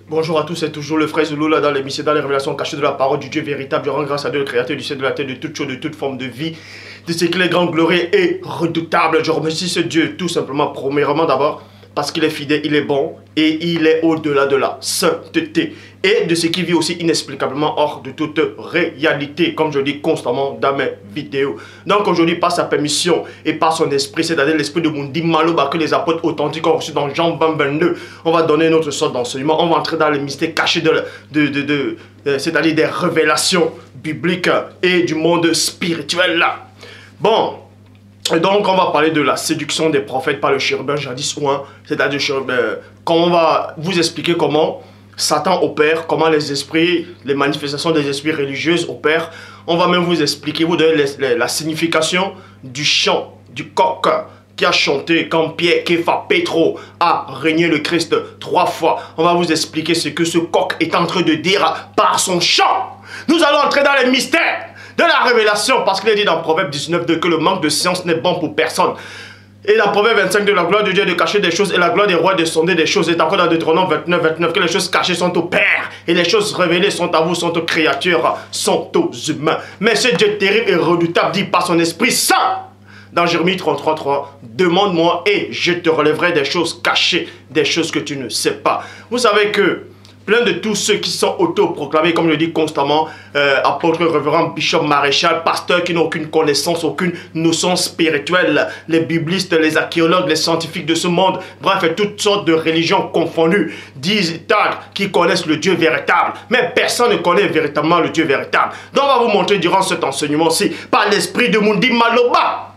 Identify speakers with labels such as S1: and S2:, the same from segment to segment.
S1: Bonjour à tous, c'est toujours le frère Zulu là dans l'émission, dans les révélations cachées de la parole du Dieu véritable. Je rends grâce à Dieu, le créateur du ciel, de la terre, de toute chose, de toute forme de vie, de ce qu'il est grand, glorieux et redoutable. Je remercie ce Dieu tout simplement, premièrement d'abord, parce qu'il est fidèle, il est bon et il est au-delà de la sainteté. Et de ce qui vit aussi inexplicablement hors de toute réalité, comme je dis constamment dans mes vidéos. Donc aujourd'hui, par sa permission et par son esprit, c'est-à-dire l'esprit de Mundi Maloba que les apôtres authentiques ont reçu dans Jean 22, on va donner notre sorte d'enseignement, on va entrer dans les mystères cachés c'est-à-dire des révélations bibliques et du monde spirituel là. Bon. Et donc, on va parler de la séduction des prophètes par le chérubin jadis ouin, c'est-à-dire quand on va vous expliquer comment Satan opère, comment les esprits, les manifestations des esprits religieuses opèrent. On va même vous expliquer, vous donner la signification du chant, du coq qui a chanté quand Pierre, Képha, Pétro a régné le Christ 3 fois. On va vous expliquer ce que ce coq est en train de dire par son chant. Nous allons entrer dans les mystères de la révélation, parce qu'il est dit dans Proverbe 19 que le manque de science n'est bon pour personne. Et dans Proverbe 25 la gloire de Dieu est de cacher des choses et la gloire des rois est de sonder des choses. Et encore dans Deutéronome 29 que les choses cachées sont au Père et les choses révélées sont à vous, sont aux créatures, sont aux humains. Mais ce Dieu terrible et redoutable dit par son Esprit Saint dans Jérémie 33 demande-moi et je te relèverai des choses cachées, des choses que tu ne sais pas. Vous savez que plein de tous ceux qui sont autoproclamés, comme je le dis constamment, apôtres, révérends, bishops, maréchal, pasteurs qui n'ont aucune connaissance, aucune notion spirituelle, les biblistes, les archéologues, les scientifiques de ce monde, bref, toutes sortes de religions confondues, disent qui connaissent le Dieu véritable, mais personne ne connaît véritablement le Dieu véritable. Donc on va vous montrer durant cet enseignement-ci, par l'esprit de Mundi Maloba,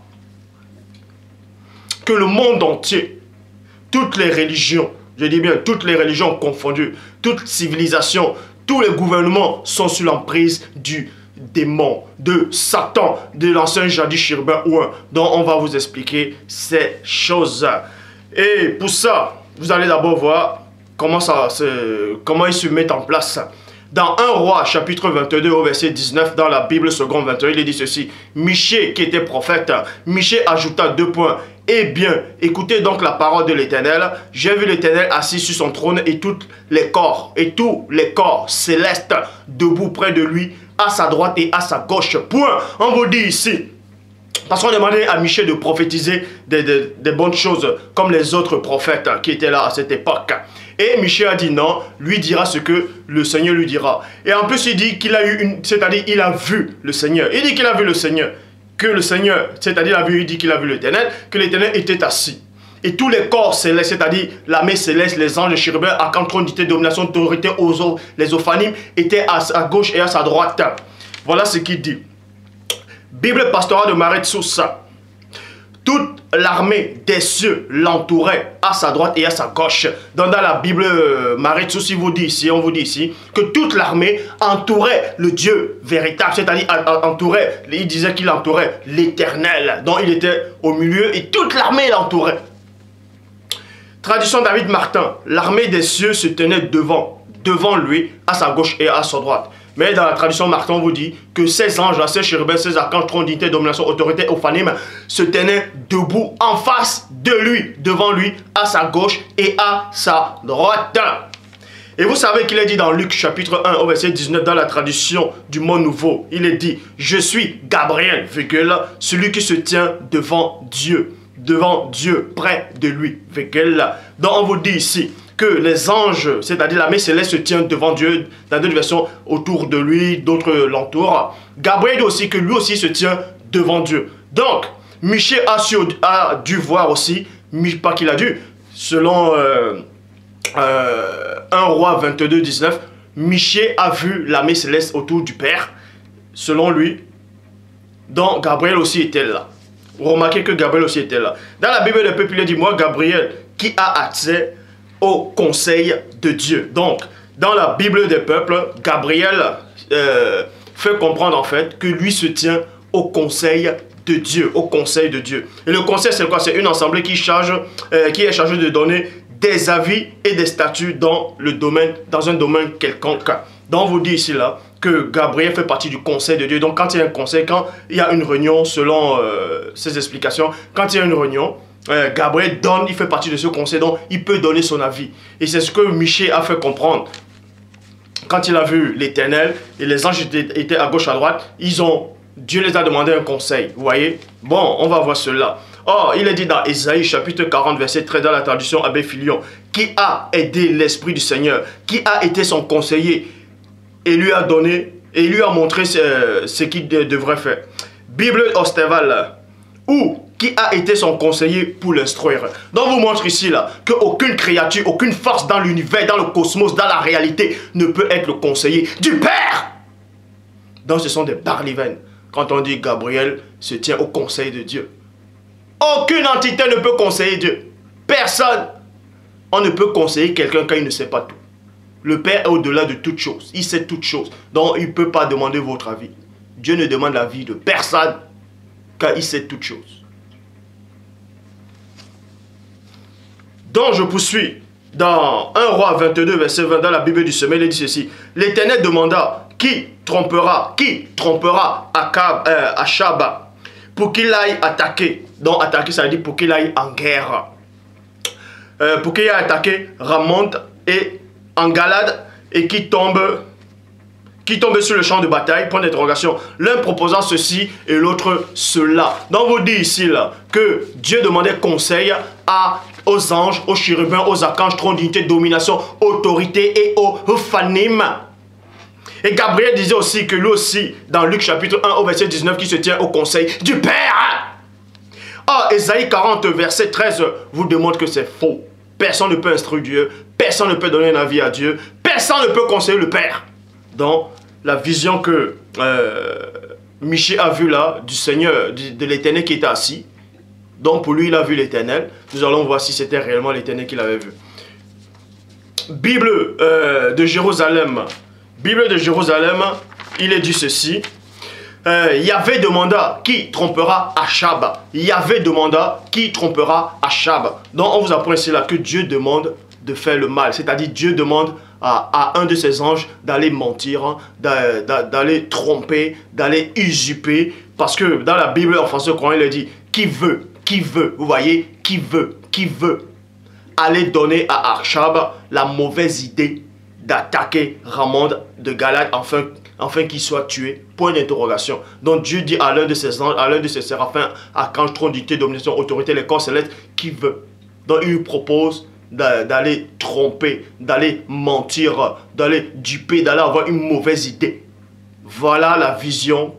S1: que le monde entier, toutes les religions, je dis bien toutes les religions confondues, toute civilisation, tous les gouvernements sont sous l'emprise du démon, de Satan, de l'ancien jadis chérubin ouin. Donc on va vous expliquer ces choses. Et pour ça, vous allez d'abord voir comment ils se mettent en place. Dans 1 Roi, chapitre 22, au verset 19, dans la Bible seconde 21, il dit ceci. Michée, qui était prophète, Michée ajouta 2 points. Eh bien, écoutez donc la parole de l'Éternel. J'ai vu l'Éternel assis sur son trône et tous les corps célestes debout près de lui, à sa droite et à sa gauche. Point. On vous dit ici. Parce qu'on demandait à Michée de prophétiser des bonnes choses, comme les autres prophètes qui étaient là à cette époque. Et Michée a dit non, lui dira ce que le Seigneur lui dira. Et en plus, il dit qu'il a eu c'est-à-dire il a vu le Seigneur. Il dit qu'il a vu le Seigneur. Que le Seigneur, c'est-à-dire il dit qu'il a vu l'Éternel, que l'Éternel était assis. Et tous les corps célestes, c'est-à-dire l'armée céleste, les anges, les chérubins, archanges, trône, domination, autorité, les ophanimes, étaient à sa gauche et à sa droite. Voilà ce qu'il dit. Bible pastorale de Maret Sousa. Toute l'armée des cieux l'entourait à sa droite et à sa gauche. Dans la Bible Maretsu, on vous dit ici que toute l'armée entourait le Dieu véritable, c'est-à-dire entourait, il disait qu'il entourait l'Éternel, dont il était au milieu et toute l'armée l'entourait. Tradition David Martin, l'armée des cieux se tenait devant lui, à sa gauche et à sa droite. Mais dans la tradition Martin, on vous dit que ces anges, ces chérubins, ces archanges, trône, dignité, domination, autorité, ophanime, se tenaient debout en face de lui, devant lui, à sa gauche et à sa droite. Et vous savez qu'il est dit dans Luc chapitre 1 au verset 19 dans la tradition du mot nouveau, il est dit « Je suis Gabriel, celui qui se tient devant Dieu, près de lui, ». Donc on vous dit ici que les anges, c'est-à-dire l'armée céleste se tient devant Dieu, dans d'autres versions autour de lui, d'autres l'entourent. Gabriel dit aussi que lui aussi se tient devant Dieu. Donc, Michée a dû voir aussi, pas qu'il a dû, selon 1 Roi 22, 19, Michée a vu l'armée céleste autour du Père, selon lui, donc Gabriel aussi était là. Vous remarquez que Gabriel aussi était là. Dans la Bible des peuples, il dit, moi Gabriel, qui a accès au conseil de Dieu. Donc, dans la Bible des peuples, Gabriel fait comprendre en fait que lui se tient au conseil de Dieu, Et le conseil, c'est quoi? C'est une assemblée qui est chargée de donner des avis et des statuts dans un domaine quelconque. Donc, on vous dit ici là que Gabriel fait partie du conseil de Dieu. Donc, quand il y a un conseil, quand il y a une réunion, selon ses explications, quand il y a une réunion, Gabriel donne, il fait partie de ce conseil, donc il peut donner son avis. Et c'est ce que Michée a fait comprendre. Quand il a vu l'Éternel et les anges étaient à gauche, à droite, Dieu les a demandé un conseil. Vous voyez? Bon, on va voir cela. Or, il est dit dans Ésaïe chapitre 40, verset 13, dans la traduction Abbé Filion, qui a aidé l'Esprit du Seigneur, qui a été son conseiller et lui a donné, et lui a montré ce qu'il devrait faire. Bible Osterval, ou qui a été son conseiller pour l'instruire. Donc, on vous montre ici là qu'aucune créature, aucune force dans l'univers, dans le cosmos, dans la réalité ne peut être le conseiller du Père. Donc, ce sont des barlivaines. Quand on dit Gabriel se tient au conseil de Dieu. Aucune entité ne peut conseiller Dieu. Personne. On ne peut conseiller quelqu'un quand il ne sait pas tout. Le Père est au-delà de toutes choses. Il sait toutes choses. Donc, il ne peut pas demander votre avis. Dieu ne demande l'avis de personne car il sait toutes choses. Donc, je poursuis. Dans 1 Roi 22, verset 20, dans la Bible du Semel, il dit ceci. L'Éternel demanda, qui trompera Achab pour qu'il aille attaquer. Donc, attaquer, ça veut dire pour qu'il aille en guerre. Pour qu'il aille attaquer Ramonte et en Galade et qui tombe sur le champ de bataille, point d'interrogation. L'un proposant ceci et l'autre cela. Donc, on vous dit ici là, que Dieu demandait conseil aux anges, aux chérubins, aux archanges, trône, dignité, domination, autorité et aux phanim. Et Gabriel disait aussi que lui aussi, dans Luc chapitre 1 au verset 19, qui se tient au conseil du Père. Or, Ésaïe 40 verset 13 vous démontre que c'est faux. Personne ne peut instruire Dieu, personne ne peut donner un avis à Dieu, personne ne peut conseiller le Père. Donc, la vision que Michée a vue là, du Seigneur, de l'Éternel qui était assis, donc pour lui, il a vu l'Éternel. Nous allons voir si c'était réellement l'Éternel qu'il avait vu. Bible de Jérusalem. Bible de Jérusalem, il est dit ceci. Yahvé demanda, qui trompera Achab? Yahvé demanda, qui trompera Achab? Donc on vous apprend ici là que Dieu demande de faire le mal. C'est-à-dire Dieu demande à un de ses anges d'aller mentir, d'aller tromper, d'aller usurper. Parce que dans la Bible, en français courant, il est dit, qui veut, vous voyez, qui veut aller donner à Achab la mauvaise idée d'attaquer Ramonde de Galade afin qu'il soit tué. Point d'interrogation. Donc Dieu dit à l'un de ses anges, à l'un de ses séraphins, archange, trône, dignité, domination, autorité, les corps célestes, qui veut. Donc il lui propose d'aller tromper, d'aller mentir, d'aller duper, d'aller avoir une mauvaise idée. Voilà la vision,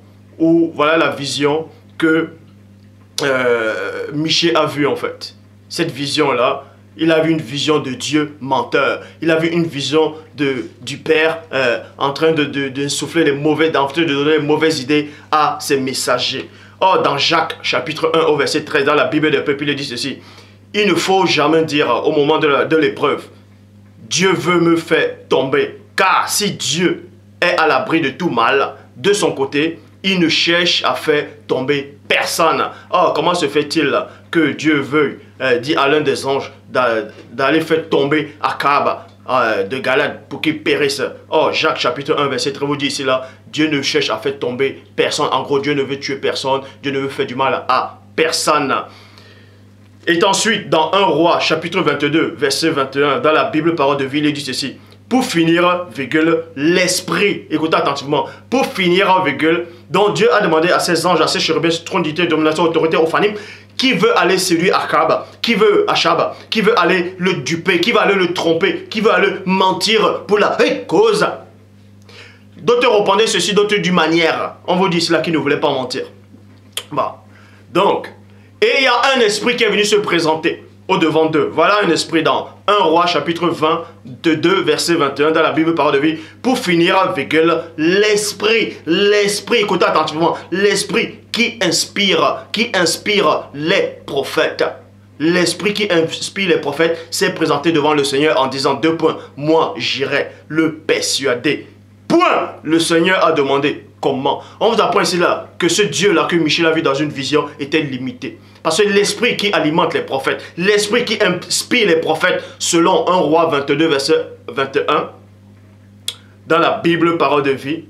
S1: que Michée a vue en fait. Cette vision-là, il a vu une vision de Dieu menteur. Il a vu une vision du Père en train de souffler les mauvais, de donner les mauvaises idées à ses messagers. Or, dans Jacques, chapitre 1, au verset 13, dans la Bible des peuples, il dit ceci. Il ne faut jamais dire au moment de l'épreuve, Dieu veut me faire tomber. Car si Dieu est à l'abri de tout mal, de son côté, il ne cherche à faire tomber personne. Or, comment se fait-il que Dieu veuille, dit à l'un des anges, d'aller faire tomber Achab de Galade pour qu'il périsse? Or, Jacques chapitre 1, verset 13 vous dit ici là, Dieu ne cherche à faire tomber personne. En gros, Dieu ne veut tuer personne, Dieu ne veut faire du mal à personne. Et ensuite, dans 1 Roi, chapitre 22, verset 21, dans la Bible, parole de vie, il dit ceci. Pour finir, l'esprit, écoutez attentivement, pour finir, donc Dieu a demandé à ses anges, à ses chérubins, trône, dignité, domination, autorité, ophanim, qui veut aller séduire Achab, qui veut aller le duper, qui veut aller le tromper, qui veut aller mentir pour la cause. D'autres répondaient ceci, d'autres d'une manière. On vous dit cela qui ne voulait pas mentir. Bon. Donc, et il y a un esprit qui est venu se présenter au-devant d'eux. Voilà un esprit dans 1 Roi chapitre 20, de 2, verset 21, dans la Bible parole de vie. Pour finir, l'esprit, écoutez attentivement, l'esprit qui inspire les prophètes. L'esprit qui inspire les prophètes s'est présenté devant le Seigneur en disant 2 points. Moi, j'irai le persuader. Point. Le Seigneur a demandé comment. On vous apprend ici là que ce Dieu-là que Michel a vu dans une vision était limité. Parce que l'esprit qui alimente les prophètes, l'esprit qui inspire les prophètes, selon 1 Roi 22, verset 21, dans la Bible, parole de vie,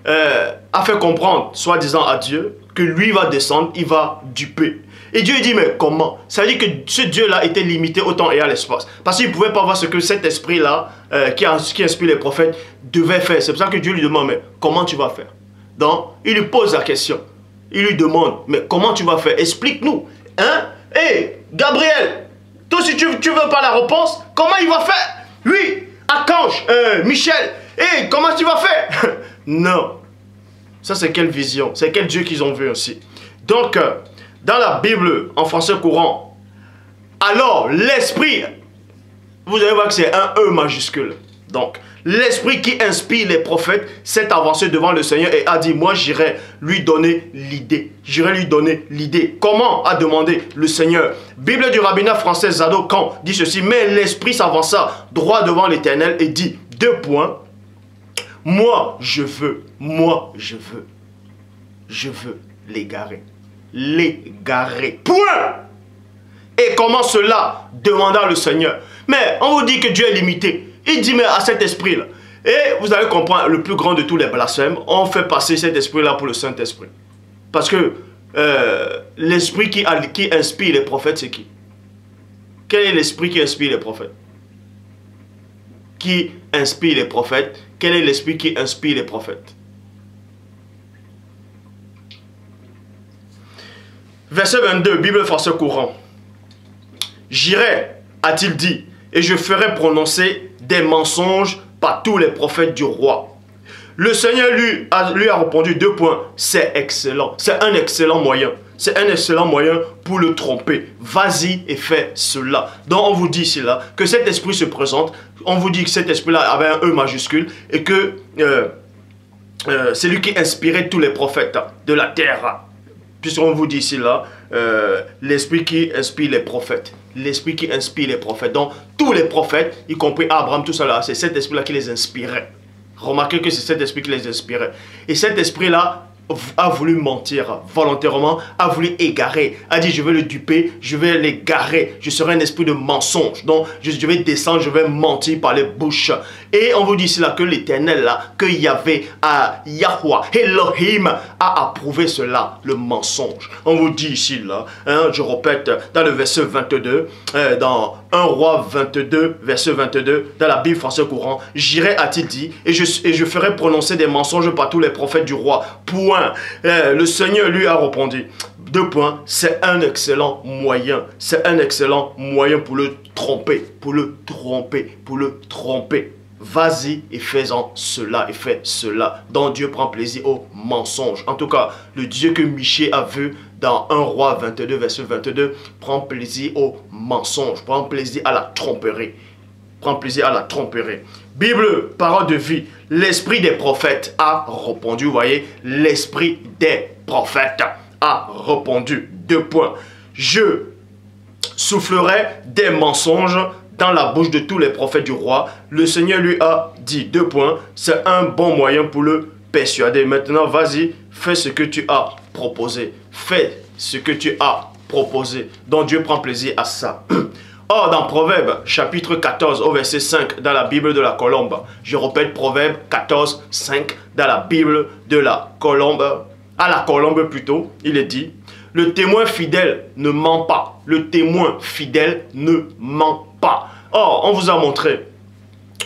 S1: a fait comprendre, soi-disant à Dieu, que lui va descendre, il va duper. Et Dieu dit, mais comment? Ça veut dire que ce Dieu-là était limité au temps et à l'espace. Parce qu'il ne pouvait pas voir ce que cet esprit-là, qui inspire les prophètes, devait faire. C'est pour ça que Dieu lui demande, mais comment tu vas faire? Donc, il lui pose la question. Il lui demande, mais comment tu vas faire? Explique-nous. Hein? Hé, Gabriel, toi si tu veux pas la réponse, comment il va faire? Oui, Archange, Michel, hé, comment tu vas faire? Non. Ça, c'est quelle vision? C'est quel Dieu qu'ils ont vu aussi? Donc, dans la Bible, en français courant, alors l'esprit, vous allez voir que c'est un E majuscule. Donc, l'esprit qui inspire les prophètes s'est avancé devant le Seigneur et a dit, moi j'irai lui donner l'idée. J'irai lui donner l'idée. Comment? A demandé le Seigneur. Bible du rabbinat français Zadokan dit ceci, mais l'esprit s'avança droit devant l'Éternel et dit, deux points, moi je veux l'égarer. L'égarer. Point! Et comment cela? Demanda le Seigneur. Mais on vous dit que Dieu est limité. Il dit, mais à cet esprit-là. Et vous allez comprendre, le plus grand de tous les blasphèmes, on fait passer cet esprit-là pour le Saint-Esprit. Parce que l'esprit qui inspire les prophètes, c'est qui? Quel est l'esprit qui inspire les prophètes? Qui inspire les prophètes? Quel est l'esprit qui inspire les prophètes? Verset 22, Bible français courant. J'irai, a-t-il dit, et je ferai prononcer des mensonges par tous les prophètes du roi. Le Seigneur lui a répondu, deux points, c'est excellent, c'est un excellent moyen. C'est un excellent moyen pour le tromper. Vas-y et fais cela. Donc on vous dit ici là que cet esprit se présente. On vous dit que cet esprit-là avait un E majuscule et que c'est lui qui inspirait tous les prophètes de la terre. Puisqu'on vous dit ici là, l'esprit qui inspire les prophètes. L'esprit qui inspire les prophètes. Donc tous les prophètes, y compris Abraham, tout ça là, c'est cet esprit-là qui les inspirait. Remarquez que c'est cet esprit qui les inspirait. Et cet esprit-là a voulu mentir volontairement, a voulu égarer, a dit je vais le duper, je vais l'égarer, je serai un esprit de mensonge, donc je vais descendre, je vais mentir par les bouches. Et on vous dit ici là que l'Éternel là, que Yahvé, Yahweh, Elohim a approuvé cela, le mensonge. On vous dit ici là, hein, je répète, dans le verset 22, dans 1 Roi 22, verset 22, dans la Bible français courant, j'irai, a-t-il dit, et je ferai prononcer des mensonges par tous les prophètes du roi. Point. Le Seigneur lui a répondu, deux points, c'est un excellent moyen. C'est un excellent moyen pour le tromper, pour le tromper, pour le tromper. Vas-y et fais-en cela et fais cela. Donc Dieu prend plaisir au mensonge. En tout cas, le Dieu que Michée a vu dans 1 Roi 22, verset 22, prend plaisir au mensonge, prend plaisir à la tromperie. Prend plaisir à la tromperie. Bible, parole de vie. L'esprit des prophètes a répondu. Vous voyez, l'esprit des prophètes a répondu. Deux points. Je soufflerai des mensonges dans la bouche de tous les prophètes du roi. Le Seigneur lui a dit, deux points, c'est un bon moyen pour le persuader. Maintenant, vas-y, fais ce que tu as proposé. Fais ce que tu as proposé. Donc Dieu prend plaisir à ça. Or, dans Proverbe, chapitre 14, au verset 5, dans la Bible de la Colombe, je répète, Proverbe 14, 5, dans la Bible de la Colombe, à la Colombe plutôt, il est dit, le témoin fidèle ne ment pas. Le témoin fidèle ne ment pas. Or, on vous a montré,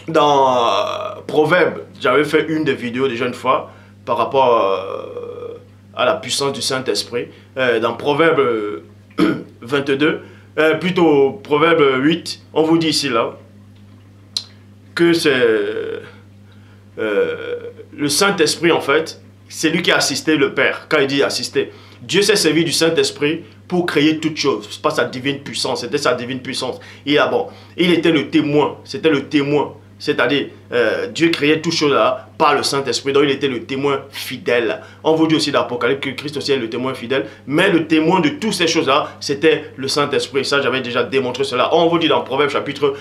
S1: dans Proverbe, j'avais fait une des vidéos déjà une fois, par rapport à la puissance du Saint-Esprit, dans Proverbe 22, plutôt Proverbe 8, on vous dit ici là que c'est le Saint-Esprit en fait, c'est lui qui a assisté le Père. Quand il dit assister, Dieu s'est servi du Saint-Esprit pour créer toutes choses. Ce n'est pas sa divine puissance, c'était sa divine puissance. Il était le témoin, c'était le témoin. C'est-à-dire, Dieu créait toutes choses là par le Saint-Esprit. Donc, il était le témoin fidèle. On vous dit aussi dans l'Apocalypse que Christ aussi est le témoin fidèle. Mais le témoin de toutes ces choses-là, c'était le Saint-Esprit. Ça, j'avais déjà démontré cela. On vous dit dans Proverbe chapitre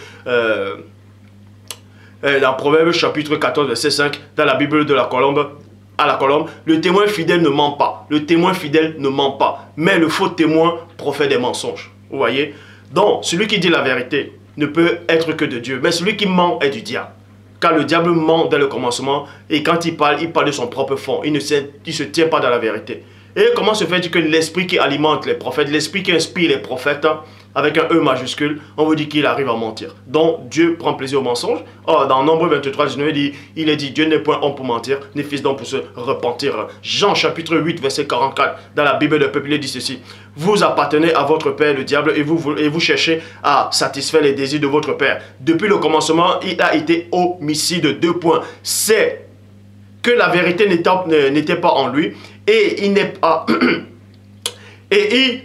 S1: 14, verset 5, dans la Bible de la Colombe, à la Colombe, le témoin fidèle ne ment pas. Le témoin fidèle ne ment pas. Mais le faux témoin profère des mensonges. Vous voyez? Donc, celui qui dit la vérité ne peut être que de Dieu. Mais celui qui ment est du diable. Car le diable ment dès le commencement et quand il parle de son propre fond. Il ne se tient pas dans la vérité. Et comment se fait-il que l'esprit qui alimente les prophètes, l'esprit qui inspire les prophètes, avec un E majuscule, on vous dit qu'il arrive à mentir. Donc Dieu prend plaisir au mensonge. Or, dans Nombre 23, 19, il est dit, Dieu n'est point homme pour mentir, ni fils d'homme pour se repentir. Jean chapitre 8, verset 44, dans la Bible de peuple, il dit ceci. Vous appartenez à votre père, le diable, et vous cherchez à satisfaire les désirs de votre père. Depuis le commencement, il a été homicide. 2 points. C'est que la vérité n'était pas en lui, et il n'est pas... et il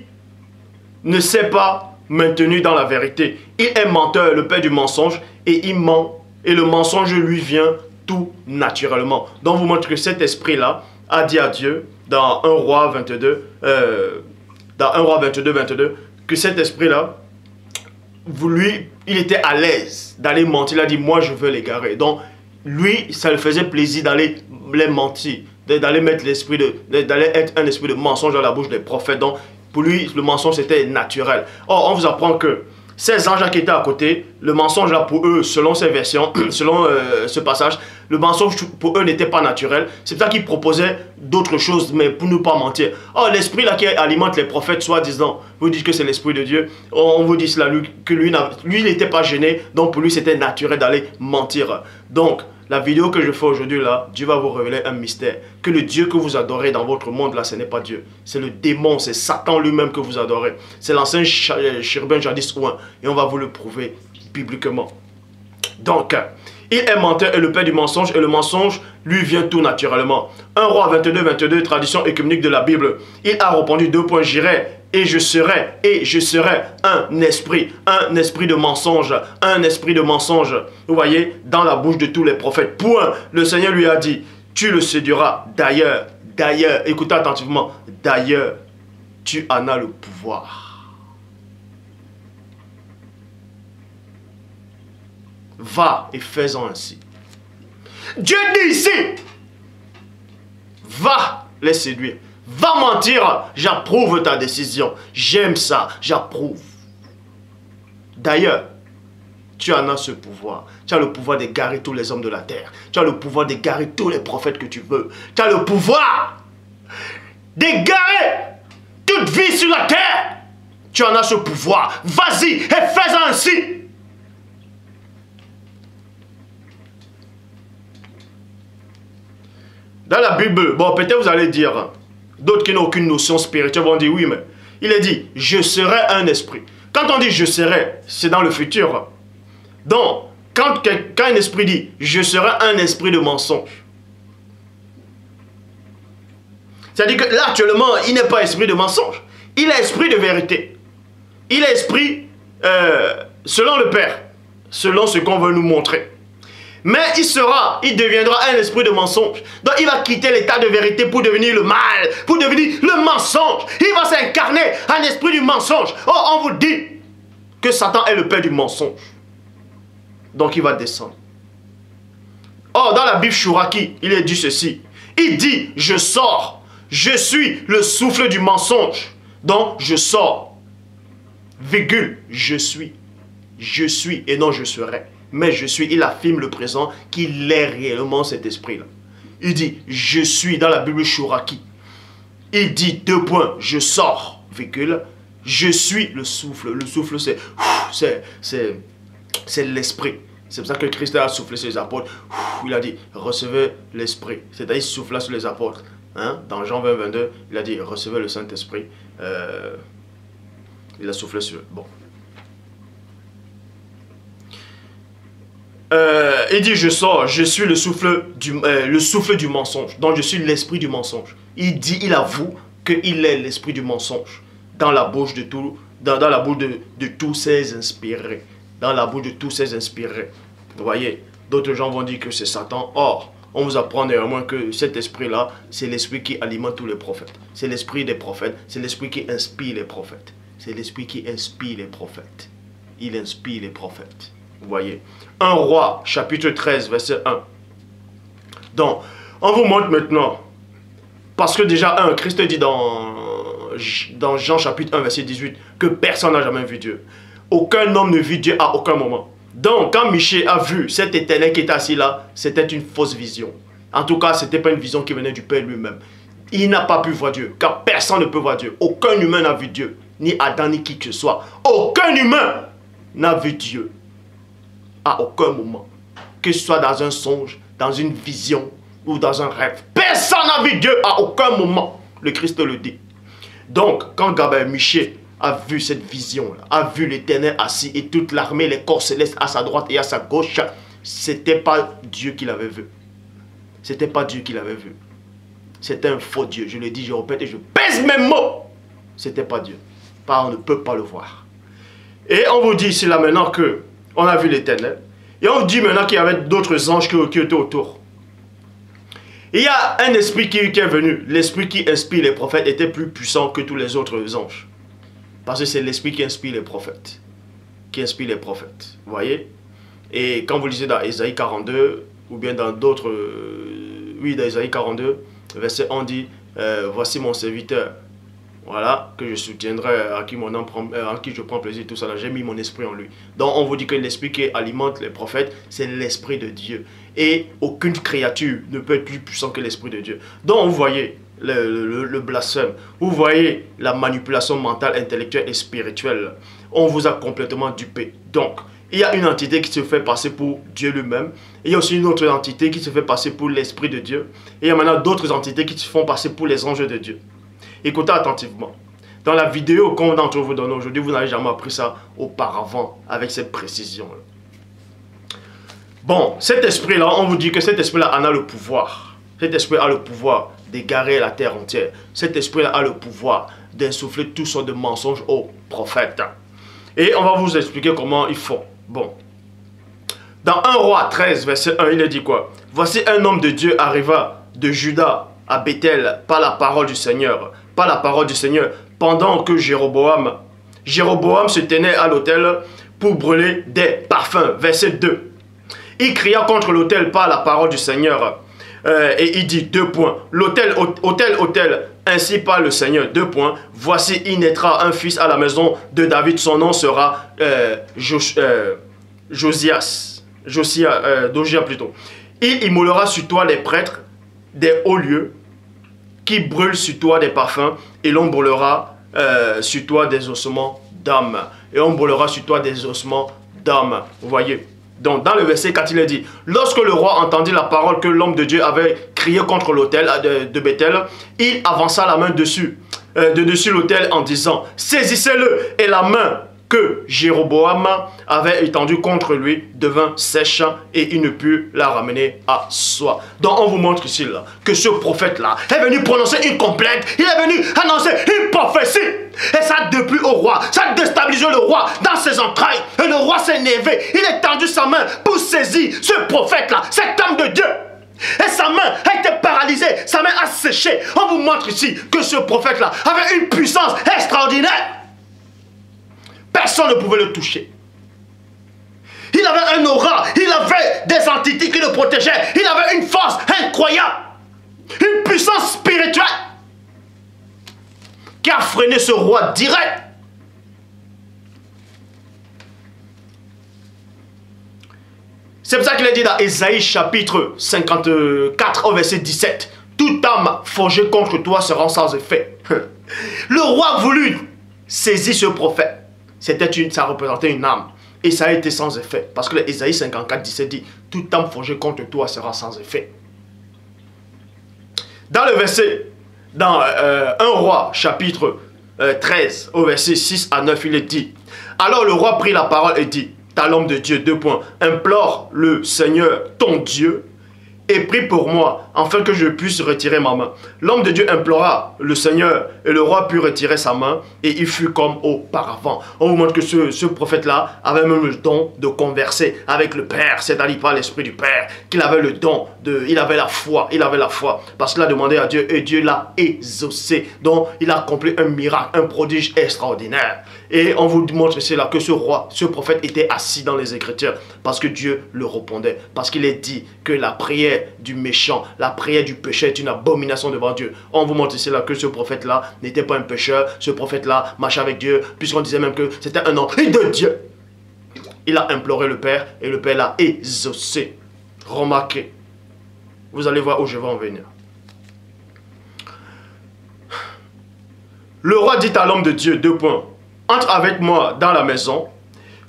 S1: ne s'est pas maintenu dans la vérité. Il est menteur, le père du mensonge, et il ment. Et le mensonge lui vient tout naturellement. Donc vous montre que cet esprit-là a dit à Dieu, dans 1 Roi 22, dans 1 Roi 22, 22, que cet esprit-là, lui, il était à l'aise d'aller mentir. Il a dit, moi je veux l'égarer. Donc lui, ça lui faisait plaisir d'aller les mentir, d'aller mettre l'esprit d'aller être un esprit de mensonge dans la bouche des prophètes. Donc pour lui, le mensonge c'était naturel. Or, on vous apprend que ces anges qui étaient à côté, le mensonge là pour eux, selon ces versions, selon ce passage, le mensonge pour eux n'était pas naturel. C'est pour ça qu'ils proposaient d'autres choses, mais pour ne pas mentir. Or, l'esprit là qui alimente les prophètes, soi-disant, vous dites que c'est l'esprit de Dieu. On vous dit cela, que lui il n'était pas gêné, donc pour lui c'était naturel d'aller mentir. Donc, la vidéo que je fais aujourd'hui là, Dieu va vous révéler un mystère. Que le Dieu que vous adorez dans votre monde là, ce n'est pas Dieu. C'est le démon, c'est Satan lui-même que vous adorez. C'est l'ancien chérubin jadis ouin. Et on va vous le prouver bibliquement. Donc, il est menteur et le père du mensonge. Et le mensonge lui vient tout naturellement. 1 Roi 22, 22, tradition écuménique de la Bible. Il a répondu 2 points, j'irai. Et je serai un esprit de mensonge, un esprit de mensonge, vous voyez, dans la bouche de tous les prophètes. Point, le Seigneur lui a dit, tu le séduiras d'ailleurs, écoutez attentivement, d'ailleurs, tu en as le pouvoir. Va et fais-en ainsi. Dieu dit ici, va les séduire. Va mentir, j'approuve ta décision. J'aime ça, j'approuve. D'ailleurs, tu en as ce pouvoir. Tu as le pouvoir d'égarer tous les hommes de la terre. Tu as le pouvoir d'égarer tous les prophètes que tu veux. Tu as le pouvoir d'égarer toute vie sur la terre. Tu en as ce pouvoir. Vas-y et fais-en ainsi. Dans la Bible, bon, peut-être vous allez dire... D'autres qui n'ont aucune notion spirituelle vont dire oui, mais il est dit, je serai un esprit. Quand on dit je serai, c'est dans le futur. Donc, quand un esprit dit, je serai un esprit de mensonge. C'est-à-dire que là, actuellement, il n'est pas esprit de mensonge. Il est esprit de vérité. Il est esprit selon le Père, selon ce qu'on veut nous montrer. Mais il deviendra un esprit de mensonge. Donc il va quitter l'état de vérité pour devenir le mal, pour devenir le mensonge. Il va s'incarner un esprit du mensonge. Oh, on vous dit que Satan est le père du mensonge. Donc il va descendre. Or, dans la Bible Chouraki, il est dit ceci. Il dit, je sors, je suis le souffle du mensonge. Donc je sors, virgule, je suis et non je serai. Mais je suis, il affirme le présent qu'il est réellement cet esprit-là. Il dit, je suis dans la Bible Chouraki. Il dit 2 points, je sors, virgule, je suis le souffle. Le souffle, c'est l'esprit. C'est pour ça que Christ a soufflé sur les apôtres. Il a dit, recevez l'esprit. C'est-à-dire, il souffla sur les apôtres. Hein? Dans Jean 20, 22, il a dit, recevez le Saint-Esprit. Il a soufflé sur eux. Bon. Il dit, je sors, je suis le souffle du mensonge. Donc, je suis l'esprit du mensonge. Il avoue qu'il est l'esprit du mensonge. Dans la bouche de tous ces inspirés. Dans la bouche de tous ces inspirés. Vous voyez, d'autres gens vont dire que c'est Satan. Or, on vous apprend néanmoins que cet esprit-là, c'est l'esprit qui alimente tous les prophètes. C'est l'esprit des prophètes. C'est l'esprit qui inspire les prophètes. C'est l'esprit qui inspire les prophètes. Il inspire les prophètes. Vous voyez. 1 Roi, chapitre 13, verset 1. Donc, on vous montre maintenant. Parce que déjà, Christ dit dans Jean chapitre 1, verset 18, que personne n'a jamais vu Dieu. Aucun homme ne vit Dieu à aucun moment. Donc, quand Michée a vu cet éternel qui était assis là, c'était une fausse vision. En tout cas, ce n'était pas une vision qui venait du Père lui-même. Il n'a pas pu voir Dieu, car personne ne peut voir Dieu. Aucun humain n'a vu Dieu, ni Adam, ni qui que ce soit. Aucun humain n'a vu Dieu à aucun moment. Que ce soit dans un songe, dans une vision ou dans un rêve. Personne n'a vu Dieu à aucun moment. Le Christ le dit. Donc, quand Gabriel Michel a vu cette vision, a vu l'Éternel assis et toute l'armée, les corps célestes à sa droite et à sa gauche, c'était pas Dieu qu'il avait vu. C'était pas Dieu qu'il avait vu. C'était un faux Dieu. Je le dis, je répète et je pèse mes mots. C'était pas Dieu. On ne peut pas le voir. Et on vous dit ici là maintenant que on a vu l'Éternel. Et on vous dit maintenant qu'il y avait d'autres anges qui étaient autour. Il y a un esprit qui est venu. L'esprit qui inspire les prophètes était plus puissant que tous les autres anges. Parce que c'est l'esprit qui inspire les prophètes. Qui inspire les prophètes. Vous voyez? Et quand vous lisez dans Ésaïe 42, ou bien dans d'autres... oui, dans Ésaïe 42, verset 1 dit, voici mon serviteur. Voilà, que je soutiendrai, à qui je prends plaisir, tout ça. J'ai mis mon esprit en lui. Donc on vous dit que l'esprit qui alimente les prophètes, c'est l'esprit de Dieu. Et aucune créature ne peut être plus puissant que l'esprit de Dieu. Donc vous voyez le blasphème, vous voyez la manipulation mentale, intellectuelle et spirituelle. On vous a complètement dupé. Donc, il y a une entité qui se fait passer pour Dieu lui-même. Il y a aussi une autre entité qui se fait passer pour l'esprit de Dieu. Et il y a maintenant d'autres entités qui se font passer pour les anges de Dieu. Écoutez attentivement. Dans la vidéo qu'on d'entre vous donne aujourd'hui, vous n'avez jamais appris ça auparavant avec cette précision. Bon, cet esprit-là, on vous dit que cet esprit-là en a le pouvoir. Cet esprit a le pouvoir d'égarer la terre entière. Cet esprit-là a le pouvoir d'insuffler toutes sortes de mensonges aux prophètes. Et on va vous expliquer comment ils font. Bon. Dans 1 Roi 13, verset 1, il est dit quoi? Voici un homme de Dieu arriva de Juda à Bethel par la parole du Seigneur. Par la parole du Seigneur. Pendant que Jéroboam se tenait à l'autel pour brûler des parfums. Verset 2. Il cria contre l'autel par la parole du Seigneur. Et il dit, 2 points. L'autel, autel, ainsi parle le Seigneur, 2 points. Voici, il naîtra un fils à la maison de David. Son nom sera Josias plutôt. Il immolera sur toi les prêtres des hauts lieux qui brûlent sur toi des parfums et l'on brûlera sur toi des ossements d'âme. Et on brûlera sur toi des ossements d'âme. Vous voyez? Donc dans le verset 4 il est dit, lorsque le roi entendit la parole que l'homme de Dieu avait crié contre l'autel de Bethel, il avança la main dessus l'autel en disant, saisissez-le, et la main que Jéroboam avait étendue contre lui devint sèche et il ne put la ramener à soi. Donc on vous montre ici là, que ce prophète là est venu prononcer une complainte, il est venu annoncer une prophétie. Et ça a déplu au roi, ça a déstabilisé le roi dans ses entrailles. Et le roi s'est énervé, il a tendu sa main pour saisir ce prophète là, cet homme de Dieu. Et sa main a été paralysée, sa main a séché. On vous montre ici que ce prophète là avait une puissance extraordinaire. Personne ne pouvait le toucher. Il avait un aura, il avait des entités qui le protégeaient, il avait une force incroyable, une puissance spirituelle qui a freiné ce roi direct. C'est pour ça qu'il est dit dans Ésaïe chapitre 54 au verset 17, toute âme forgée contre toi sera sans effet. Le roi voulut saisir ce prophète. Ça représentait une âme. Et ça a été sans effet. Parce que Ésaïe 54, 17 dit, toute âme forgée contre toi sera sans effet. Dans le verset, dans 1 Roi, chapitre 13, au verset 6 à 9, il est dit, alors le roi prit la parole et dit, t'as l'homme de Dieu, 2 points, implore le Seigneur, ton Dieu, et prie pour moi, afin que je puisse retirer ma main. L'homme de Dieu implora le Seigneur, et le roi put retirer sa main, et il fut comme auparavant. On vous montre que ce prophète-là avait même le don de converser avec le Père, c'est-à-dire par l'Esprit du Père, qu'il avait le don, il avait la foi, parce qu'il a demandé à Dieu, et Dieu l'a exaucé. Donc, il a accompli un miracle, un prodige extraordinaire. Et on vous montre ici là que ce roi, ce prophète était assis dans les Écritures, parce que Dieu le répondait, parce qu'il est dit que la prière du méchant, la prière du pécheur est une abomination devant Dieu. On vous montre ici là que ce prophète-là n'était pas un pécheur, ce prophète-là marchait avec Dieu, puisqu'on disait même que c'était un homme de Dieu. Il a imploré le Père et le Père l'a exaucé. Remarquez, vous allez voir où je vais en venir. Le roi dit à l'homme de Dieu, deux points. Entre avec moi dans la maison,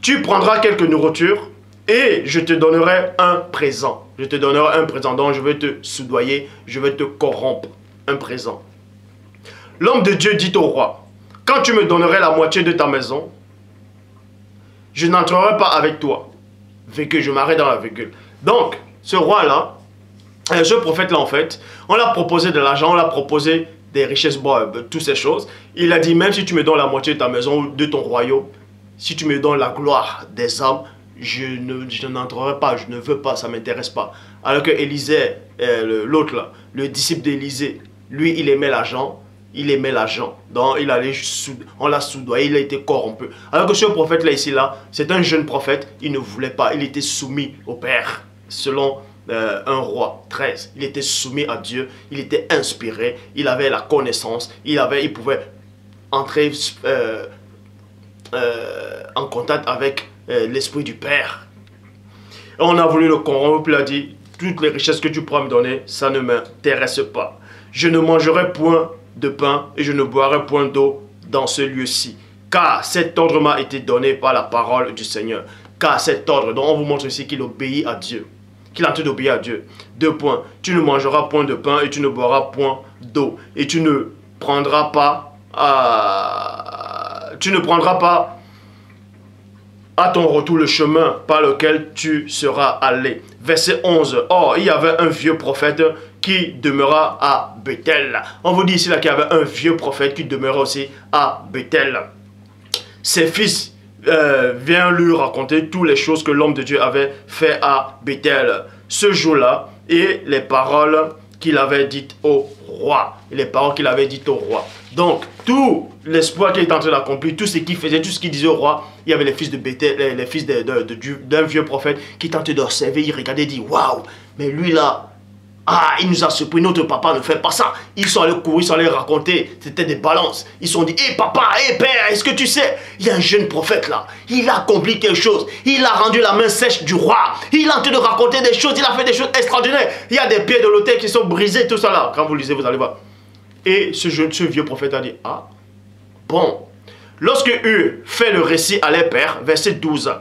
S1: tu prendras quelques nourritures et je te donnerai un présent. Je te donnerai un présent, donc je vais te soudoyer, je vais te corrompre. Un présent. L'homme de Dieu dit au roi, quand tu me donnerais la moitié de ta maison, je n'entrerai pas avec toi. Véhicule, je m'arrête dans la véhicule. Donc, ce roi-là, ce prophète-là en fait, on l'a proposé de l'argent, on l'a proposé des richesses, toutes ces choses. Il a dit, même si tu me donnes la moitié de ta maison ou de ton royaume, si tu me donnes la gloire des âmes, je n'entrerai pas, je ne veux pas, ça ne m'intéresse pas. Alors que Élisée, l'autre là, le disciple d'Élisée, lui, il aimait l'argent. Il aimait l'argent. Donc, on l'a soudoyé, il a été corrompu. Alors que ce prophète-là, ici, là, c'est un jeune prophète. Il ne voulait pas. Il était soumis au Père. Selon 1 Roi 13. Il était soumis à Dieu. Il était inspiré. Il avait la connaissance. Il pouvait entrer en contact avec l'Esprit du Père. On a voulu le corrompre. Puis il a dit, toutes les richesses que tu pourras me donner, ça ne m'intéresse pas. Je ne mangerai point de pain et je ne boirai point d'eau dans ce lieu-ci. Car cet ordre m'a été donné par la parole du Seigneur. Car cet ordre, donc on vous montre ici qu'il obéit à Dieu. Qu'il est en train d'obéir à Dieu. 2 points. Tu ne mangeras point de pain et tu ne boiras point d'eau. Et tu ne prendras pas à ton retour le chemin par lequel tu seras allé. Verset 11. Or, il y avait un vieux prophète qui demeura à Bethel. On vous dit ici qu'il y avait un vieux prophète qui demeura aussi à Bethel. Ses fils viennent lui raconter toutes les choses que l'homme de Dieu avait fait à Bethel ce jour-là et les paroles qu'il avait dites au roi. Donc, tout l'espoir qu'il est en train d'accomplir, tout ce qu'il faisait, tout ce qu'il disait au roi, il y avait les fils de Bethel, les fils d'un vieux prophète qui tentaient d'observer, ils regardaient et disaient, waouh, mais lui là, il nous a surpris, notre papa ne fait pas ça. Ils sont allés courir, ils sont allés raconter, c'était des balances. Ils se sont dit, hé papa, hé père, est-ce que tu sais, il y a un jeune prophète là, il a accompli quelque chose, il a rendu la main sèche du roi, il est en train de raconter des choses, il a fait des choses extraordinaires. Il y a des pieds de l'autel qui sont brisés, tout ça là. Quand vous lisez, vous allez voir. Et ce vieux prophète a dit, bon. Lorsque eut fait le récit à les pères, verset 12,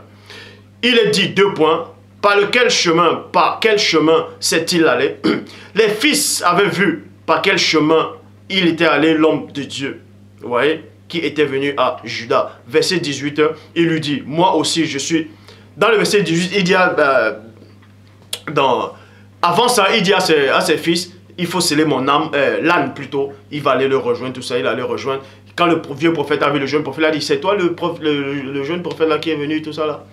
S1: il est dit 2 points. Par quel chemin s'est-il allé? Les fils avaient vu par quel chemin il était allé l'homme de Dieu. Vous voyez? Qui était venu à Juda. Verset 18, il lui dit, moi aussi je suis... Dans le verset 18, il dit avant ça, il dit à ses fils, il faut sceller mon âme, l'âne plutôt, il va aller le rejoindre, tout ça, il allait le rejoindre. Quand le vieux prophète a vu le jeune prophète, il a dit, c'est toi le jeune prophète là qui est venu, tout ça là.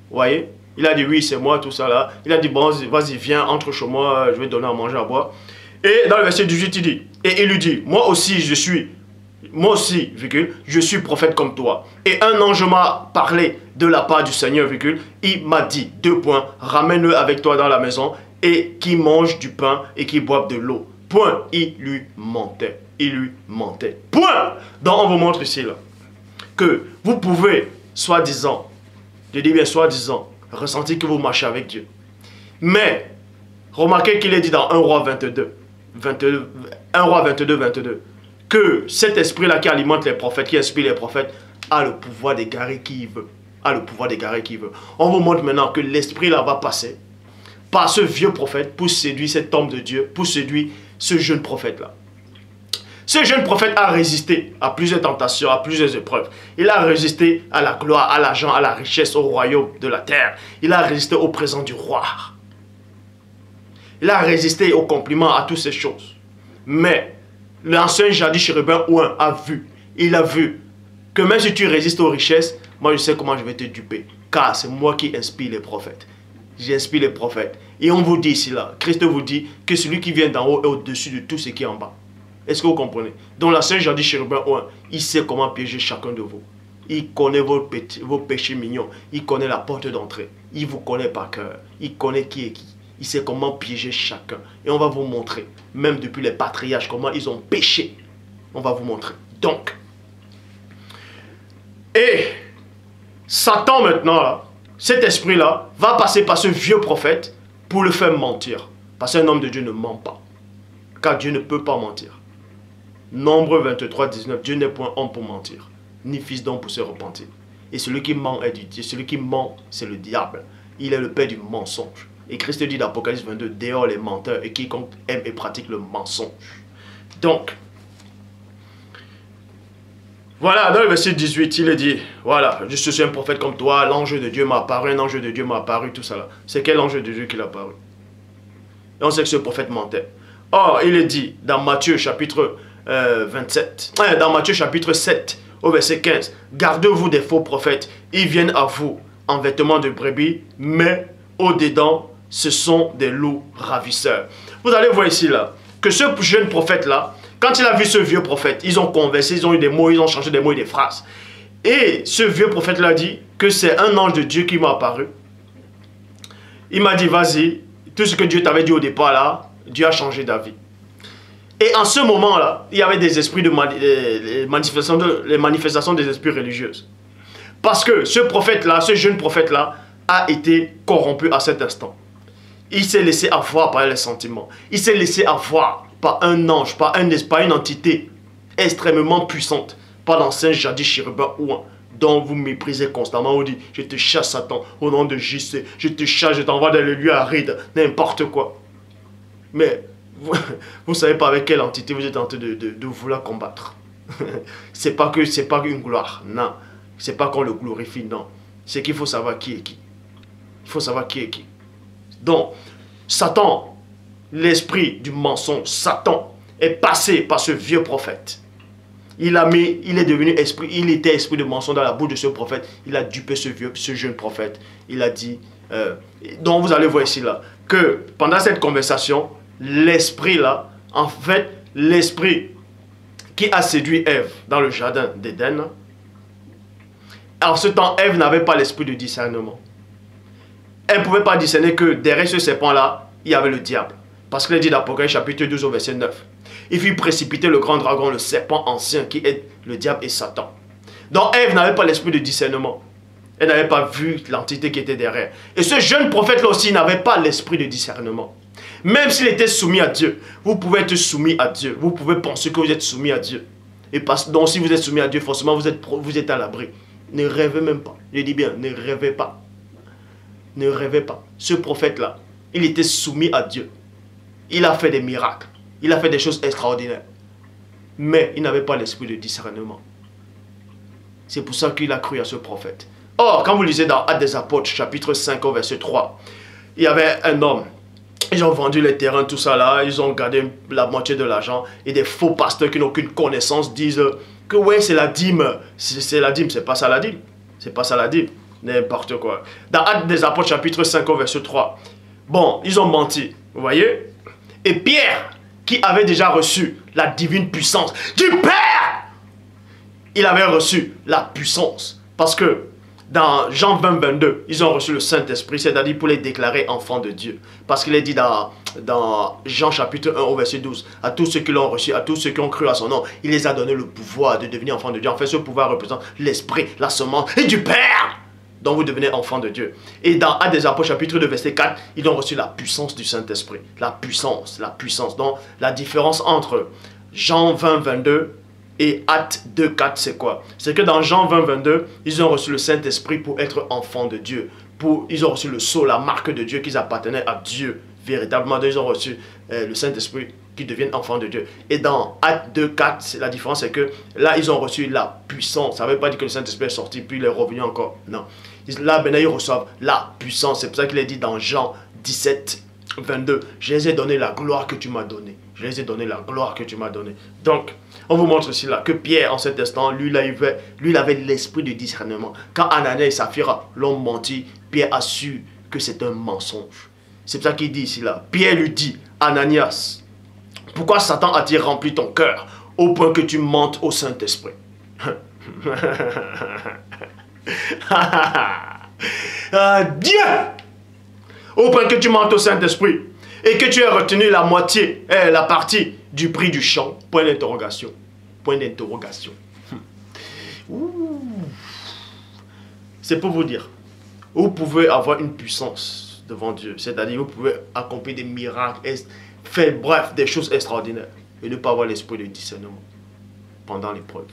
S1: Vous voyez? Il a dit, oui, c'est moi, tout ça là. Il a dit, bon, vas-y, viens, entre chez moi, je vais te donner à manger, à boire. Et dans le verset 18, il dit, et il lui dit, moi aussi, je suis prophète comme toi. Et un ange m'a parlé de la part du Seigneur, il m'a dit, 2 points, ramène-le avec toi dans la maison, et qui mange du pain et qui boive de l'eau. Point, il lui mentait. Point. Donc on vous montre ici là, que vous pouvez, soi-disant, je dis bien soi-disant, ressentir que vous marchez avec Dieu. Mais, remarquez qu'il est dit dans 1 Roi 22, que cet esprit-là qui alimente les prophètes, qui inspire les prophètes, a le pouvoir d'égarer qui il veut. On vous montre maintenant que l'esprit-là va passer par ce vieux prophète pour séduire cet homme de Dieu, pour séduire ce jeune prophète-là. Ce jeune prophète a résisté à plusieurs tentations, à plusieurs épreuves. Il a résisté à la gloire, à l'argent, à la richesse, au royaume de la terre. Il a résisté au présent du roi. Il a résisté aux compliments, à toutes ces choses. Mais l'ancien jadis chérubin Ouin il a vu que même si tu résistes aux richesses, moi je sais comment je vais te duper. Car c'est moi qui inspire les prophètes. J'inspire les prophètes. Et on vous dit ici là, Christ vous dit que celui qui vient d'en haut est au-dessus de tout ce qui est en bas. Est-ce que vous comprenez? Donc la Saint Jadis Chérubin 1, il sait comment piéger chacun de vous. Il connaît vos péchés mignons. Il connaît la porte d'entrée. Il vous connaît par cœur. Il connaît qui est qui. Il sait comment piéger chacun. Et on va vous montrer, même depuis les patriarches, comment ils ont péché. On va vous montrer. Donc, et Satan maintenant, là, cet esprit-là, va passer par ce vieux prophète pour le faire mentir. Parce qu'un homme de Dieu ne ment pas. Car Dieu ne peut pas mentir. Nombre 23, 19. Dieu n'est point homme pour mentir, ni fils d'homme pour se repentir. Et celui qui ment est du Dieu. Celui qui ment, c'est le diable. Il est le père du mensonge. Et Christ dit dans Apocalypse 22, dehors les menteurs et quiconque aime et pratique le mensonge. Donc, voilà, dans le verset 18, il est dit, voilà, je suis un prophète comme toi, l'ange de Dieu m'a apparu, un ange de Dieu m'a apparu, tout ça là. C'est quel ange de Dieu qui l'a apparu? Et on sait que ce prophète mentait. Or, il est dit dans Matthieu chapitre 27, dans Matthieu chapitre 7, au verset 15, gardez-vous des faux prophètes, ils viennent à vous en vêtements de brebis, mais au-dedans, ce sont des loups ravisseurs. Vous allez voir ici là, que ce jeune prophète là, quand il a vu ce vieux prophète, ils ont conversé, ils ont eu des mots, ils ont changé des mots et des phrases. Et ce vieux prophète là dit que c'est un ange de Dieu qui m'a apparu. Il m'a dit, vas-y, tout ce que Dieu t'avait dit au départ là, Dieu a changé d'avis. Et en ce moment-là, il y avait des esprits les manifestations des esprits religieuses. Parce que ce prophète-là, ce jeune prophète-là, a été corrompu à cet instant. Il s'est laissé avoir par les sentiments. Il s'est laissé avoir par un ange, par une entité extrêmement puissante. Par l'ancien jadis chérubin ouin, dont vous méprisez constamment. Vous dites, je te chasse Satan, au nom de JC, je te chasse, je t'envoie dans les lieux arides, n'importe quoi. Mais vous ne savez pas avec quelle entité vous êtes en train de vouloir combattre. C'est pas une gloire, non. C'est pas qu'on le glorifie, non. C'est qu'il faut savoir qui est qui. Il faut savoir qui est qui. Donc, Satan, l'esprit du mensonge, Satan, est passé par ce vieux prophète. Il est devenu esprit, il était esprit de mensonge dans la bouche de ce prophète. Il a dupé ce jeune prophète. Il a dit, donc vous allez voir ici là, que pendant cette conversation, l'esprit là, en fait, l'esprit qui a séduit Ève dans le jardin d'Éden, en ce temps, Ève n'avait pas l'esprit de discernement. Elle ne pouvait pas discerner que derrière ce serpent-là, il y avait le diable. Parce qu'il est dit dans Apocalypse chapitre 12 au verset 9. Il fit précipiter le grand dragon, le serpent ancien qui est le diable et Satan. Donc Ève n'avait pas l'esprit de discernement. Elle n'avait pas vu l'entité qui était derrière. Et ce jeune prophète-là aussi n'avait pas l'esprit de discernement. Même s'il était soumis à Dieu, vous pouvez être soumis à Dieu. Vous pouvez penser que vous êtes soumis à Dieu. Et donc si vous êtes soumis à Dieu, forcément vous êtes à l'abri. Ne rêvez même pas. Je dis bien, ne rêvez pas. Ne rêvez pas. Ce prophète-là, il était soumis à Dieu. Il a fait des miracles. Il a fait des choses extraordinaires. Mais il n'avait pas l'esprit de discernement. C'est pour ça qu'il a cru à ce prophète. Or, quand vous lisez dans Actes des Apôtres, chapitre 5, au verset 3, il y avait un homme. Ils ont vendu les terrains, tout ça là. Ils ont gardé la moitié de l'argent. Et des faux pasteurs qui n'ont aucune connaissance disent que ouais, c'est la dîme. C'est la dîme, c'est pas ça la dîme. C'est pas ça la dîme. N'importe quoi. Dans Actes des Apôtres, chapitre 5, au verset 3. Bon, ils ont menti. Vous voyez? Et Pierre, qui avait déjà reçu la divine puissance du Père, il avait reçu la puissance. Parce que dans Jean 20, 22, ils ont reçu le Saint-Esprit, c'est-à-dire pour les déclarer enfants de Dieu. Parce qu'il est dit dans Jean chapitre 1 au verset 12, à tous ceux qui l'ont reçu, à tous ceux qui ont cru à son nom, il les a donné le pouvoir de devenir enfants de Dieu. En fait, ce pouvoir représente l'Esprit, la semence et du Père. Donc vous devenez enfant de Dieu. Et dans Actes des Apôtres chapitre 2 verset 4, ils ont reçu la puissance du Saint-Esprit. La puissance, la puissance. Donc la différence entre Jean 20, 22 et Actes 2, 4, c'est quoi? C'est que dans Jean 20, 22, ils ont reçu le Saint-Esprit pour être enfants de Dieu. Ils ont reçu le sceau, la marque de Dieu, qu'ils appartenaient à Dieu. Véritablement, ils ont reçu le Saint-Esprit qui deviennent enfants de Dieu. Et dans Actes 2, 4, la différence c'est que là, ils ont reçu la puissance. Ça ne veut pas dire que le Saint-Esprit est sorti puis il est revenu encore. Non. Là, maintenant, ils reçoivent la puissance. C'est pour ça qu'il est dit dans Jean 17, 22. Je les ai donné la gloire que tu m'as donnée. Je les ai donné la gloire que tu m'as donnée. Donc, on vous montre ici là que Pierre, en cet instant, lui, il avait l'esprit de discernement. Quand Ananias et Saphira l'ont menti, Pierre a su que c'est un mensonge. C'est pour ça qu'il dit ici là. Pierre lui dit, Ananias, pourquoi Satan a-t-il rempli ton cœur au point que tu mentes au Saint-Esprit? Dieu! Au point que tu mentes au Saint-Esprit et que tu aies retenu la moitié, la partie du prix du champ. Point d'interrogation. Point d'interrogation. C'est pour vous dire, vous pouvez avoir une puissance devant Dieu. C'est-à-dire, vous pouvez accomplir des miracles, faire bref, des choses extraordinaires et ne pas avoir l'esprit de discernement. pendant l'épreuve.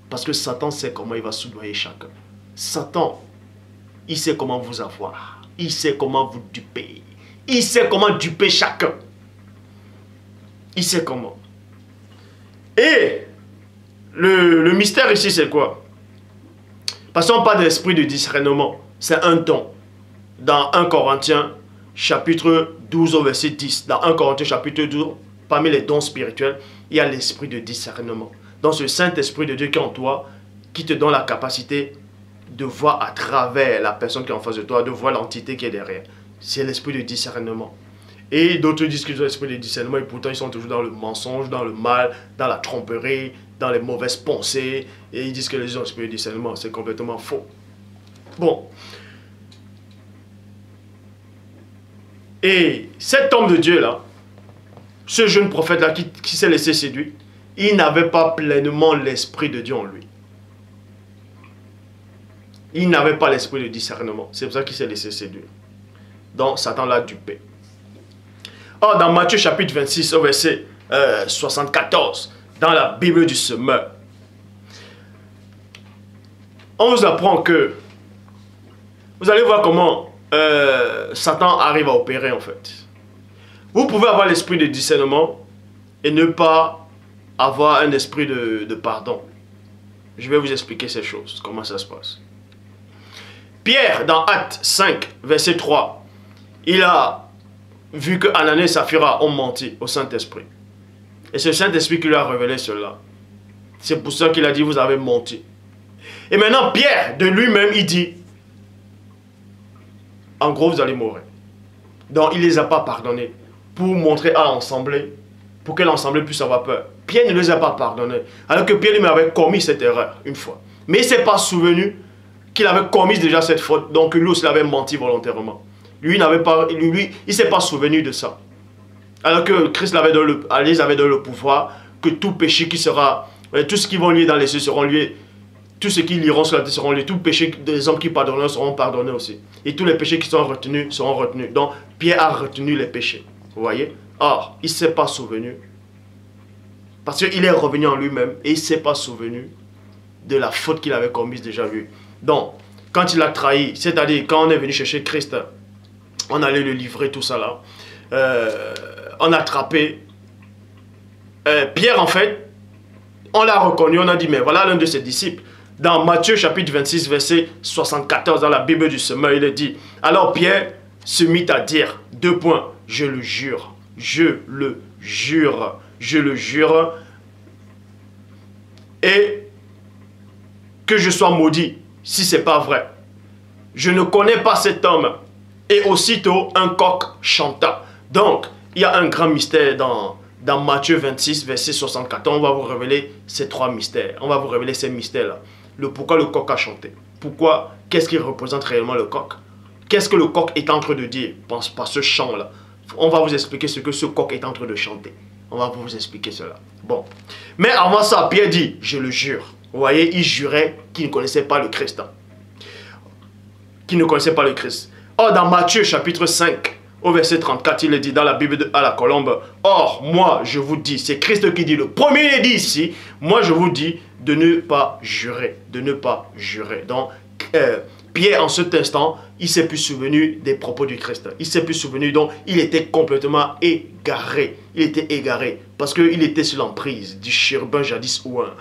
S1: Parce que Satan sait comment il va soudoyer chacun. Satan, il sait comment vous avoir. Il sait comment vous duper. Il sait comment duper chacun. Il sait comment. Et le mystère ici, c'est quoi? Passons pas de l'esprit de discernement. C'est un don. Dans 1 Corinthiens, chapitre 12 au verset 10. Dans 1 Corinthiens, chapitre 12, parmi les dons spirituels, il y a l'esprit de discernement. Donc ce Saint-Esprit de Dieu qui est en toi, qui te donne la capacité de voir à travers la personne qui est en face de toi, de voir l'entité qui est derrière. C'est l'esprit de discernement. Et d'autres disent qu'ils ont l'esprit de discernement et pourtant ils sont toujours dans le mensonge, dans le mal, dans la tromperie, dans les mauvaises pensées. Et ils disent que les gens ont l'esprit de discernement. C'est complètement faux. Bon. Et cet homme de Dieu là, ce jeune prophète là qui s'est laissé séduire, il n'avait pas pleinement l'esprit de Dieu en lui. Il n'avait pas l'esprit de discernement. C'est pour ça qu'il s'est laissé séduire. Donc Satan l'a dupé. Or, dans Matthieu chapitre 26 au verset 74, dans la Bible du semeur, on vous apprend que, vous allez voir comment Satan arrive à opérer en fait. Vous pouvez avoir l'esprit de discernement et ne pas avoir un esprit de pardon. Je vais vous expliquer ces choses, comment ça se passe. Pierre, dans Actes 5, verset 3, il a vu que Ananias et Saphira ont menti au Saint-Esprit. Et c'est le Saint-Esprit qui lui a révélé cela. C'est pour ça qu'il a dit, vous avez menti. Et maintenant, Pierre, de lui-même, il dit, en gros, vous allez mourir. Donc, il ne les a pas pardonnés pour montrer à l'Assemblée, pour que l'Assemblée puisse avoir peur. Pierre ne les a pas pardonnés. Alors que Pierre lui-même avait commis cette erreur une fois. Mais il ne s'est pas souvenu qu'il avait commis déjà cette faute. Donc, lui aussi, il avait menti volontairement. Lui, il ne s'est pas souvenu de ça. Alors que Christ avait donné le pouvoir, que tout péché qui sera, tout ce qui vont lier dans les cieux seront liés, tout ce qui liront sur la terre seront liés, tout péché des hommes qui pardonneront seront pardonnés aussi. Et tous les péchés qui sont retenus seront retenus. Donc, Pierre a retenu les péchés. Vous voyez? Or, il ne s'est pas souvenu. Parce qu'il est revenu en lui-même et il ne s'est pas souvenu de la faute qu'il avait commise déjà lui. Donc, quand il a trahi, c'est-à-dire quand on est venu chercher Christ, on allait le livrer, tout ça là. On a attrapé Pierre, en fait, on l'a reconnu, on a dit, mais voilà l'un de ses disciples. Dans Matthieu chapitre 26, verset 74, dans la Bible du semeur, il est dit, alors Pierre se mit à dire, 2 points, je le jure, je le jure, je le jure, et que je sois maudit, si ce n'est pas vrai. Je ne connais pas cet homme. Et aussitôt, un coq chanta. Donc, il y a un grand mystère dans Matthieu 26, verset 64. On va vous révéler ces 3 mystères. On va vous révéler ces mystères-là. Pourquoi le coq a chanté. Pourquoi, qu'est-ce qui représente réellement le coq. Qu'est-ce que le coq est en train de dire par ce chant-là. On va vous expliquer ce que ce coq est en train de chanter. On va vous expliquer cela. Bon. Mais avant ça, Pierre dit, je le jure. Vous voyez, il jurait qu'il ne connaissait pas le Christ. Qu'il ne connaissait pas le Christ. Or, dans Matthieu chapitre 5, au verset 34, il est dit dans la Bible à la colombe, or, moi, je vous dis, c'est Christ qui dit, le premier il est dit ici, moi, je vous dis de ne pas jurer, de ne pas jurer. Donc, Pierre, en cet instant, il ne s'est plus souvenu des propos du Christ. Il ne s'est plus souvenu, donc, il était complètement égaré. Il était égaré, parce qu'il était sur l'emprise du chérubin jadis ouin.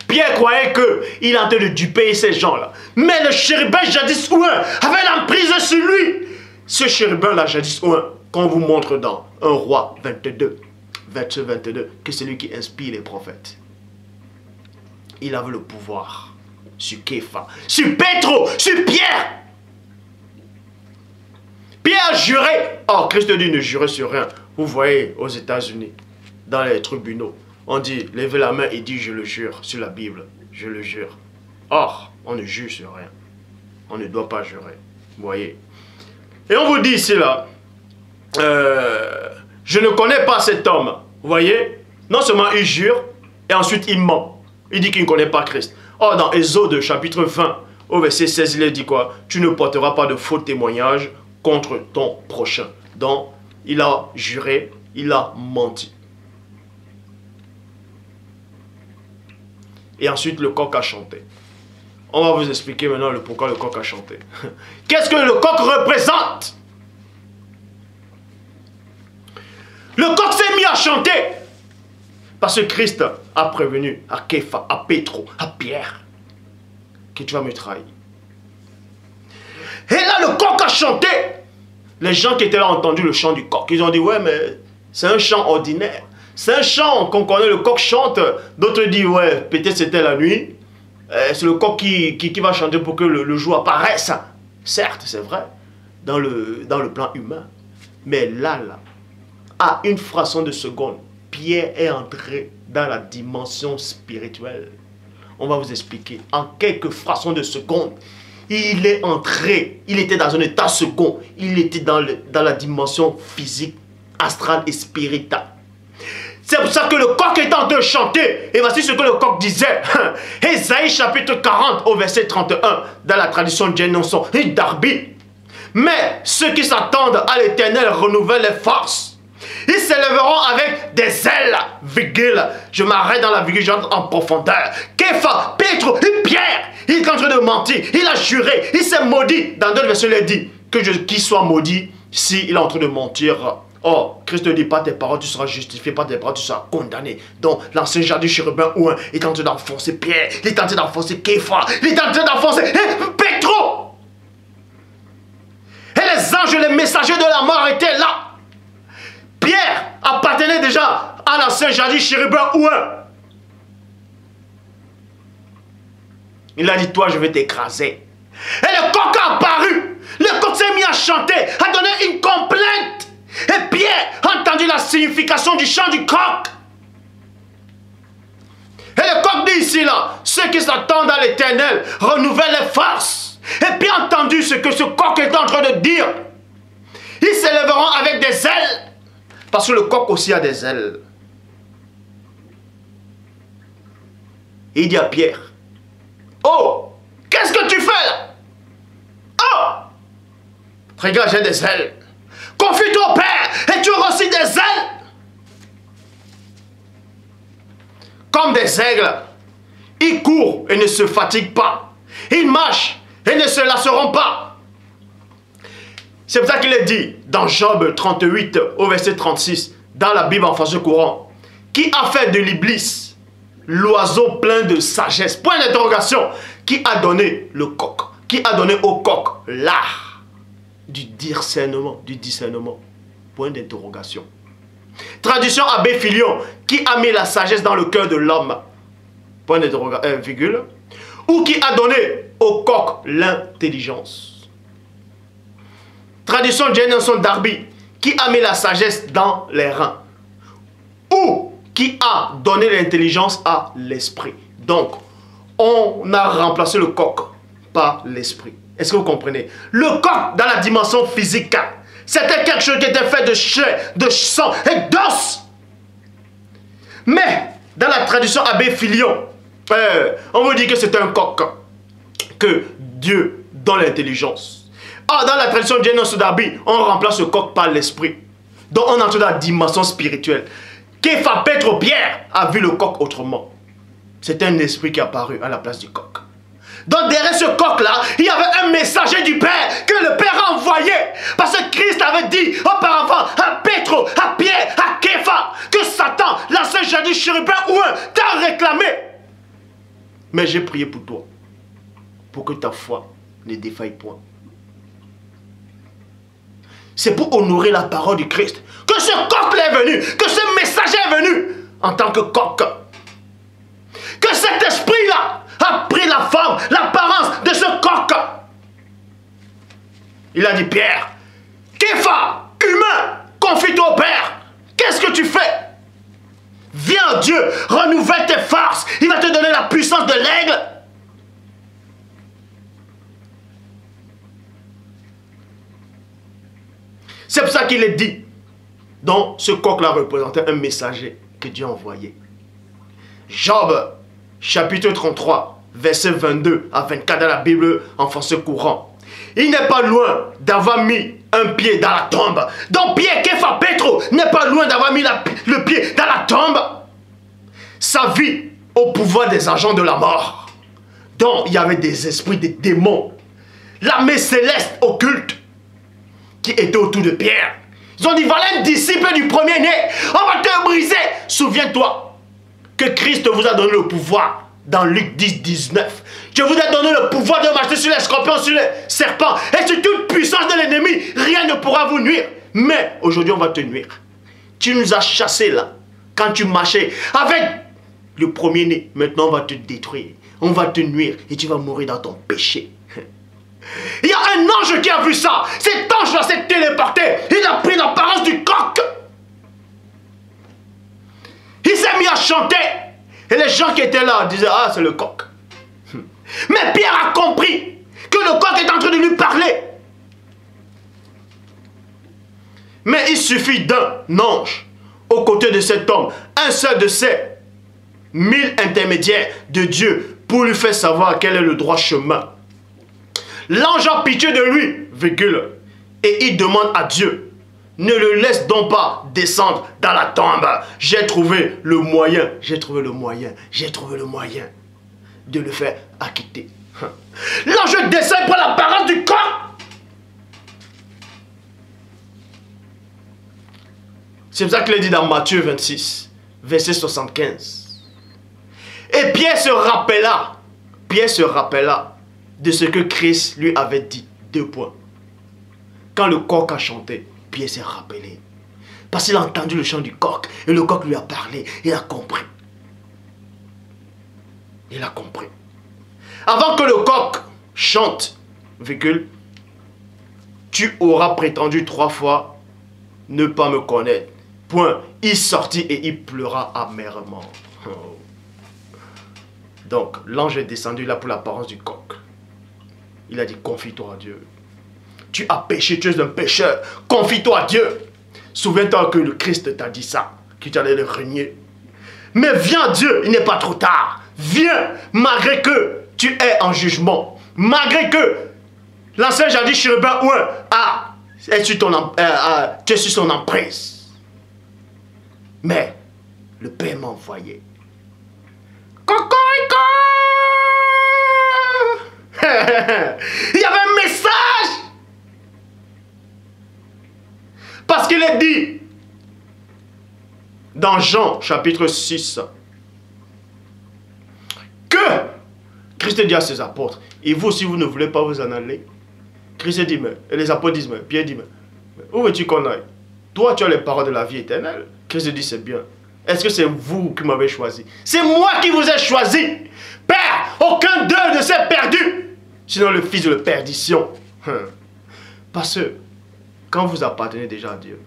S1: Pierre croyait qu'il est en train de duper ces gens-là. Mais le chérubin jadis ouin avait l'emprise sur lui. Ce chérubin-là jadis ouin, qu'on vous montre dans 1 Roi 22, verset 22, que c'est lui qui inspire les prophètes. Il avait le pouvoir sur Képha, sur Pétro, sur Pierre. Pierre a juré. Or, Christ dit ne jurez sur rien. Vous voyez aux États-Unis, dans les tribunaux, on dit, levez la main et dit, je le jure, sur la Bible, je le jure. Or, on ne jure sur rien. On ne doit pas jurer. Vous voyez. Et on vous dit ici, là, je ne connais pas cet homme. Vous voyez. Non seulement il jure, et ensuite il ment. Il dit qu'il ne connaît pas Christ. Or, dans Exode, chapitre 20, au verset 16, il est dit quoi? Tu ne porteras pas de faux témoignages contre ton prochain. Donc, il a juré, il a menti. Et ensuite, le coq a chanté. On va vous expliquer maintenant pourquoi le coq a chanté. Qu'est-ce que le coq représente? Le coq s'est mis à chanter parce que Christ a prévenu à Képha, à Pétro, à Pierre que tu vas me trahir. Et là, le coq a chanté. Les gens qui étaient là ont entendu le chant du coq. Ils ont dit, ouais, mais c'est un chant ordinaire. C'est un chant qu'on connaît, le coq chante. D'autres disent, ouais, peut-être c'était la nuit. C'est le coq qui va chanter pour que le jour apparaisse. Certes, c'est vrai, dans le plan humain. Mais là, à une fraction de seconde, Pierre est entré dans la dimension spirituelle. On va vous expliquer. En quelques fractions de seconde, il est entré. Il était dans un état second. Il était dans la dimension physique, astrale et spirituelle. C'est pour ça que le coq est en train de chanter. Et voici ce que le coq disait. Ésaïe chapitre 40 au verset 31 dans la tradition de Génoson et Darby. Mais ceux qui s'attendent à l'Éternel renouvellent les forces. Ils s'élèveront avec des ailes, virgule. Je m'arrête dans la virgule, j'entre en profondeur. Képha, Pétro et Pierre, il est en train de mentir. Il a juré, il s'est maudit. Dans d'autres versions, il a dit qu'il soit maudit s'il est en train de mentir. Oh, Christ ne dit pas tes paroles, tu seras justifié, pas tes paroles, tu seras condamné. Donc, l'ancien jardin chérubin ouin, il est en train d'enfoncer Pierre, il est en train d'enfoncer Képha, il est en train d'enfoncer Pétro. Et les anges, les messagers de la mort étaient là. Pierre appartenait déjà à l'ancien jardin chérubin ouin. Il a dit, toi, je vais t'écraser. Et le coq a apparu. Le coq s'est mis à chanter, a donné une complainte. Et Pierre a entendu la signification du chant du coq. Et le coq dit ici, là, ceux qui s'attendent à l'Éternel renouvellent les forces. Et Pierre a entendu ce que ce coq est en train de dire. Ils s'élèveront avec des ailes. Parce que le coq aussi a des ailes. Et il dit à Pierre, oh, qu'est-ce que tu fais là? Oh, regarde, j'ai des ailes. Confie-toi au Père et tu auras aussi des ailes. Comme des aigles, ils courent et ne se fatiguent pas. Ils marchent et ne se lasseront pas. C'est pour ça qu'il est dit dans Job 38 au verset 36, dans la Bible en français courant, qui a fait de l'Iblis l'oiseau plein de sagesse. Point d'interrogation. Qui a donné le coq? Qui a donné au coq l'art du discernement? Point d'interrogation. Traduction Abbé Filion. Qui a mis la sagesse dans le cœur de l'homme? Point d'interrogation, virgule. Ou qui a donné au coq l'intelligence? Traduction Génoson Darby. Qui a mis la sagesse dans les reins? Ou qui a donné l'intelligence à l'esprit? Donc, on a remplacé le coq par l'esprit. Est-ce que vous comprenez? Le coq, dans la dimension physique, c'était quelque chose qui était fait de chair, de sang et d'os. Mais, dans la traduction Abbé Filion, on vous dit que c'est un coq que Dieu donne l'intelligence. Ah, dans la tradition de Génoson Darby, on remplace le coq par l'esprit. Donc, on entre dans la dimension spirituelle. Képha, Pétro, Pierre a vu le coq autrement. C'est un esprit qui est apparu à la place du coq. Donc derrière ce coq-là, il y avait un messager du Père que le Père a envoyé. Parce que Christ avait dit auparavant à Pétro, à Pierre, à Képha, que Satan, l'ancien jardin chérubin ouin, t'a réclamé. Mais j'ai prié pour toi, pour que ta foi ne défaille point. C'est pour honorer la parole du Christ que ce coq est venu, que ce messager est venu en tant que coq. Que cet esprit-là a pris la forme, l'apparence de ce coq. Il a dit, Pierre, Képha, humain, confie-toi au Père. Qu'est-ce que tu fais? Viens, Dieu, renouvelle tes forces. Il va te donner la puissance de l'aigle. C'est pour ça qu'il est dit. Donc, ce coq-là représentait un messager que Dieu a envoyé. Job, chapitre 33, verset 22 à 24 dans la Bible en français courant. Il n'est pas loin d'avoir mis un pied dans la tombe. Donc Pierre, Képha, Pétro n'est pas loin d'avoir mis le pied dans la tombe. Sa vie au pouvoir des agents de la mort. Donc, il y avait des esprits, des démons. L'armée céleste occulte qui était autour de Pierre. Ils ont dit, voilà un disciple du premier-né. On va te briser. Souviens-toi que Christ vous a donné le pouvoir dans Luc 10, 19. Je vous ai donné le pouvoir de marcher sur les scorpions, sur les serpents et sur toute puissance de l'ennemi. Rien ne pourra vous nuire. Mais aujourd'hui, on va te nuire. Tu nous as chassés là. Quand tu marchais avec le premier-né, maintenant on va te détruire. On va te nuire et tu vas mourir dans ton péché. Il y a un ange qui a vu ça. Cet ange-là s'est téléporté. Il a pris l'apparence du coq. Il s'est mis à chanter. Et les gens qui étaient là disaient, ah, c'est le coq. Mais Pierre a compris que le coq est en train de lui parler. Mais il suffit d'un ange aux côtés de cet homme, un seul de ces 1000 intermédiaires de Dieu pour lui faire savoir quel est le droit chemin. L'ange a pitié de lui, virgule, et il demande à Dieu, ne le laisse donc pas descendre dans la tombe. J'ai trouvé le moyen, j'ai trouvé le moyen de le faire acquitter. L'ange descend pour l'apparence du corps. C'est pour ça qu'il est dit dans Matthieu 26, verset 75. Et Pierre se rappela de ce que Christ lui avait dit. 2 points. Quand le coq a chanté, Pierre s'est rappelé. Parce qu'il a entendu le chant du coq. Et le coq lui a parlé. Il a compris. Il a compris. Avant que le coq chante, virgule, tu auras prétendu 3 fois ne pas me connaître. Point. Il sortit et il pleura amèrement. Oh. Donc, l'ange est descendu là pour l'apparence du coq. Il a dit, confie-toi à Dieu. Tu as péché, tu es un pécheur. Confie-toi à Dieu. Souviens-toi que le Christ t'a dit ça, que tu allais le renier. Mais viens Dieu, il n'est pas trop tard. Viens, malgré que tu es en jugement. Malgré que l'ancien jadis chérubin tu es sur son emprise. Mais le Père m'a envoyé. Cocorico! Il y avait un message. Parce qu'il est dit dans Jean chapitre 6 que Christ dit à ses apôtres, et vous si vous ne voulez pas vous en aller, Christ dit, mais, et les apôtres disent, mais, Pierre dit, mais où veux-tu qu'on aille? Toi tu as les paroles de la vie éternelle. Christ dit, c'est bien. Est-ce que c'est vous qui m'avez choisi? C'est moi qui vous ai choisi. Père, aucun d'eux ne s'est perdu, sinon le fils de la perdition. Parce que quand vous appartenez déjà à Dieu,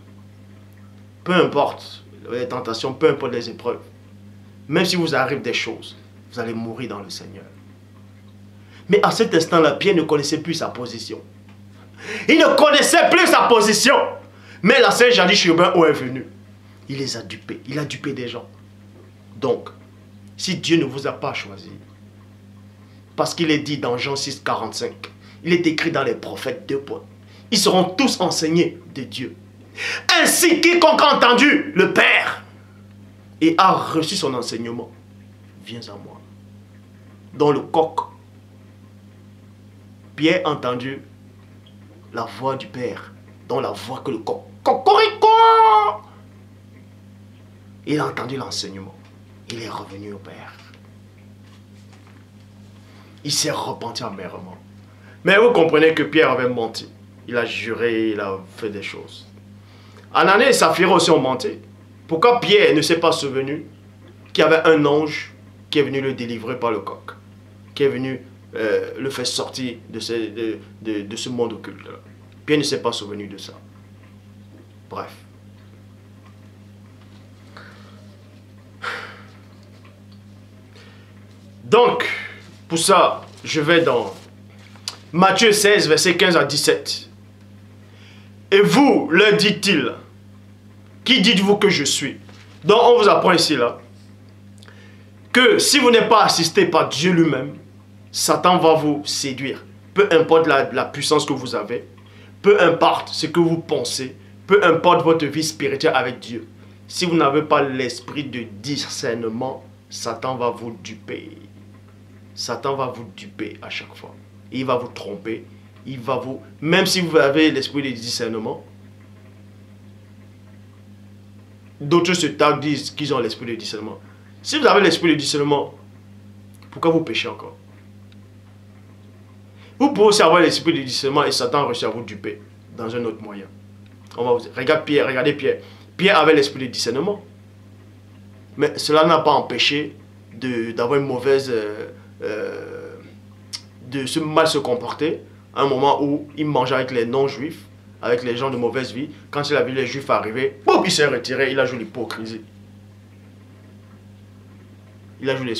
S1: peu importe les tentations, peu importe les épreuves, même si vous arrive des choses, vous allez mourir dans le Seigneur. Mais à cet instant-là, Pierre ne connaissait plus sa position. Il ne connaissait plus sa position. Mais la Sainte Jadis Chérubin est venu. Il les a dupés. Il a dupé des gens. Donc, si Dieu ne vous a pas choisi, parce qu'il est dit dans Jean 6, 45, il est écrit dans les prophètes 2 points. Ils seront tous enseignés de Dieu. Ainsi, quiconque a entendu le Père et a reçu son enseignement, viens à moi. Dans le coq, Pierre a entendu la voix du Père, dans la voix que le coq. Cocorico! Il a entendu l'enseignement. Il est revenu au Père. Il s'est repenti amèrement. Mais vous comprenez que Pierre avait menti. Il a juré, il a fait des choses. Ananias et Saphira aussi ont menti. Pourquoi Pierre ne s'est pas souvenu qu'il y avait un ange qui est venu le délivrer par le coq, qui est venu le faire sortir de ce monde occulte là. Pierre ne s'est pas souvenu de ça. Bref. Donc, pour ça, je vais dans Matthieu 16, verset 15 à 17. Et vous, leur dit-il, qui dites-vous que je suis? Donc, on vous apprend ici, là, que si vous n'êtes pas assisté par Dieu lui-même, Satan va vous séduire. Peu importe la puissance que vous avez, peu importe ce que vous pensez, peu importe votre vie spirituelle avec Dieu. Si vous n'avez pas l'esprit de discernement, Satan va vous duper. Satan va vous duper à chaque fois. Il va vous tromper. Il va vous... Même si vous avez l'esprit de discernement, d'autres se taguent, disent qu'ils ont l'esprit de discernement. Si vous avez l'esprit de discernement, pourquoi vous péchez encore? Vous pouvez aussi avoir l'esprit de discernement et Satan a réussi à vous duper dans un autre moyen. On va vous dire, regarde Pierre, regardez Pierre. Pierre avait l'esprit de discernement. Mais cela n'a pas empêché d'avoir une mauvaise... de se mal se comporter à un moment où il mangeait avec les non-juifs, avec les gens de mauvaise vie. Quand il a vu les juifs arriver, boum, il s'est retiré, il a joué l'hypocrisie. Il a joué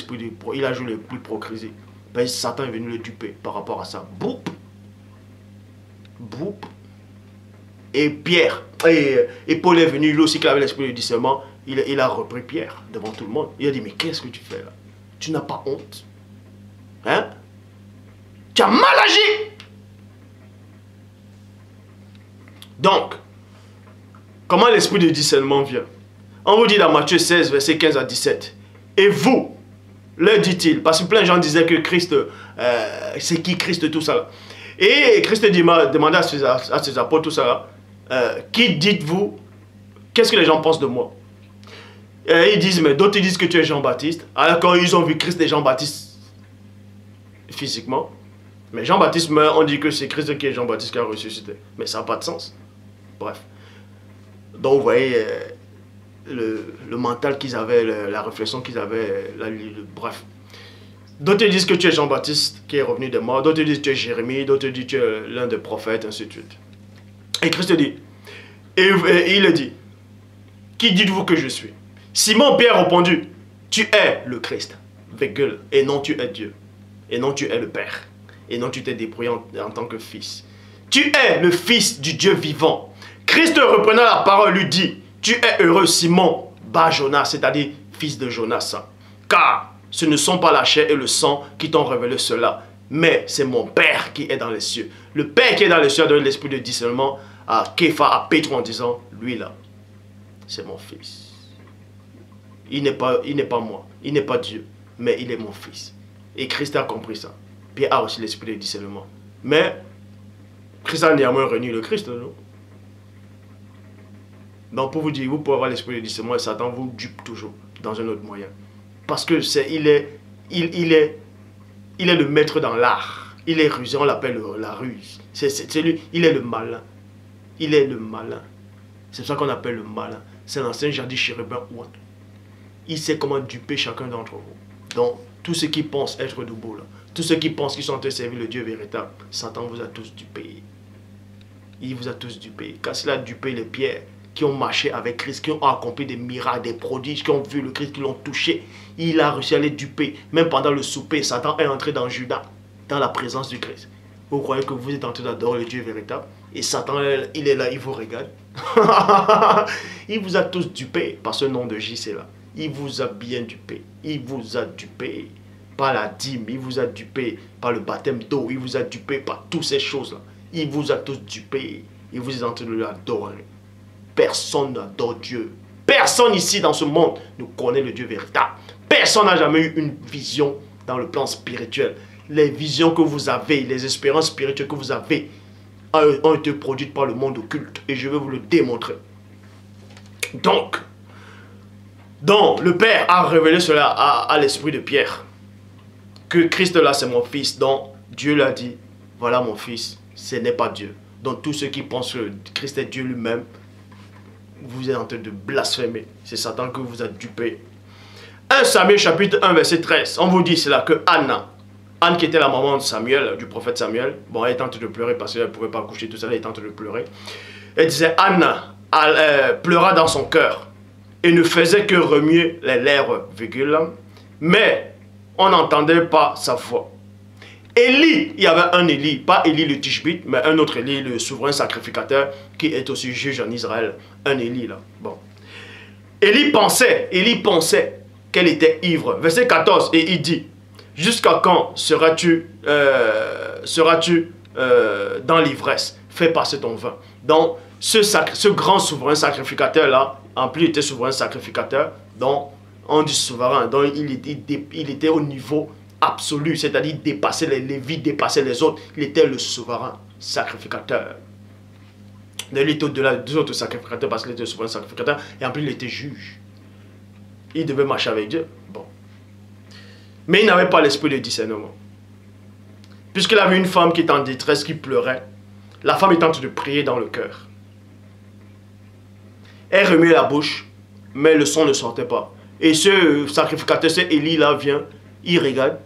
S1: l'hypocrisie. Ben, Satan est venu le duper par rapport à ça. Boum. Boum. Et Pierre, et Paul est venu, lui aussi qui avait l'esprit de discernement, il a repris Pierre devant tout le monde. Il a dit, mais qu'est-ce que tu fais là? Tu n'as pas honte? Hein? Tu as mal agi! Donc, comment l'esprit de discernement vient? On vous dit dans Matthieu 16, versets 15 à 17. Et vous, leur dit-il, parce que plein de gens disaient que Christ, c'est qui Christ, tout ça là. Et Christ demandait à ses apôtres, tout ça là, qui dites-vous, qu'est-ce que les gens pensent de moi? Et ils disent, mais d'autres disent que tu es Jean-Baptiste. Alors quand ils ont vu Christ et Jean-Baptiste physiquement, mais Jean-Baptiste meurt, on dit que c'est Christ qui est Jean-Baptiste qui a ressuscité. Mais ça n'a pas de sens. Bref. Donc vous voyez le mental qu'ils avaient, la réflexion qu'ils avaient, bref. D'autres disent que tu es Jean-Baptiste qui est revenu des morts, d'autres disent que tu es Jérémie, d'autres disent que tu es l'un des prophètes, ainsi de suite. Et Christ dit, et il dit, qui dites-vous que je suis? Simon Pierre a répondu, tu es le Christ, virgule, et non tu es Dieu, et non tu es le Père, et non tu t'es dépouillé en tant que fils. Tu es le fils du Dieu vivant. Christ reprenant la parole lui dit, tu es heureux Simon, Bar-Jonas, c'est-à-dire fils de Jonas, car ce ne sont pas la chair et le sang qui t'ont révélé cela, mais c'est mon Père qui est dans les cieux. Le Père qui est dans les cieux a donné l'esprit de discernement à Képha, à Pétre en disant, lui là, c'est mon fils. Il n'est pas moi, il n'est pas Dieu, mais il est mon fils. Et Christ a compris ça. Pierre a aussi l'esprit de discernement. Mais Christ a néanmoins renié le Christ, non? Donc pour vous dire, vous pouvez avoir l'esprit de discernement et Satan vous dupe toujours dans un autre moyen. Parce que il est le maître dans l'art. Il est rusé, on l'appelle la ruse. C'est lui, il est le malin. Il est le malin. C'est ça qu'on appelle le malin. C'est l'ancien jardin chérubin ouin. Il sait comment duper chacun d'entre vous. Donc, tous ceux qui pensent être debout, là, tous ceux qui pensent qu'ils sont en train de servir le Dieu véritable, Satan vous a tous dupé. Il vous a tous dupé. Quand il a dupé les pierres qui ont marché avec Christ, qui ont accompli des miracles, des prodiges, qui ont vu le Christ, qui l'ont touché, il a réussi à les duper. Même pendant le souper, Satan est entré dans Judas, dans la présence du Christ. Vous croyez que vous êtes en train d'adorer le Dieu véritable? Et Satan, il est là, il vous regarde. Il vous a tous dupé par ce nom de JC là. Il vous a bien dupé. Il vous a dupé par la dîme. Il vous a dupé par le baptême d'eau. Il vous a dupé par toutes ces choses-là. Il vous a tous dupé. Et vous êtes en train de l'adorer. Personne n'adore Dieu. Personne ici dans ce monde ne connaît le Dieu véritable. Personne n'a jamais eu une vision dans le plan spirituel. Les visions que vous avez, les espérances spirituelles que vous avez ont été produites par le monde occulte. Et je vais vous le démontrer. Donc, le Père a révélé cela à l'esprit de Pierre. Que Christ là c'est mon fils. Donc Dieu l'a dit, voilà mon fils, ce n'est pas Dieu. Donc tous ceux qui pensent que Christ est Dieu lui-même, vous êtes en train de blasphémer. C'est Satan que vous a dupé. 1 Samuel chapitre 1 verset 13. On vous dit cela que Anne qui était la maman de Samuel, du prophète Samuel, bon elle était en train de pleurer parce qu'elle ne pouvait pas coucher tout ça, elle était en train de pleurer. Elle disait Anna pleura dans son cœur et ne faisait que remuer les lèvres, virgule, mais on n'entendait pas sa voix. Élie, il y avait un Élie, pas Élie le Tishbite, mais un autre Élie, le souverain sacrificateur, qui est aussi juge en Israël. Un Élie là. Bon. Élie pensait qu'elle était ivre. Verset 14, et il dit, jusqu'à quand seras-tu dans l'ivresse? Fais passer ton vin. Donc, ce grand souverain sacrificateur là, en plus il était souverain sacrificateur, donc On dit souverain. Donc il était au niveau absolu, c'est-à-dire dépasser les Lévites, dépasser les autres. Il était le souverain sacrificateur. Il était au-delà des autres sacrificateurs parce qu'il était le souverain sacrificateur. Et en plus, il était juge. Il devait marcher avec Dieu. Bon. Mais il n'avait pas l'esprit de discernement. Puisqu'il avait une femme qui était en détresse, qui pleurait. La femme était en train de prier dans le cœur. Elle remuait la bouche, mais le son ne sortait pas. Et ce sacrificateur, ce Élie là vient, il regarde.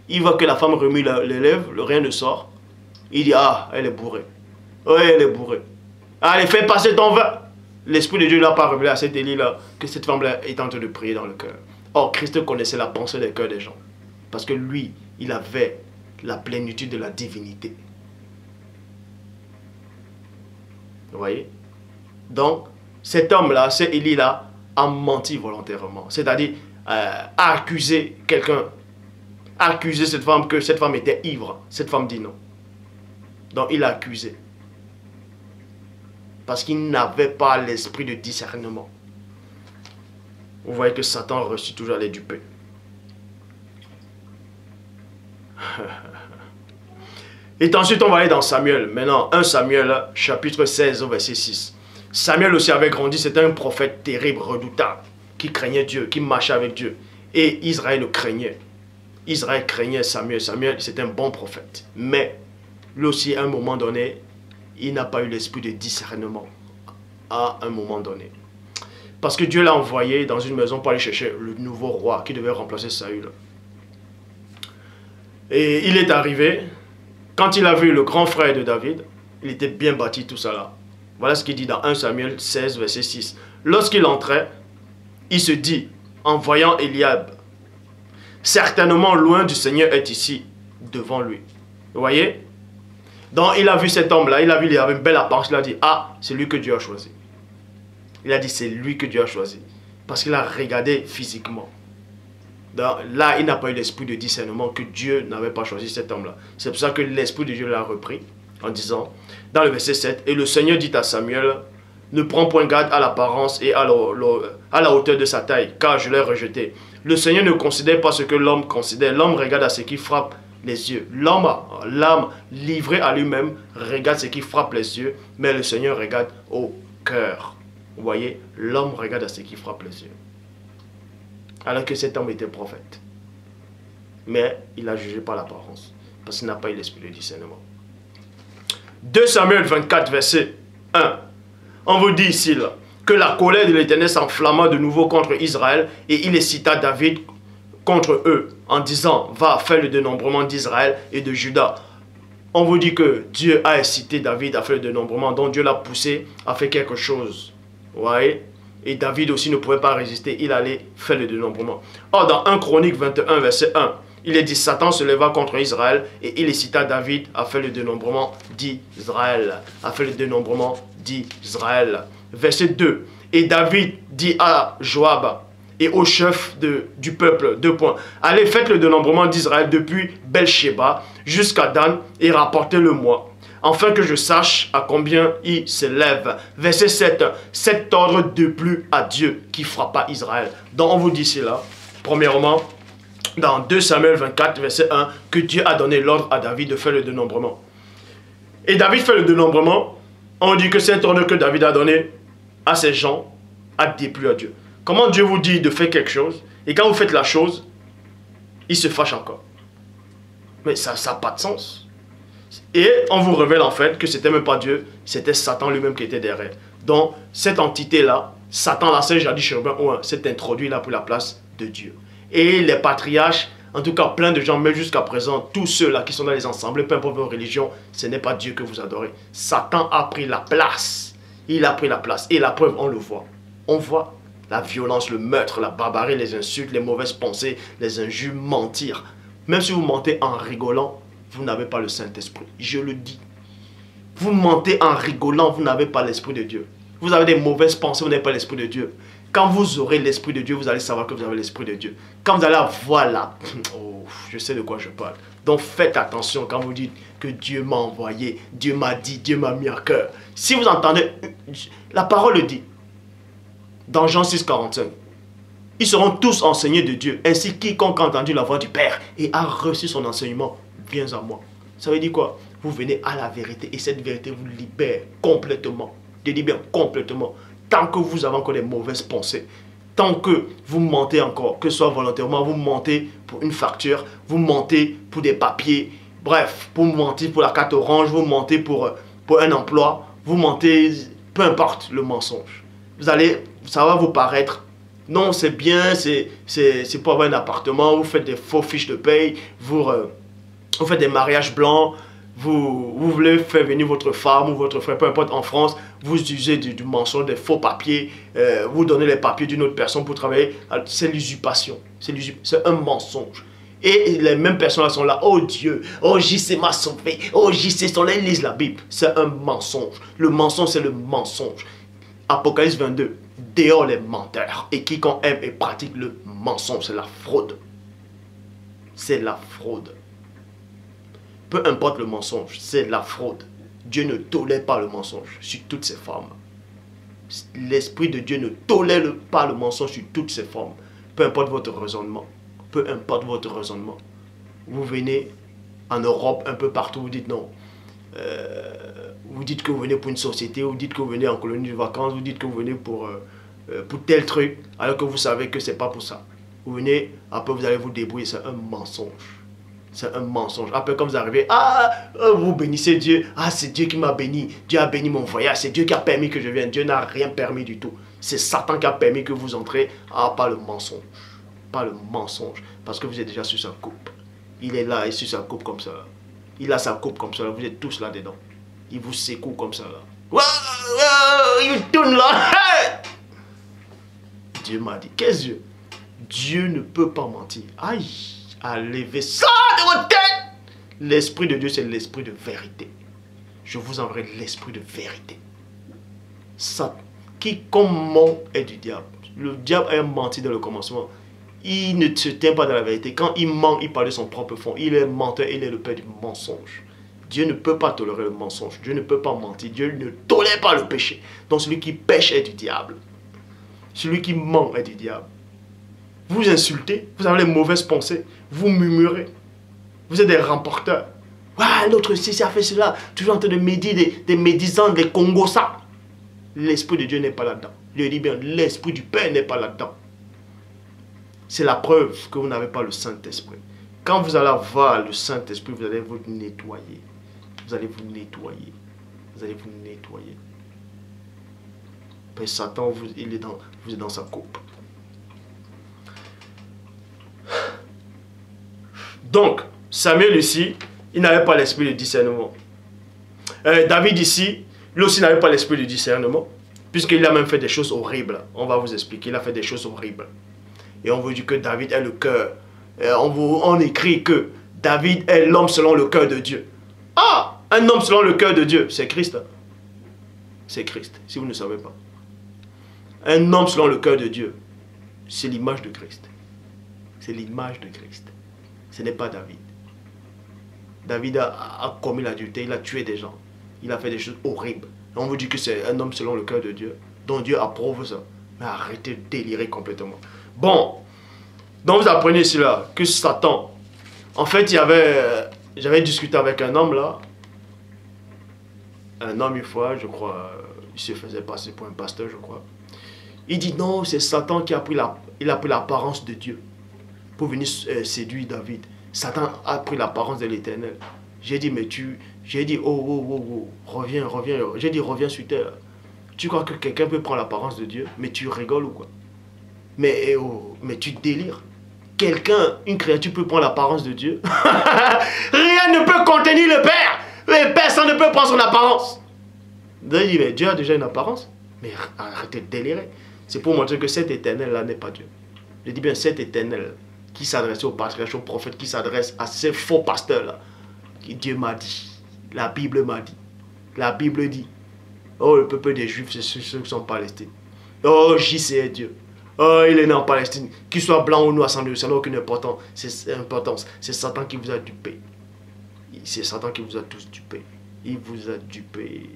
S1: Il voit que la femme remue les lèvres, le rien ne sort. Il dit, ah, elle est bourrée. Oui, elle est bourrée. Allez, fais passer ton vin. L'Esprit de Dieu n'a pas révélé à cet Élie là que cette femme-là est en train de prier dans le cœur. Or, Christ connaissait la pensée des cœurs des gens. Parce que lui, il avait la plénitude de la divinité. Vous voyez? Donc, cet homme-là, cet Élie-là, a menti volontairement. C'est-à-dire, a accusé quelqu'un. A accusé cette femme que cette femme était ivre. Cette femme dit non. Donc, il a accusé. Parce qu'il n'avait pas l'esprit de discernement. Vous voyez que Satan a reçu toujours à les duper. Et ensuite, on va aller dans Samuel. Maintenant, 1 Samuel, chapitre 16, verset 6. Samuel aussi avait grandi. C'était un prophète terrible, redoutable, qui craignait Dieu, qui marchait avec Dieu. Et Israël le craignait. Israël craignait Samuel. Samuel, c'était un bon prophète. Mais, lui aussi, à un moment donné, il n'a pas eu l'esprit de discernement. À un moment donné. Parce que Dieu l'a envoyé dans une maison pour aller chercher le nouveau roi qui devait remplacer Saül. Et il est arrivé. Quand il a vu le grand frère de David, il était bien bâti, tout ça là. Voilà ce qu'il dit dans 1 Samuel 16, verset 6. Lorsqu'il entrait, il se dit, en voyant Eliab, certainement loin du Seigneur est ici, devant lui. Vous voyez? Donc il a vu cet homme-là, il a vu, il avait une belle apparence, il a dit, ah, c'est lui que Dieu a choisi. Il a dit, c'est lui que Dieu a choisi. Parce qu'il a regardé physiquement. Donc, là, il n'a pas eu l'esprit de discernement que Dieu n'avait pas choisi cet homme-là. C'est pour ça que l'esprit de Dieu l'a repris en disant, dans le verset 7, « Et le Seigneur dit à Samuel, ne prends point garde à l'apparence et à la hauteur de sa taille, car je l'ai rejeté. Le Seigneur ne considère pas ce que l'homme considère. L'homme regarde à ce qui frappe les yeux. L'âme livrée à lui-même regarde ce qui frappe les yeux, mais le Seigneur regarde au cœur. » Vous voyez, l'homme regarde à ce qui frappe les yeux. Alors que cet homme était prophète. Mais il a jugé par l'apparence. Parce qu'il n'a pas eu l'esprit de discernement. 2 Samuel 24, verset 1. On vous dit ici là, que la colère de l'Éternel s'enflamma de nouveau contre Israël. Et il cita David contre eux. En disant, va faire le dénombrement d'Israël et de Juda. On vous dit que Dieu a incité David à faire le dénombrement. Donc Dieu l'a poussé à faire quelque chose. Vous voyez? Et David aussi ne pouvait pas résister, il allait faire le dénombrement. Or, dans 1 Chronique 21, verset 1, il est dit, Satan se leva contre Israël et il cita David à faire le dénombrement d'Israël. À faire le dénombrement d'Israël. Verset 2, et David dit à Joab et au chef du peuple, 2 points, allez, faites le dénombrement d'Israël depuis Beersheba jusqu'à Dan et rapportez-le-moi. Afin que je sache à combien il s'élève. Verset 7. Cet ordre de plus à Dieu qui frappa Israël. Donc on vous dit cela. Premièrement, dans 2 Samuel 24, verset 1, que Dieu a donné l'ordre à David de faire le dénombrement. Et David fait le dénombrement. On dit que cet ordre que David a donné à ses gens a déplu à Dieu. Comment Dieu vous dit de faire quelque chose et quand vous faites la chose, il se fâche encore. Mais ça n'a pas de sens. Et on vous révèle en fait que c'était même pas Dieu, c'était Satan lui-même qui était derrière. Donc cette entité-là, Satan, là, c'est jadis chérubin, s'est introduit là pour la place de Dieu. Et les patriarches, en tout cas plein de gens, même jusqu'à présent, tous ceux-là qui sont dans les assemblées, peu importe vos religions, ce n'est pas Dieu que vous adorez. Satan a pris la place. Il a pris la place. Et la preuve, on le voit. On voit la violence, le meurtre, la barbarie, les insultes, les mauvaises pensées, les injures, mentir. Même si vous mentez en rigolant, vous n'avez pas le Saint-Esprit. Je le dis. Vous mentez en rigolant, vous n'avez pas l'Esprit de Dieu. Vous avez des mauvaises pensées, vous n'avez pas l'Esprit de Dieu. Quand vous aurez l'Esprit de Dieu, vous allez savoir que vous avez l'Esprit de Dieu. Quand vous allez avoir la... Oh, je sais de quoi je parle. Donc faites attention quand vous dites que Dieu m'a envoyé, Dieu m'a dit, Dieu m'a mis à cœur. Si vous entendez... La parole le dit. Dans Jean 6, 45. Ils seront tous enseignés de Dieu. Ainsi, quiconque a entendu la voix du Père et a reçu son enseignement, viens à moi. Ça veut dire quoi? Vous venez à la vérité et cette vérité vous libère complètement. Je dis bien complètement. Tant que vous avez encore des mauvaises pensées, tant que vous mentez encore, que ce soit volontairement, vous mentez pour une facture, vous mentez pour des papiers, bref, vous mentez pour la carte orange, vous mentez pour un emploi, vous mentez, peu importe le mensonge. Ça va vous paraître, non c'est bien, c'est pour avoir un appartement, vous faites des faux fiches de paye, vous faites des mariages blancs, vous voulez faire venir votre femme ou votre frère, peu importe, en France, vous usez du mensonge, des faux papiers, vous donnez les papiers d'une autre personne pour travailler. C'est l'usurpation, c'est un mensonge. Et les mêmes personnes sont là, oh Dieu, oh JC m'a sauvé, oh JC sont là, ils lisent la Bible. C'est un mensonge. Le mensonge, c'est le mensonge. Apocalypse 22, dehors les menteurs. Et quiconque aime et pratique le mensonge, c'est la fraude. C'est la fraude. Peu importe le mensonge, c'est la fraude. Dieu ne tolère pas le mensonge sur toutes ses formes. L'Esprit de Dieu ne tolère pas le mensonge sur toutes ses formes. Peu importe votre raisonnement. Peu importe votre raisonnement. Vous venez en Europe, un peu partout, vous dites non. Vous dites que vous venez pour une société, vous dites que vous venez en colonie de vacances, vous dites que vous venez pour tel truc, alors que vous savez que c'est pas pour ça. Vous venez, après vous allez vous débrouiller, c'est un mensonge. C'est un mensonge. Après, quand vous arrivez, vous bénissez Dieu. Ah, c'est Dieu qui m'a béni. Dieu a béni mon voyage. C'est Dieu qui a permis que je vienne. Dieu n'a rien permis du tout. C'est Satan qui a permis que vous entrez. Ah, pas le mensonge. Pas le mensonge. Parce que vous êtes déjà sur sa coupe. Il est là et sur sa coupe comme ça. Il a sa coupe comme ça. Vous êtes tous là-dedans. Il vous secoue comme ça. Là. Il tourne là. Dieu m'a dit. Qu'est-ce que Dieu? Dieu ne peut pas mentir. Aïe. À lever ça de votre tête. L'Esprit de Dieu, c'est l'Esprit de vérité. Je vous enverrai l'Esprit de vérité. Ça, quiconque ment est du diable. Le diable a menti dans le commencement. Il ne se tient pas dans la vérité. Quand il ment, il parle de son propre fond. Il est menteur, il est le père du mensonge. Dieu ne peut pas tolérer le mensonge. Dieu ne peut pas mentir. Dieu ne tolère pas le péché. Donc celui qui pêche est du diable. Celui qui ment est du diable. Vous insultez, vous avez les mauvaises pensées, vous murmurez. Vous êtes des remporteurs. Ah, l'autre ci, a fait cela. Toujours en train de médire des médisants, des Congos, ça. L'Esprit de Dieu n'est pas là-dedans. Je dis bien, l'Esprit du Père n'est pas là-dedans. C'est la preuve que vous n'avez pas le Saint-Esprit. Quand vous allez avoir le Saint-Esprit, vous allez vous nettoyer. Vous allez vous nettoyer. Vous allez vous nettoyer. Puis Satan, vous êtes dans sa coupe. Donc, Samuel ici, il n'avait pas l'esprit de discernement. David ici, lui aussi n'avait pas l'esprit de discernement, puisqu'il a même fait des choses horribles. On va vous expliquer, il a fait des choses horribles. Et on veut dire que David est le cœur. On écrit que David est l'homme selon le cœur de Dieu. Ah, un homme selon le cœur de Dieu, c'est Christ. C'est Christ, si vous ne savez pas. Un homme selon le cœur de Dieu, c'est l'image de Christ. C'est l'image de Christ. Ce n'est pas David. David a commis l'adultère, il a tué des gens. Il a fait des choses horribles. On vous dit que c'est un homme selon le cœur de Dieu, dont Dieu approuve ça. Mais arrêtez de délirer complètement. Bon, donc vous apprenez ici là, que Satan, en fait, j'avais discuté avec un homme là, un homme une fois, je crois, il se faisait passer pour un pasteur, je crois. Il dit non, c'est Satan qui a pris l'apparence de Dieu pour venir séduire David. Satan a pris l'apparence de l'Éternel. J'ai dit, mais j'ai dit, oh, reviens. J'ai dit, reviens sur terre. Tu crois que quelqu'un peut prendre l'apparence de Dieu, mais tu rigoles ou quoi? Mais tu délires. Quelqu'un, une créature peut prendre l'apparence de Dieu. Rien ne peut contenir le Père. Mais personne ne peut prendre son apparence. J'ai dit, mais Dieu a déjà une apparence. Mais arrêtez de délirer. C'est pour montrer que cet Éternel-là n'est pas Dieu. Je dis bien cet Éternel qui s'adresse aux patriarches, aux prophètes, qui s'adresse à ces faux pasteurs-là. Dieu m'a dit, la Bible m'a dit, la Bible dit, oh le peuple des Juifs, c'est ceux qui sont en Palestine. Oh JC est Dieu. Oh il est né en Palestine. Qu'il soit blanc ou noir, ça n'a aucune importance. C'est Satan qui vous a dupé. C'est Satan qui vous a tous dupé. Il vous a dupé.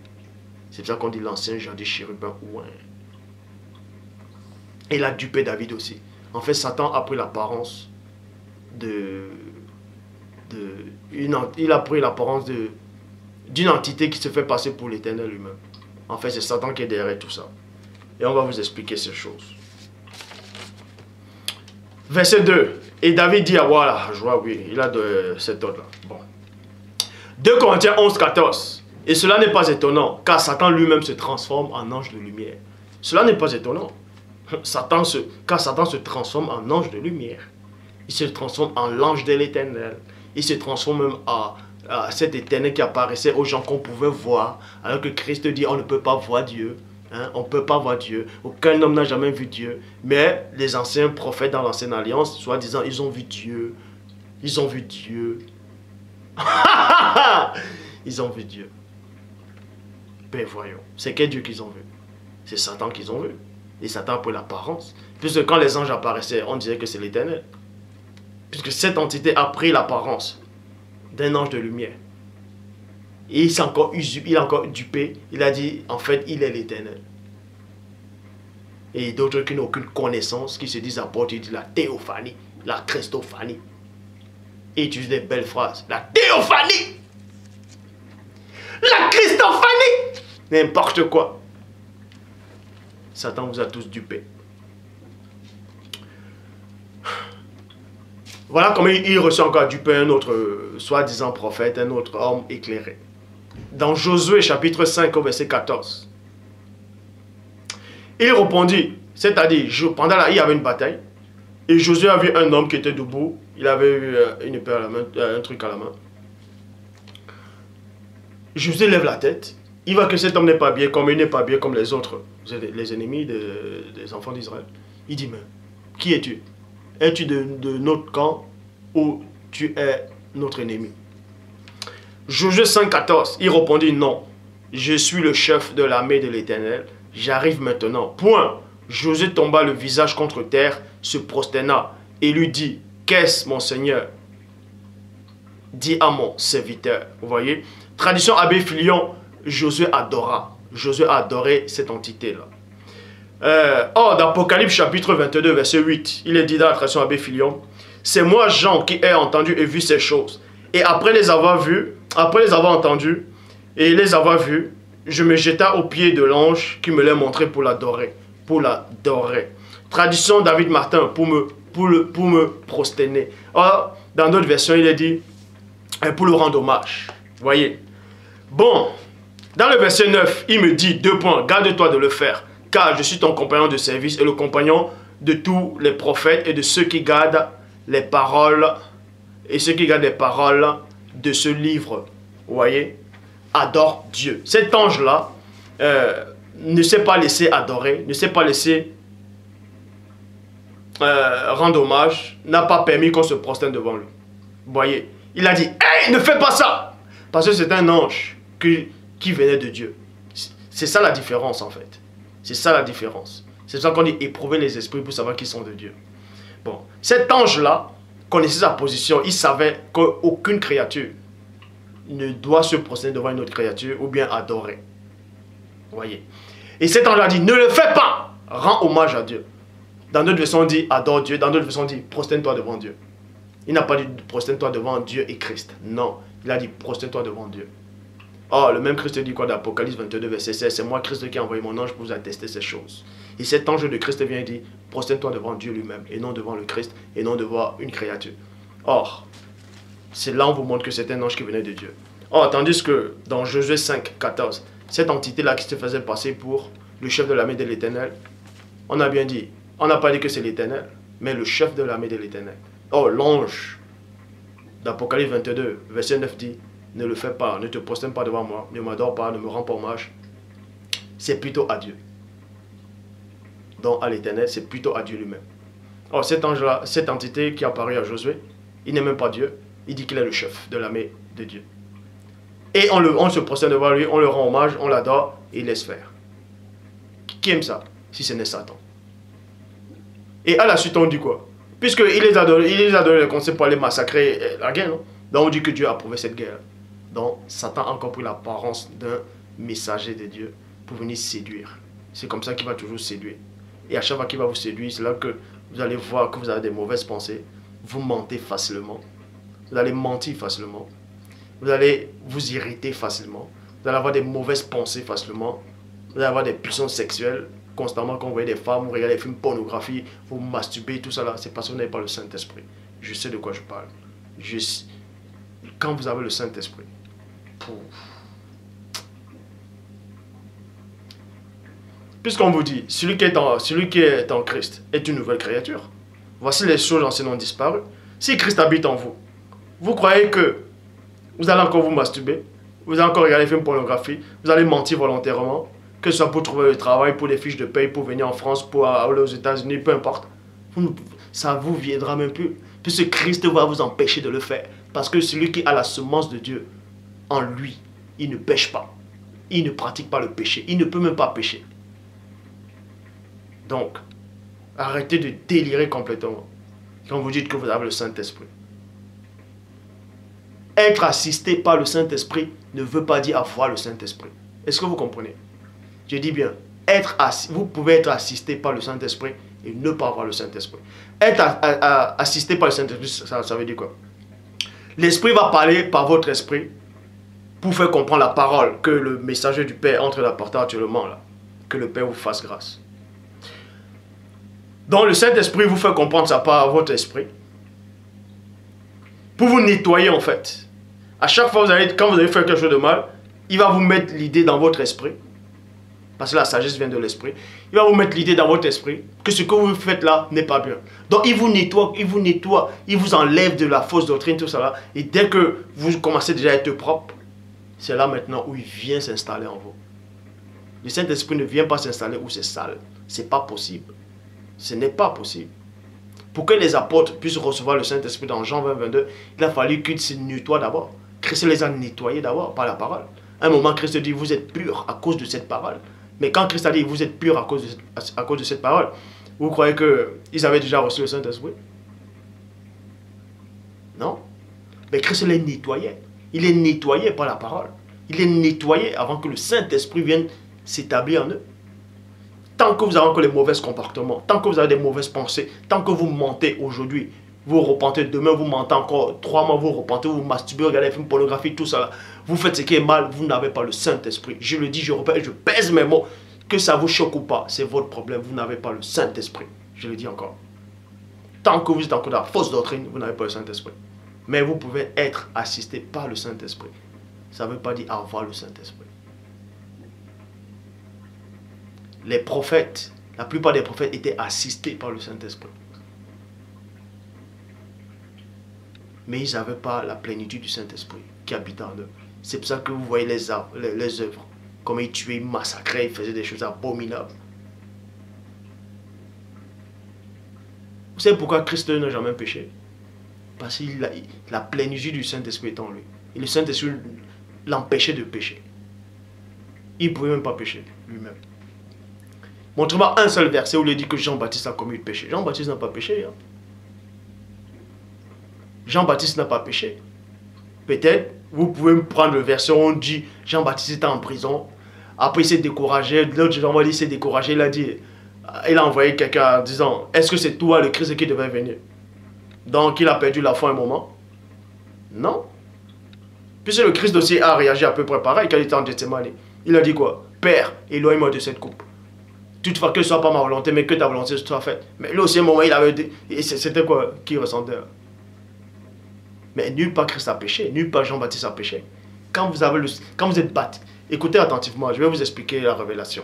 S1: C'est pour ça qu'on dit l'ancien jardin chérubin ouin. Il a dupé David aussi. En fait, Satan a pris l'apparence il a pris l'apparence d'une entité qui se fait passer pour l'Éternel lui-même. En fait, c'est Satan qui est derrière tout ça. Et on va vous expliquer ces choses. Verset 2. Et David dit, ah voilà, je vois, oui, il a de cet ordre-là. Bon. 2 Corinthiens 11, 14. Et cela n'est pas étonnant, car Satan lui-même se transforme en ange de lumière. Cela n'est pas étonnant. Car Satan se transforme en ange de lumière. Il se transforme en l'ange de l'Éternel. Il se transforme même à cet Éternel qui apparaissait aux gens qu'on pouvait voir. Alors que Christ dit, on ne peut pas voir Dieu. Hein? On ne peut pas voir Dieu. Aucun homme n'a jamais vu Dieu. Mais les anciens prophètes dans l'ancienne alliance, soi-disant, ils ont vu Dieu. Ils ont vu Dieu. Ils ont vu Dieu. Ben voyons. C'est quel Dieu qu'ils ont vu? C'est Satan qu'ils ont vu. Et Satan a pris l'apparence. Puisque quand les anges apparaissaient, on disait que c'est l'Éternel. Puisque cette entité a pris l'apparence d'un ange de lumière. Et il a encore dupé. Il a dit, en fait, il est l'Éternel. Et d'autres qui n'ont aucune connaissance, qui se disent apôtres, ils disent la théophanie, la christophanie. Et ils utilisent des belles phrases. La théophanie! La christophanie! N'importe quoi. Satan vous a tous dupés. Voilà comment il reçut encore dupé un autre soi-disant prophète, un autre homme éclairé. Dans Josué chapitre 5 au verset 14. Il répondit, c'est-à-dire, il y avait une bataille, et Josué a vu un homme qui était debout, il avait eu une épée à la main, un truc à la main. Josué lève la tête, il voit que cet homme n'est pas bien, comme il n'est pas bien comme les autres, les ennemis des enfants d'Israël. Il dit, mais qui es-tu? Es-tu de notre camp ou tu es notre ennemi? Josué 5,14, il répondit, non, je suis le chef de l'armée de l'Éternel, j'arrive maintenant. Point. Josué tomba le visage contre terre, se prosterna et lui dit, qu'est-ce mon Seigneur? Dis à mon serviteur. Vous voyez? Tradition Abbé Filion, Josué adora. Josué a adoré cette entité-là. Or, dans Apocalypse chapitre 22, verset 8, il est dit dans la tradition Abbé Filion, c'est moi, Jean, qui ai entendu et vu ces choses. Et après les avoir entendus et les avoir vus, je me jeta aux pieds de l'ange qui me l'a montré pour l'adorer. Pour l'adorer. Tradition David Martin, pour me prosterner. Or, dans d'autres versions, il est dit, pour le rendre hommage. Vous voyez? Bon, dans le verset 9, il me dit, 2 points, garde-toi de le faire, car je suis ton compagnon de service et le compagnon de tous les prophètes et de ceux qui gardent les paroles de ce livre. Vous voyez? Adore Dieu. Cet ange-là ne s'est pas laissé adorer, ne s'est pas laissé rendre hommage, n'a pas permis qu'on se prosterne devant lui. Vous voyez? Il a dit, hey, ne fais pas ça! Parce que c'est un ange qui venait de Dieu. C'est ça la différence en fait. C'est ça la différence. C'est ça qu'on dit éprouver les esprits pour savoir qu'ils sont de Dieu. Bon, cet ange-là connaissait sa position. Il savait qu'aucune créature ne doit se prosterner devant une autre créature ou bien adorer. Vous voyez? Et cet ange a dit, ne le fais pas! Rends hommage à Dieu. Dans d'autres versions, on dit adore Dieu. Dans d'autres versions, on dit prosterne-toi devant Dieu. Il n'a pas dit prosterne-toi devant Dieu et Christ. Non, il a dit prosterne-toi devant Dieu. Oh, le même Christ dit quoi dans Apocalypse 22, verset 16? C'est moi, Christ, qui a envoyé mon ange pour vous attester ces choses. Et cet ange de Christ vient et dit, prosterne-toi devant Dieu lui-même, et non devant le Christ, et non devant une créature. Or, c'est là on vous montre que c'est un ange qui venait de Dieu. Or, tandis que dans Josué 5, 14, cette entité-là qui se faisait passer pour le chef de l'armée de l'Éternel, on a bien dit, on n'a pas dit que c'est l'Éternel, mais le chef de l'armée de l'Éternel. Or, l'ange d'Apocalypse 22, verset 9 dit, ne le fais pas, ne te prosterne pas devant moi, ne m'adore pas, ne me rends pas hommage. C'est plutôt à Dieu. Donc à l'Éternel, c'est plutôt à Dieu lui-même. Or cet ange-là, cette entité qui apparaît à Josué, il n'est même pas Dieu, il dit qu'il est le chef de l'armée de Dieu. Et on se prosterne devant lui, on le rend hommage, on l'adore et il laisse faire. Qui aime ça, si ce n'est Satan? Et à la suite, on dit quoi? Puisqu'il les a donné le conseil pour aller massacrer la guerre, non? Donc on dit que Dieu a approuvé cette guerre. Donc Satan a encore pris l'apparence d'un messager de Dieu pour venir séduire. C'est comme ça qu'il va toujours séduire. Et à chaque fois qu'il va vous séduire, c'est là que vous allez voir que vous avez des mauvaises pensées. Vous mentez facilement. Vous allez mentir facilement. Vous allez vous irriter facilement. Vous allez avoir des mauvaises pensées facilement. Vous allez avoir des pulsions sexuelles constamment quand vous voyez des femmes, vous regardez des films pornographie, vous masturbez, tout ça là. C'est parce que vous n'avez pas le Saint-Esprit. Je sais de quoi je parle. Quand vous avez le Saint-Esprit, puisqu'on vous dit, celui qui est en Christ est une nouvelle créature. Voici les choses anciennes ont disparu. Si Christ habite en vous, vous croyez que vous allez encore vous masturber, vous allez encore regarder des films pornographiques, vous allez mentir volontairement, que ce soit pour trouver le travail, pour des fiches de paye, pour venir en France, pour aller aux États-Unis, peu importe. Ça vous viendra même plus. Puisque Christ va vous empêcher de le faire. Parce que celui qui a la semence de Dieu en lui, il ne pêche pas. Il ne pratique pas le péché. Il ne peut même pas pécher. Donc, arrêtez de délirer complètement quand vous dites que vous avez le Saint-Esprit. Être assisté par le Saint-Esprit ne veut pas dire avoir le Saint-Esprit. Est-ce que vous comprenez? Je dis bien, vous pouvez être assisté par le Saint-Esprit et ne pas avoir le Saint-Esprit. Être assisté par le Saint-Esprit, ça veut dire quoi? L'Esprit va parler par votre esprit pour faire comprendre la parole que le messager du Père entre la porte actuellement là. Que le Père vous fasse grâce. Donc le Saint-Esprit vous fait comprendre ça par votre esprit. Pour vous nettoyer en fait. À chaque fois quand vous allez faire quelque chose de mal, il va vous mettre l'idée dans votre esprit. Parce que la sagesse vient de l'esprit. Il va vous mettre l'idée dans votre esprit que ce que vous faites là n'est pas bien. Donc il vous nettoie, il vous enlève de la fausse doctrine, tout ça là. Et dès que vous commencez déjà à être propre, c'est là maintenant où il vient s'installer en vous. Le Saint-Esprit ne vient pas s'installer où c'est sale. C'est pas possible. Ce n'est pas possible. Pour que les apôtres puissent recevoir le Saint-Esprit dans Jean 20, 22, il a fallu qu'ils se nettoient d'abord. Christ les a nettoyés d'abord par la parole. À un moment, Christ dit, vous êtes purs à cause de cette parole. Mais quand Christ a dit, vous êtes purs à cause de cette parole, vous croyez qu'ils avaient déjà reçu le Saint-Esprit? Non. Mais Christ les nettoyait. Il est nettoyé par la parole. Il est nettoyé avant que le Saint-Esprit vienne s'établir en eux. Tant que vous avez encore les mauvais comportements, tant que vous avez des mauvaises pensées, tant que vous mentez aujourd'hui, vous repentez, demain vous mentez encore, 3 mois vous repentez, vous masturbez, regardez des films pornographiques, tout ça, vous faites ce qui est mal, vous n'avez pas le Saint-Esprit. Je le dis, je répète, je pèse mes mots, que ça vous choque ou pas, c'est votre problème, vous n'avez pas le Saint-Esprit. Je le dis encore. Tant que vous êtes encore dans la fausse doctrine, vous n'avez pas le Saint-Esprit. Mais vous pouvez être assisté par le Saint-Esprit. Ça ne veut pas dire avoir le Saint-Esprit. Les prophètes, la plupart des prophètes étaient assistés par le Saint-Esprit. Mais ils n'avaient pas la plénitude du Saint-Esprit qui habitait en eux. C'est pour ça que vous voyez les œuvres. Comme ils tuaient, ils massacraient, ils faisaient des choses abominables. Vous savez pourquoi Christ n'a jamais péché? Parce que la plénitude du Saint-Esprit est en lui. Et le Saint-Esprit l'empêchait de pécher. Il ne pouvait même pas pécher lui-même. Montrez-moi un seul verset où il dit que Jean-Baptiste a commis le péché. Jean-Baptiste n'a pas péché. Hein? Jean-Baptiste n'a pas péché. Peut-être, vous pouvez me prendre le verset où on dit Jean-Baptiste était en prison. Après, il s'est découragé. L'autre Jean-Baptiste s'est découragé. Il a envoyé quelqu'un en disant, est-ce que c'est toi le Christ qui devait venir? Donc, il a perdu la foi un moment? Non. Puisque le Christ aussi a réagi à peu près pareil quand il était en Gethsémani. Il a dit quoi? Père, éloigne-moi de cette coupe. Toutefois que ce ne soit pas ma volonté, mais que ta volonté soit faite. Mais lui aussi, à un moment, il avait dit, c'était quoi qui ressentait? Mais nulle part Christ a péché, nulle part Jean-Baptiste a péché. Quand vous êtes baptisé, écoutez attentivement, je vais vous expliquer la révélation.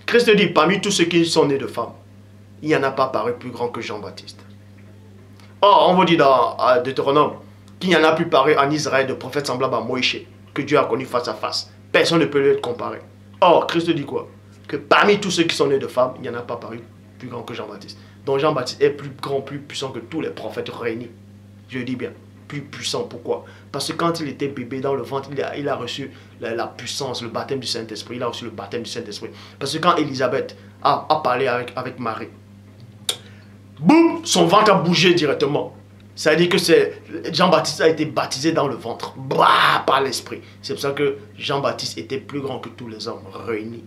S1: Christ dit, parmi tous ceux qui sont nés de femmes, il n'y en a pas paru plus grand que Jean-Baptiste. Or, on vous dit dans Deutéronome qu'il n'y en a plus paru en Israël de prophètes semblables à Moïse, que Dieu a connu face à face. Personne ne peut lui être comparé. Or, Christ dit quoi? Que parmi tous ceux qui sont nés de femmes, il n'y en a pas paru plus grand que Jean-Baptiste. Donc Jean-Baptiste est plus grand, plus puissant que tous les prophètes réunis. Je le dis bien, plus puissant. Pourquoi? Parce que quand il était bébé dans le ventre, il a reçu la puissance, le baptême du Saint-Esprit. Il a reçu le baptême du Saint-Esprit. Parce que quand Élisabeth a parlé avec Marie, boum, son ventre a bougé directement. Ça veut dire que Jean-Baptiste a été baptisé dans le ventre, par l'Esprit. C'est pour ça que Jean-Baptiste était plus grand que tous les hommes réunis.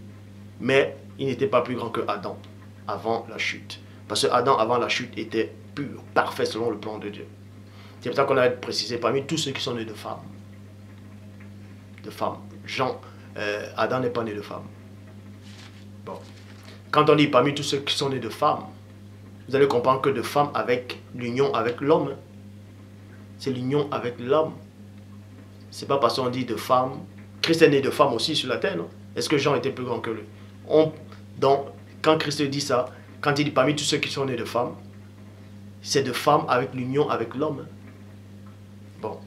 S1: Mais il n'était pas plus grand que Adam avant la chute. Parce que Adam, avant la chute, était pur, parfait selon le plan de Dieu. C'est pour ça qu'on a précisé parmi tous ceux qui sont nés de femmes. De femmes. Adam n'est pas né de femme. Bon. Quand on dit parmi tous ceux qui sont nés de femmes, vous allez comprendre que de femmes avec l'union avec l'homme. C'est l'union avec l'homme. C'est pas parce qu'on dit de femme. Christ est né de femme aussi sur la terre, non? Est-ce que Jean était plus grand que lui? Donc, quand Christ dit ça, quand il dit parmi tous ceux qui sont nés de femmes, c'est de femmes avec l'union avec l'homme. Bon.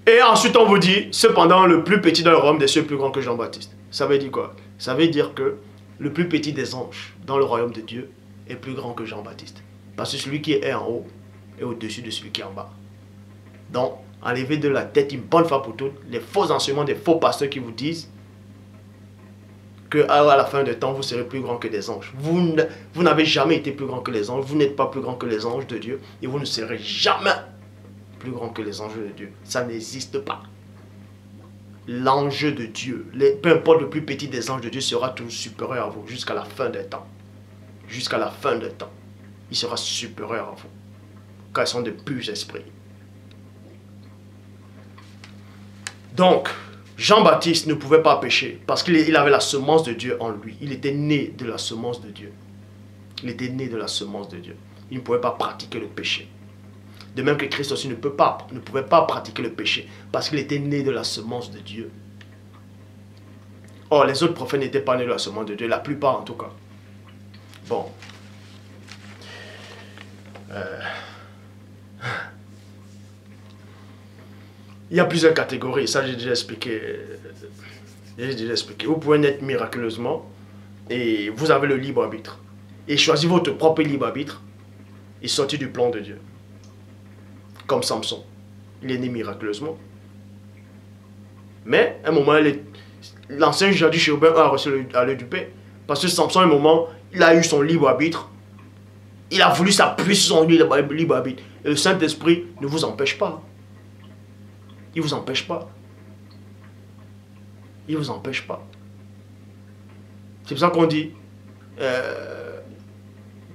S1: Et ensuite on vous dit, cependant le plus petit dans le royaume des cieux est plus grand que Jean-Baptiste. Ça veut dire quoi? Ça veut dire que le plus petit des anges dans le royaume de Dieu est plus grand que Jean-Baptiste. Parce que celui qui est en haut est au-dessus de celui qui est en bas. Donc, enlevez de la tête une bonne fois pour toutes les faux enseignements des faux pasteurs qui vous disent que à la fin du temps, vous serez plus grand que des anges. Vous n'avez jamais été plus grand que les anges. Vous n'êtes pas plus grand que les anges de Dieu. Et vous ne serez jamais plus grand que les anges de Dieu. Ça n'existe pas. L'ange de Dieu, peu importe le plus petit des anges de Dieu, sera toujours supérieur à vous jusqu'à la fin des temps. Jusqu'à la fin des temps. Il sera supérieur à vous. Car ils sont de purs esprits. Donc, Jean-Baptiste ne pouvait pas pécher parce qu'il avait la semence de Dieu en lui. Il était né de la semence de Dieu. Il était né de la semence de Dieu. Il ne pouvait pas pratiquer le péché. De même que Christ aussi ne pouvait pas pratiquer le péché parce qu'il était né de la semence de Dieu. Or, les autres prophètes n'étaient pas nés de la semence de Dieu, la plupart en tout cas. Bon. Il y a plusieurs catégories, ça j'ai déjà expliqué. Vous pouvez naître miraculeusement et vous avez le libre arbitre. Et choisir votre propre libre arbitre et sortir du plan de Dieu. Comme Samson. Il est né miraculeusement. Mais à un moment, l'ancien juge du chérubin a reçu à le duper. Parce que Samson, à un moment, il a eu son libre arbitre. Il a voulu s'appuyer sur son libre arbitre. Et le Saint-Esprit ne vous empêche pas. Il ne vous empêche pas. Il ne vous empêche pas. C'est pour ça qu'on dit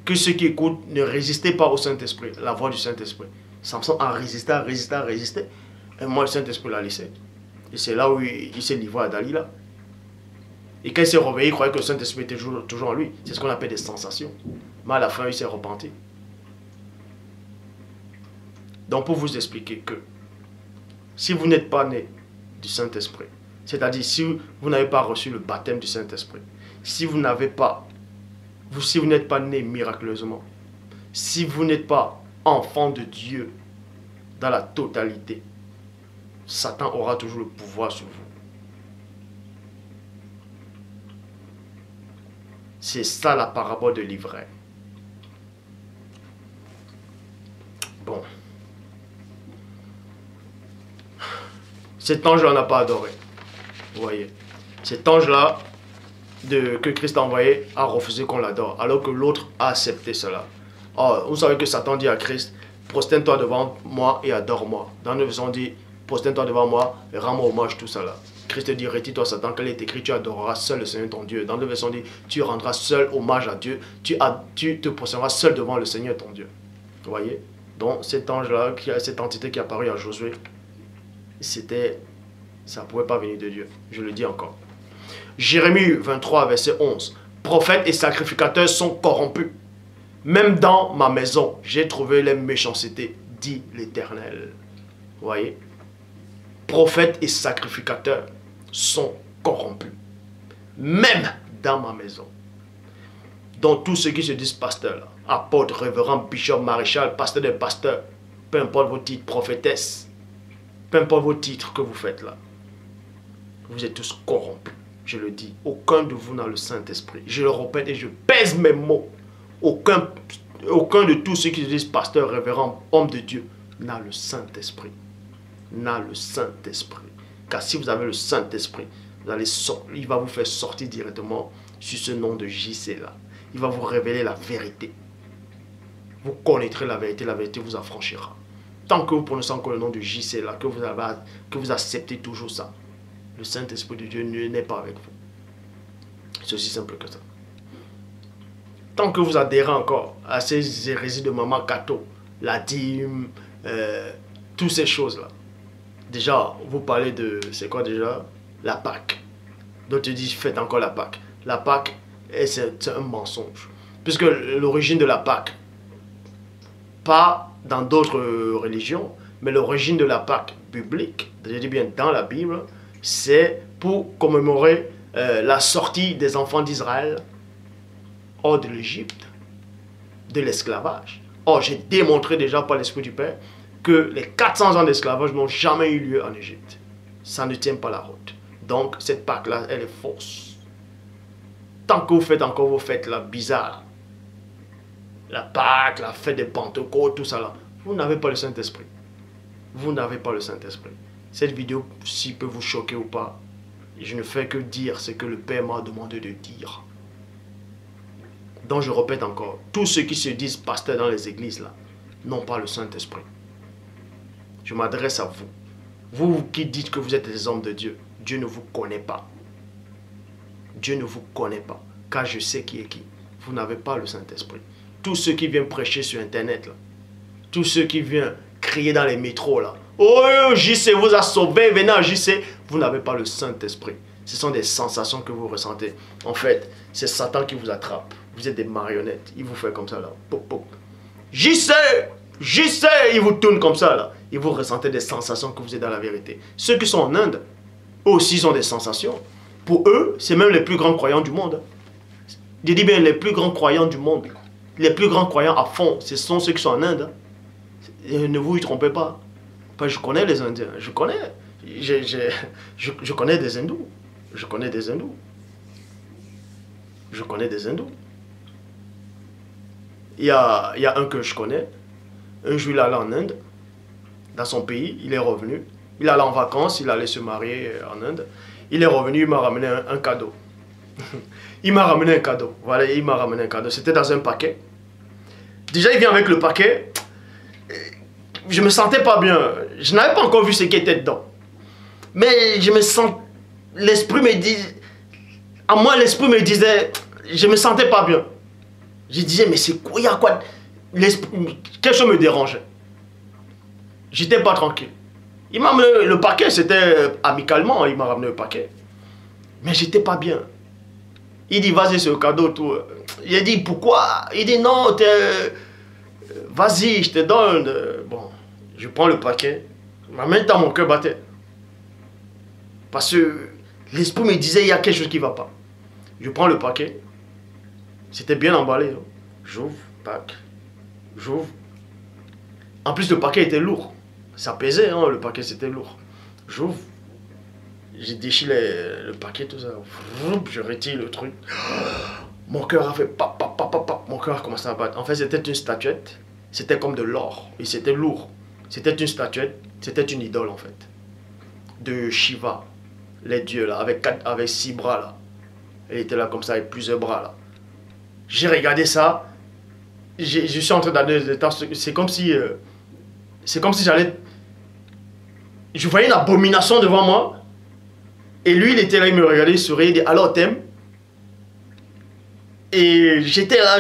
S1: que ceux qui écoutent ne résistez pas au Saint-Esprit, la voix du Saint-Esprit. Samson a résisté, et moi le Saint-Esprit l'a laissé. Et c'est là où il s'est livré à Dalila. Et quand il s'est réveillé, il croyait que le Saint-Esprit était toujours en lui. C'est ce qu'on appelle des sensations. Mais à la fin, il s'est repenti. Donc pour vous expliquer que si vous n'êtes pas né du Saint-Esprit, c'est-à-dire si vous n'avez pas reçu le baptême du Saint-Esprit, si vous n'êtes pas né miraculeusement, si vous n'êtes pas enfant de Dieu dans la totalité, Satan aura toujours le pouvoir sur vous. C'est ça la parabole de l'ivraie. Bon. Cet ange-là n'a pas adoré. Vous voyez. Cet ange-là que Christ a envoyé a refusé qu'on l'adore, alors que l'autre a accepté cela. Or, vous savez que Satan dit à Christ, prosterne-toi devant moi et adore-moi. Dans une version, on dit, prosterne-toi devant moi et rends-moi hommage, tout ça là. Christ dit, retire-toi Satan, qu'il est écrit, tu adoreras seul le Seigneur ton Dieu. Dans une version, on dit, tu rendras seul hommage à Dieu, tu te prosterneras seul devant le Seigneur ton Dieu. Vous voyez? Donc cet ange-là, cette entité qui est apparue à Josué, ça ne pouvait pas venir de Dieu. Je le dis encore. Jérémie 23, verset 11. Prophètes et sacrificateurs sont corrompus. Même dans ma maison, j'ai trouvé les méchancetés, dit l'Éternel. Vous voyez? Prophètes et sacrificateurs sont corrompus. Même dans ma maison. Donc tous ceux qui se disent pasteurs, apôtres, révérends, bishop, maréchal, pasteur des pasteurs, peu importe vos titres, prophétesse, peu importe vos titres que vous faites là, vous êtes tous corrompus. Je le dis, aucun de vous n'a le Saint-Esprit. Je le répète et je pèse mes mots. Aucun de tous ceux qui se disent pasteurs, révérends, hommes de Dieu, n'a le Saint-Esprit. N'a le Saint-Esprit. Car si vous avez le Saint-Esprit, il va vous faire sortir directement sur ce nom de JC là. Il va vous révéler la vérité. Vous connaîtrez la vérité vous affranchira. Tant que vous prononcez encore le nom de JC là, que vous acceptez toujours ça, le Saint-Esprit de Dieu n'est pas avec vous. C'est aussi simple que ça. tant que vous adhérez encore à ces hérésies de Maman Kato, la dîme, toutes ces choses-là, déjà, vous parlez de, c'est quoi déjà? La Pâque. Donc tu dis, faites encore la Pâque. La Pâque, c'est un mensonge. Puisque l'origine de la Pâque, pas dans d'autres religions, mais l'origine de la Pâque biblique, je dis bien dans la Bible, c'est pour commémorer la sortie des enfants d'Israël hors de l'Égypte, de l'esclavage. Or, j'ai démontré déjà par l'Esprit du Père que les 400 ans d'esclavage n'ont jamais eu lieu en Égypte. Ça ne tient pas la route. Donc, cette Pâque-là, elle est fausse. Tant que vous faites encore vos fêtes là, bizarres, la Pâque, la fête des Pentecôtes, tout ça là, vous n'avez pas le Saint-Esprit. Vous n'avez pas le Saint-Esprit. Cette vidéo, si peut vous choquer ou pas, je ne fais que dire ce que le Père m'a demandé de dire. Donc je répète encore, tous ceux qui se disent pasteurs dans les églises là, n'ont pas le Saint-Esprit. Je m'adresse à vous. Vous qui dites que vous êtes des hommes de Dieu, Dieu ne vous connaît pas. Dieu ne vous connaît pas, car je sais qui est qui. Vous n'avez pas le Saint-Esprit. Tous ceux qui viennent prêcher sur Internet, là, tous ceux qui viennent crier dans les métros, là, oh, JC vous a sauvé, venez à JC, vous n'avez pas le Saint-Esprit. Ce sont des sensations que vous ressentez. En fait, c'est Satan qui vous attrape. Vous êtes des marionnettes. Il vous fait comme ça, là. Pop, pop. JC, il vous tourne comme ça, là. Et vous ressentez des sensations que vous êtes dans la vérité. Ceux qui sont en Inde, eux aussi ont des sensations. Pour eux, c'est même les plus grands croyants du monde. Je dis bien les plus grands croyants du monde. Les plus grands croyants à fond, ce sont ceux qui sont en Inde. Et ne vous y trompez pas. Je connais les Indiens. Je connais. Je connais des hindous. Je connais des hindous. Je connais des hindous. Il y a un que je connais. Un jour, il allait en Inde. Dans son pays, il est revenu. Il allait en vacances, il allait se marier en Inde. Il est revenu, il m'a ramené un cadeau. Il m'a ramené un cadeau. Voilà, il m'a ramené un cadeau. C'était dans un paquet. Déjà, il vient avec le paquet. Je me sentais pas bien. Je n'avais pas encore vu ce qui était dedans. Mais je me sens... L'esprit me dit... À moi, l'esprit me disait... Je me sentais pas bien. Je disais, mais c'est quoi? Il y a quoi? Quelque chose me dérangeait. J'étais pas tranquille. Il m'a amené le paquet, c'était amicalement, il m'a ramené le paquet. Mais j'étais pas bien. Il dit, vas-y, c'est le cadeau, tout. J'ai dit, pourquoi? Il dit, non, vas-y, je te donne. Bon, je prends le paquet. En même temps, mon cœur battait. Parce que l'esprit me disait, il y a quelque chose qui ne va pas. Je prends le paquet. C'était bien emballé. Hein. J'ouvre, pack. J'ouvre. En plus, le paquet était lourd. Ça pesait, hein, le paquet, c'était lourd. J'ouvre. J'ai déchiré le paquet, tout ça. Je retire le truc. Mon cœur a fait pap, pap, pap, pap, pap. Mon cœur a commencé à battre. En fait, c'était une statuette. C'était comme de l'or. Et c'était lourd. C'était une statuette. C'était une idole, en fait. De Shiva. Les dieux, là. Avec 6 bras, là. Elle était là, comme ça, avec plusieurs bras, là. J'ai regardé ça. Je suis en train d'aller. C'est comme si... c'est comme si j'allais... Je voyais une abomination devant moi. Et lui, il était là, il me regardait, il souriait, il dit, alors t'aimes? Et j'étais là,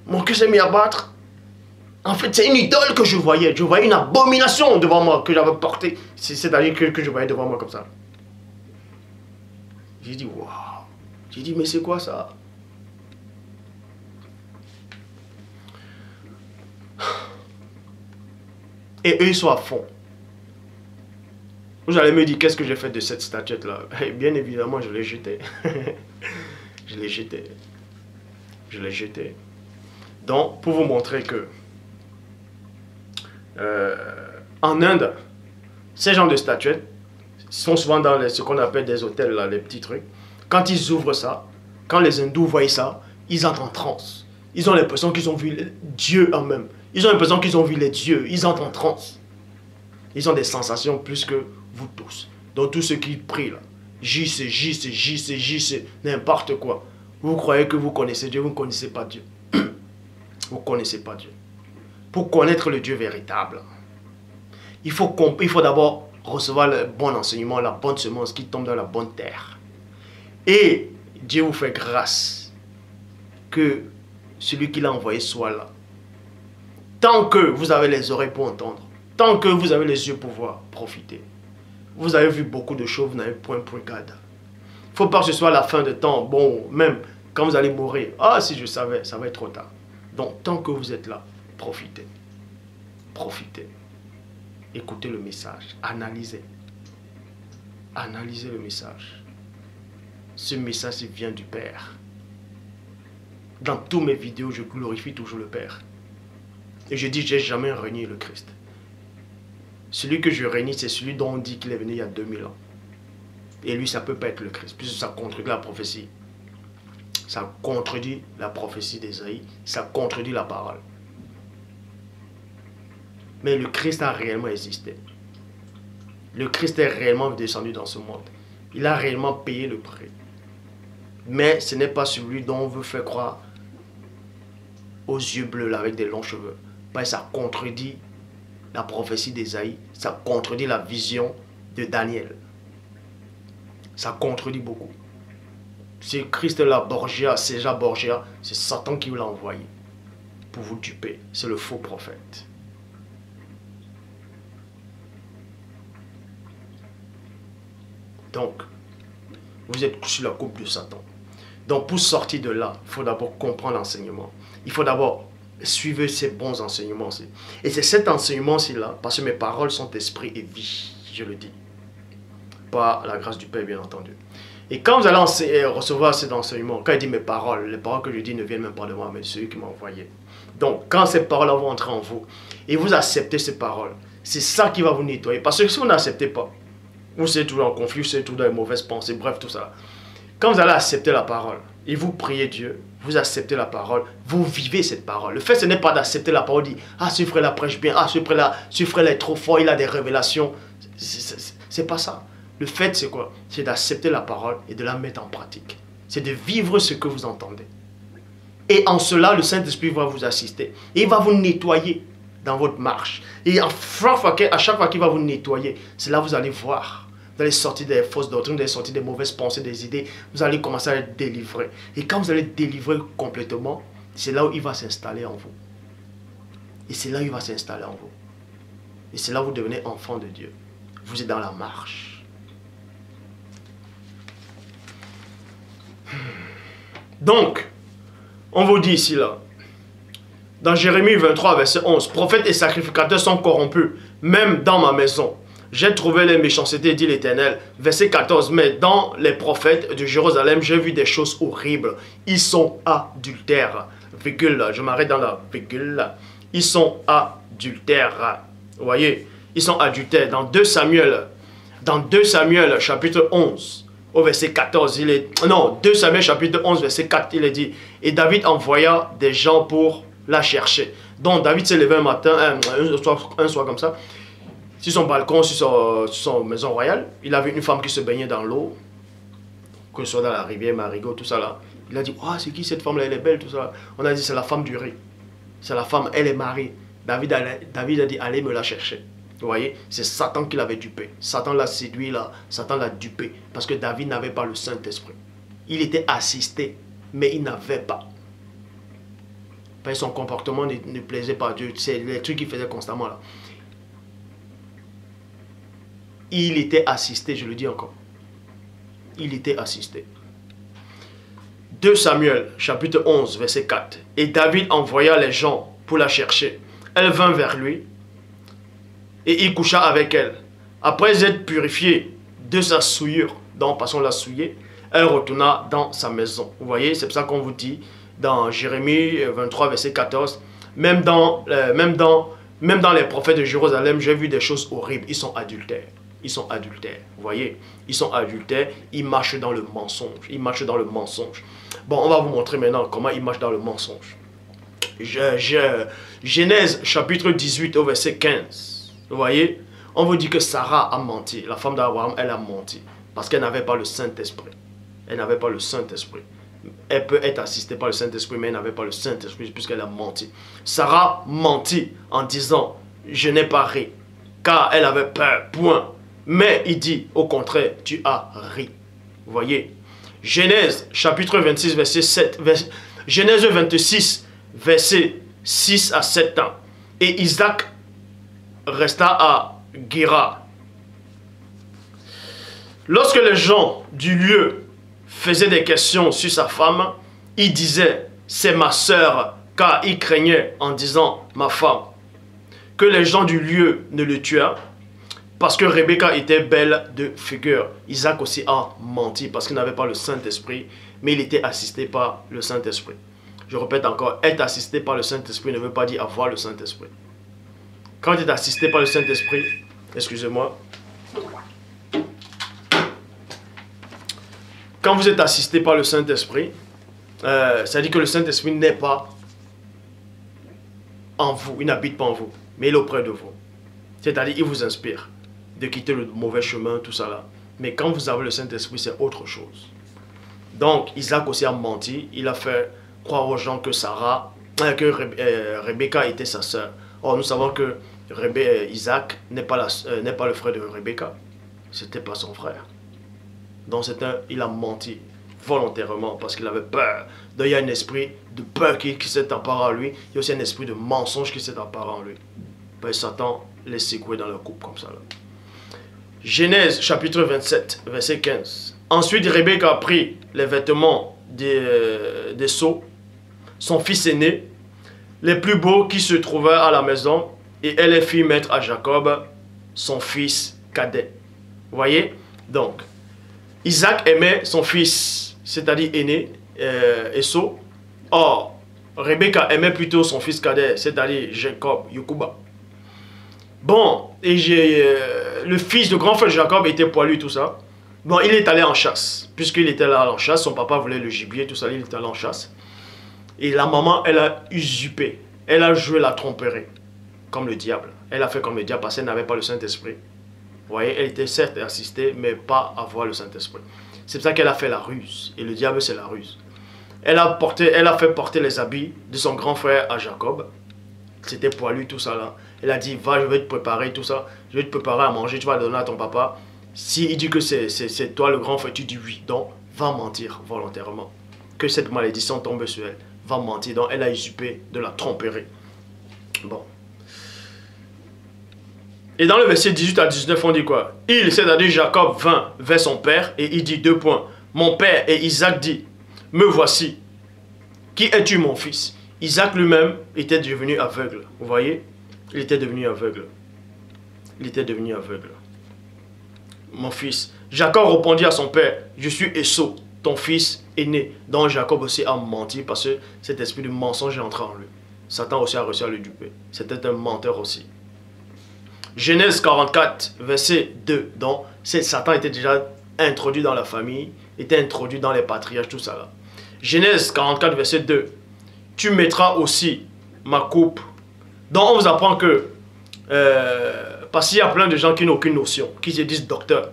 S1: mon cœur s'est mis à battre. En fait, c'est une idole que je voyais. Je voyais une abomination devant moi que j'avais portée. C'est-à-dire que je voyais devant moi comme ça. J'ai dit, waouh. J'ai dit, mais c'est quoi ça? Et eux, ils sont à fond. Vous allez me dire, qu'est-ce que j'ai fait de cette statuette-là? Bien évidemment, je l'ai jetée. Je l'ai jetée. Je l'ai jetée. Donc, pour vous montrer que en Inde, ces genres de statuettes sont souvent dans ce qu'on appelle des hôtels, là, les petits trucs. Quand ils ouvrent ça, quand les hindous voient ça, ils entrent en transe. Ils ont l'impression qu'ils ont vu Dieu eux-mêmes. Ils ont l'impression qu'ils ont vu les dieux. Ils entrent en transe. Ils ont des sensations plus que vous tous. Donc tous ceux qui prient là, JC, n'importe quoi. Vous croyez que vous connaissez Dieu, vous ne connaissez pas Dieu. Vous ne connaissez pas Dieu. Pour connaître le Dieu véritable, il faut d'abord recevoir le bon enseignement, la bonne semence qui tombe dans la bonne terre. Et Dieu vous fait grâce que celui qui l'a envoyé soit là. Tant que vous avez les oreilles pour entendre, tant que vous avez les yeux pour voir, profitez. Vous avez vu beaucoup de choses, vous n'avez point pour garde. Il ne faut pas que ce soit la fin de temps. Bon, même quand vous allez mourir, ah si je savais, ça va être trop tard. Donc tant que vous êtes là, profitez. Profitez. Écoutez le message, analysez. Analysez le message. Ce message il vient du Père. Dans toutes mes vidéos, je glorifie toujours le Père. Et je dis, j'ai jamais renié le Christ. Celui que je renie, c'est celui dont on dit qu'il est venu il y a 2000 ans. Et lui, ça ne peut pas être le Christ, puisque ça contredit la prophétie. Ça contredit la prophétie d'Ésaïe. Ça contredit la parole. Mais le Christ a réellement existé. Le Christ est réellement descendu dans ce monde. Il a réellement payé le prix. Mais ce n'est pas celui dont on veut faire croire aux yeux bleus là, avec des longs cheveux. Parce que ça contredit la prophétie d'Ésaïe. Ça contredit la vision de Daniel. Ça contredit beaucoup. C'est Christ-là, Borgia, César Borgia, c'est Satan qui vous l'a envoyé pour vous duper. C'est le faux prophète. Donc, vous êtes sur la coupe de Satan. Donc, pour sortir de là, il faut d'abord comprendre l'enseignement. Il faut d'abord suivre ces bons enseignements. Et c'est cet enseignement-ci là, parce que mes paroles sont esprit et vie, je le dis. Par la grâce du Père, bien entendu. Et quand vous allez recevoir cet enseignement, quand il dit mes paroles, les paroles que je dis ne viennent même pas de moi, mais de celui qui m'a envoyé. Donc, quand ces paroles vont entrer en vous, et vous acceptez ces paroles, c'est ça qui va vous nettoyer. Parce que si vous n'acceptez pas, vous êtes toujours en conflit, vous êtes toujours dans les mauvaises pensées, bref, tout ça. Quand vous allez accepter la parole, et vous priez Dieu, vous acceptez la parole, vous vivez cette parole. Le fait, ce n'est pas d'accepter la parole, dire, ah, ce frère-là prêche bien, ah, ce frère-là est trop fort, il a des révélations. C'est pas ça. Le fait, c'est quoi? C'est d'accepter la parole et de la mettre en pratique. C'est de vivre ce que vous entendez. Et en cela, le Saint-Esprit va vous assister. Et il va vous nettoyer dans votre marche. Et à chaque fois qu'il va vous nettoyer, c'est là que vous allez voir. Vous allez sortir des fausses doctrines, vous allez sortir des mauvaises pensées, des idées. Vous allez commencer à être délivré. Et quand vous allez être délivré complètement, c'est là où il va s'installer en vous. Et c'est là où il va s'installer en vous. Et c'est là où vous devenez enfant de Dieu. Vous êtes dans la marche. Donc, on vous dit ici là, dans Jérémie 23, verset 11, prophètes et sacrificateurs sont corrompus, même dans ma maison. J'ai trouvé les méchancetés, dit l'Éternel. Verset 14, mais dans les prophètes de Jérusalem, j'ai vu des choses horribles. Ils sont adultères. Virgule, je m'arrête dans la virgule. Ils sont adultères. Vous voyez, ils sont adultères. Dans 2 Samuel chapitre 11, au verset 14, il est... Non, 2 Samuel chapitre 11, verset 4, il est dit, et David envoya des gens pour la chercher. Donc David s'est levé un matin, un soir comme ça, sur son balcon, sur son maison royale, il a vu une femme qui se baignait dans l'eau, que ce soit dans la rivière Marigot, tout ça là. Il a dit, oh, c'est qui cette femme là, elle est belle, tout ça. On a dit, c'est la femme du riz. C'est la femme, elle est mariée. David a dit, allez me la chercher. Vous voyez, c'est Satan qui l'avait dupé. Satan l'a séduit là, Satan l'a dupé. Parce que David n'avait pas le Saint-Esprit. Il était assisté, mais il n'avait pas. Parce que son comportement ne plaisait pas à Dieu. C'est les trucs qu'il faisait constamment là. Il était assisté, je le dis encore. Il était assisté. 2 Samuel, chapitre 11, verset 4. Et David envoya les gens pour la chercher. Elle vint vers lui et il coucha avec elle. Après être purifiée de sa souillure, donc passons la souiller, elle retourna dans sa maison. Vous voyez, c'est pour ça qu'on vous dit dans Jérémie 23, verset 14, même dans les prophètes de Jérusalem, j'ai vu des choses horribles. Ils sont adultères. Ils sont adultères. Vous voyez, ils sont adultères. Ils marchent dans le mensonge. Ils marchent dans le mensonge. Bon, on va vous montrer maintenant comment ils marchent dans le mensonge. Genèse chapitre 18 au verset 15. Vous voyez, on vous dit que Sarah a menti. La femme d'Abraham, elle a menti. Parce qu'elle n'avait pas le Saint-Esprit. Elle n'avait pas le Saint-Esprit. Elle peut être assistée par le Saint-Esprit, mais elle n'avait pas le Saint-Esprit puisqu'elle a menti. Sarah mentit en disant, je n'ai pas ri, car elle avait peur, point. Mais il dit, au contraire, tu as ri. Vous voyez, Genèse chapitre 26, verset 7. Genèse 26, versets 6 à 7 ans. Et Isaac resta à Guérar. Lorsque les gens du lieu faisaient des questions sur sa femme, il disait, c'est ma sœur, car il craignait en disant, ma femme, que les gens du lieu ne le tuent, parce que Rebecca était belle de figure. Isaac aussi a menti parce qu'il n'avait pas le Saint-Esprit, mais il était assisté par le Saint-Esprit. Je répète encore, être assisté par le Saint-Esprit ne veut pas dire avoir le Saint-Esprit. Quand tu es assisté par le Saint-Esprit, excusez-moi, quand vous êtes assisté par le Saint-Esprit, ça dit que le Saint-Esprit n'est pas en vous, il n'habite pas en vous, mais il est auprès de vous. C'est-à-dire, il vous inspire de quitter le mauvais chemin, tout ça là. Mais quand vous avez le Saint-Esprit, c'est autre chose. Donc, Isaac aussi a menti. Il a fait croire aux gens que Rebecca était sa sœur. Or, nous savons que Isaac n'est pas le frère de Rebecca. C'était pas son frère. Donc, il a menti volontairement parce qu'il avait peur. Donc, il y a un esprit de peur qui s'est emparé en lui. Il y a aussi un esprit de mensonge qui s'est emparé en lui. Ben, Satan les secouer dans leur coupe comme ça. Là. Genèse chapitre 27, verset 15. Ensuite, Rebecca prit les vêtements des sceaux, son fils aîné, les plus beaux qui se trouvaient à la maison, et elle les fit mettre à Jacob, son fils cadet. Vous voyez? Donc, Isaac aimait son fils, c'est-à-dire aîné, Esau. Or, Rebecca aimait plutôt son fils cadet, c'est-à-dire Jacob, Yokuba. Bon, et le fils de grand frère Jacob était poilu, tout ça. Bon, il est allé en chasse. Puisqu'il était là en chasse, son papa voulait le gibier, tout ça, il est allé en chasse. Et la maman, elle a usurpé. Elle a joué la tromperie, comme le diable. Elle a fait comme le diable parce qu'elle n'avait pas le Saint-Esprit. Vous voyez, elle était certes assistée, mais pas avoir le Saint-Esprit. C'est pour ça qu'elle a fait la ruse. Et le diable, c'est la ruse. Elle a fait porter les habits de son grand frère à Jacob. C'était poilu, tout ça là. Elle a dit, va, je vais te préparer tout ça. Je vais te préparer à manger, tu vas le donner à ton papa. S'il dit que c'est toi le grand frère, tu dis oui. Donc, va mentir volontairement. Que cette malédiction tombe sur elle. Va mentir. Donc, elle a usurpé de la tromperie. Bon. Et dans le verset 18 à 19, on dit quoi? Il, c'est-à-dire Jacob, vint vers son père et il dit 2 points. Mon père, et Isaac dit, me voici. Qui es-tu, mon fils? Isaac lui-même était devenu aveugle. Vous voyez? Il était devenu aveugle. Il était devenu aveugle. Mon fils. Jacob répondit à son père, je suis Esau, ton fils aîné. Donc Jacob aussi a menti parce que cet esprit de mensonge est entré en lui. Satan aussi a réussi à le duper. C'était un menteur aussi. Genèse 44, verset 2. Donc Satan était déjà introduit dans la famille, était introduit dans les patriarches, tout ça là. Genèse 44, verset 2. Tu mettras aussi ma coupe. Donc on vous apprend que, parce qu'il y a plein de gens qui n'ont aucune notion, qui se disent docteurs.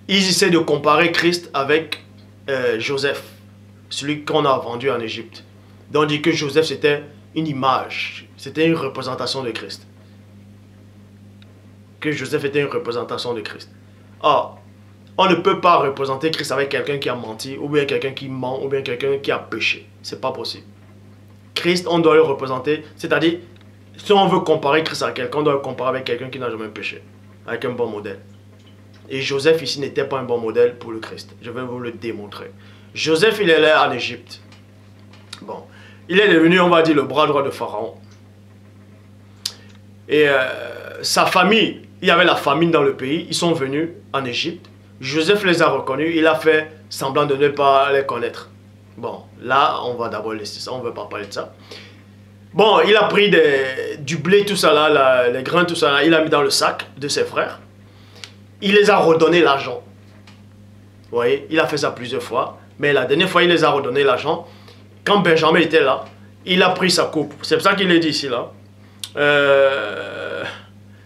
S1: Ils essaient de comparer Christ avec Joseph, celui qu'on a vendu en Égypte. Donc on dit que Joseph c'était une image, c'était une représentation de Christ. Que Joseph était une représentation de Christ. Or, on ne peut pas représenter Christ avec quelqu'un qui a menti, ou bien quelqu'un qui ment, ou bien quelqu'un qui a péché. C'est pas possible. Christ, on doit le représenter, c'est-à-dire, si on veut comparer Christ à quelqu'un, on doit le comparer avec quelqu'un qui n'a jamais péché, avec un bon modèle. Et Joseph ici n'était pas un bon modèle pour le Christ. Je vais vous le démontrer. Joseph, il est là en Égypte. Bon, il est devenu, on va dire, le bras droit de Pharaon. Et sa famille, il y avait la famine dans le pays, ils sont venus en Égypte. Joseph les a reconnus, il a fait semblant de ne pas les connaître. Bon, là, on va d'abord laisser ça, on ne veut pas parler de ça. Bon, il a pris du blé, tout ça là, les grains, tout ça là, il a mis dans le sac de ses frères. Il les a redonné l'argent. Vous voyez, il a fait ça plusieurs fois. Mais la dernière fois, il les a redonné l'argent. Quand Benjamin était là, il a pris sa coupe. C'est pour ça qu'il est dit ici là.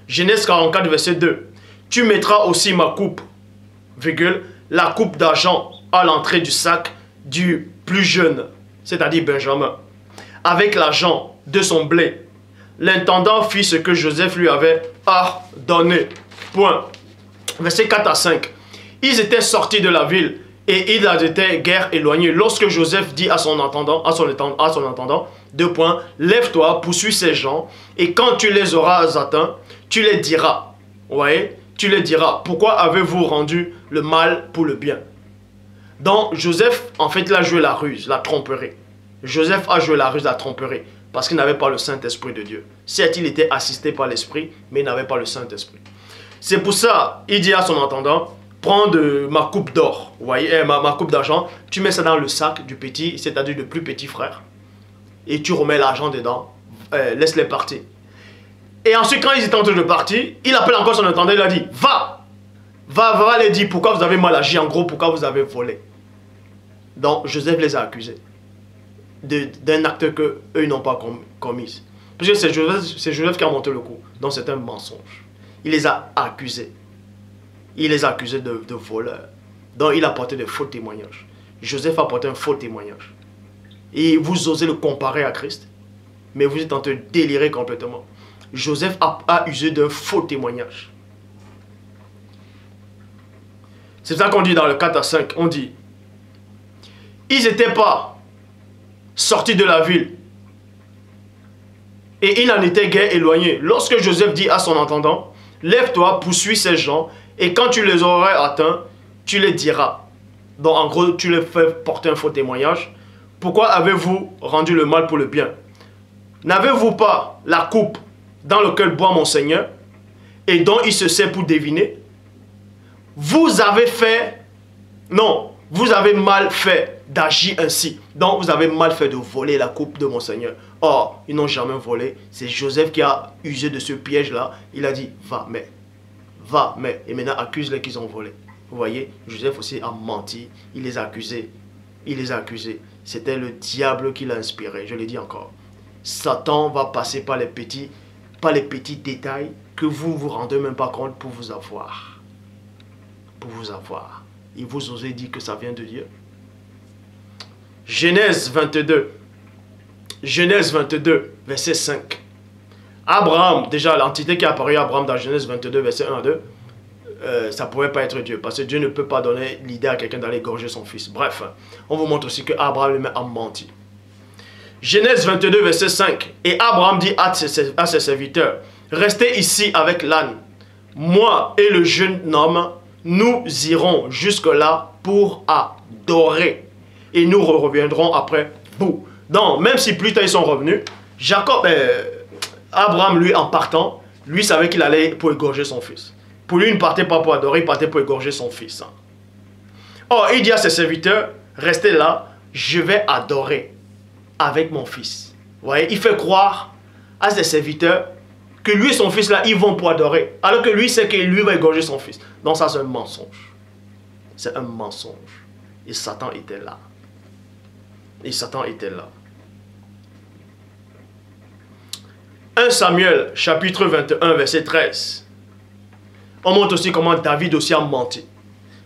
S1: Genèse 44, verset 2. Tu mettras aussi ma coupe, virgule, la coupe d'argent à l'entrée du sac du plus jeune, c'est-à-dire Benjamin, avec l'argent de son blé. L'intendant fit ce que Joseph lui avait ordonné. Point. Verset 4 à 5. Ils étaient sortis de la ville Et il était guère éloigné. Lorsque Joseph dit à son intendant, deux points, lève-toi, poursuis ces gens, et quand tu les auras atteints, tu les diras. Vous voyez? Tu les diras, pourquoi avez-vous rendu le mal pour le bien? Donc Joseph, en fait, il a joué la ruse, la tromperie. Joseph a joué la ruse, la tromperie, parce qu'il n'avait pas le Saint-Esprit de Dieu. Certes, il était assisté par l'Esprit, mais il n'avait pas le Saint-Esprit. C'est pour ça, il dit à son intendant, prends ma coupe d'or, vous voyez, ma coupe d'argent, tu mets ça dans le sac du petit, c'est-à-dire du plus petit frère, et tu remets l'argent dedans, laisse-les partir. Et ensuite, quand ils étaient en train de partir, il appelle encore son intendant, il a dit, va les dire pourquoi vous avez mal agi, en gros, pourquoi vous avez volé. Donc, Joseph les a accusés d'un acte qu'eux n'ont pas commis. Parce que c'est Joseph qui a monté le coup, donc c'est un mensonge. Il les a accusés. Il les a accusés de voleurs. Donc il a porté de faux témoignages. Joseph a porté un faux témoignage. Et vous osez le comparer à Christ. Mais vous êtes en train de délirer complètement. Joseph a usé d'un faux témoignage. C'est ça qu'on dit dans le 4 à 5. On dit, ils n'étaient pas sortis de la ville. Et il en était guère éloigné. Lorsque Joseph dit à son intendant, lève-toi, poursuis ces gens, et quand tu les auras atteints, tu les diras. Donc en gros, tu les fais porter un faux témoignage. Pourquoi avez-vous rendu le mal pour le bien? N'avez-vous pas la coupe dans laquelle boit mon Seigneur, et dont il se sert pour deviner? Vous avez fait... Non, vous avez mal fait d'agir ainsi. Donc vous avez mal fait de voler la coupe de mon Seigneur. Or, ils n'ont jamais volé. C'est Joseph qui a usé de ce piège-là. Il a dit, va, mais. Et maintenant, accuse-les qu'ils ont volé. Vous voyez, Joseph aussi a menti. Il les a accusés. C'était le diable qui l'a inspiré. Je le dis encore. Satan va passer par les petits détails que vous ne vous rendez même pas compte pour vous avoir. Et vous osez dire que ça vient de Dieu. Genèse 22, verset 5. Abraham, déjà l'entité qui apparaît à Abraham dans Genèse 22, verset 1 à 2, ça ne pouvait pas être Dieu, parce que Dieu ne peut pas donner l'idée à quelqu'un d'aller égorger son fils. Bref, on vous montre aussi que Abraham lui-même a menti. Genèse 22, verset 5. Et Abraham dit à ses serviteurs, restez ici avec l'âne. Moi et le jeune homme, nous irons jusque-là pour adorer. Et nous reviendrons après vous. Donc, même si plus tard ils sont revenus, Abraham, lui, en partant, lui savait qu'il allait pour égorger son fils. Pour lui, il ne partait pas pour adorer, il partait pour égorger son fils. Or, il dit à ses serviteurs, restez là, je vais adorer avec mon fils. Vous voyez, il fait croire à ses serviteurs que lui et son fils là, ils vont pour adorer. Alors que lui sait que lui va égorger son fils. Donc ça, c'est un mensonge. C'est un mensonge. Et Satan était là. 1 Samuel, chapitre 21, verset 13. On montre aussi comment David aussi a menti.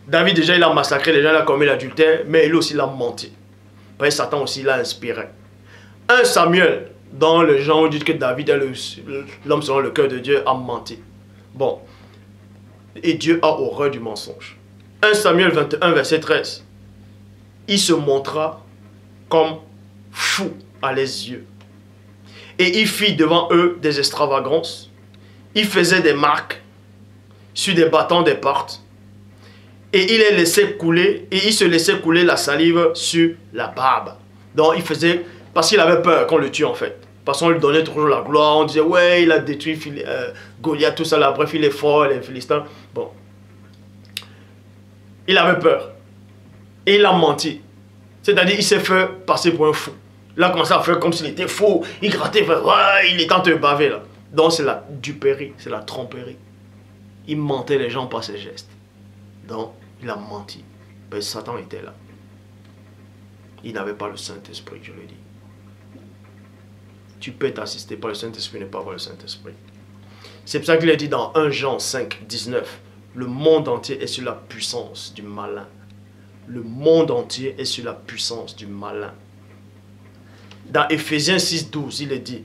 S1: David déjà, il a massacré les gens, il a commis l'adultère, mais lui aussi, il a menti. Parce que Satan aussi l'a inspiré. 1 Samuel, dans le genre où dit que David est l'homme selon le cœur de Dieu, a menti. Bon. Et Dieu a horreur du mensonge. 1 Samuel 21, verset 13. Il se montra comme fou à les yeux. Et il fit devant eux des extravagances. Il faisait des marques sur des bâtons des portes. Et il les laissait couler, et il se laissait couler la salive sur la barbe. Donc il faisait, parce qu'il avait peur qu'on le tue en fait. Parce qu'on lui donnait toujours la gloire, on disait ouais il a détruit Goliath, tout ça là, bref il est fort, les Philistins. Bon. Il avait peur. Et il a menti. C'est-à-dire il s'est fait passer pour un fou. Il a commencé à faire comme s'il était fou. Il grattait, ouais, il est en train de baver là. Donc c'est la duperie, c'est la tromperie. Il mentait les gens par ses gestes. Donc il a menti. Mais Satan était là. Il n'avait pas le Saint-Esprit, je le dis. Tu peux t'assister par le Saint-Esprit, ne pas avoir le Saint-Esprit. C'est pour ça qu'il est dit dans 1 Jean 5, 19. Le monde entier est sur la puissance du malin. Le monde entier est sur la puissance du malin. Dans Ephésiens 6, 12, il est dit,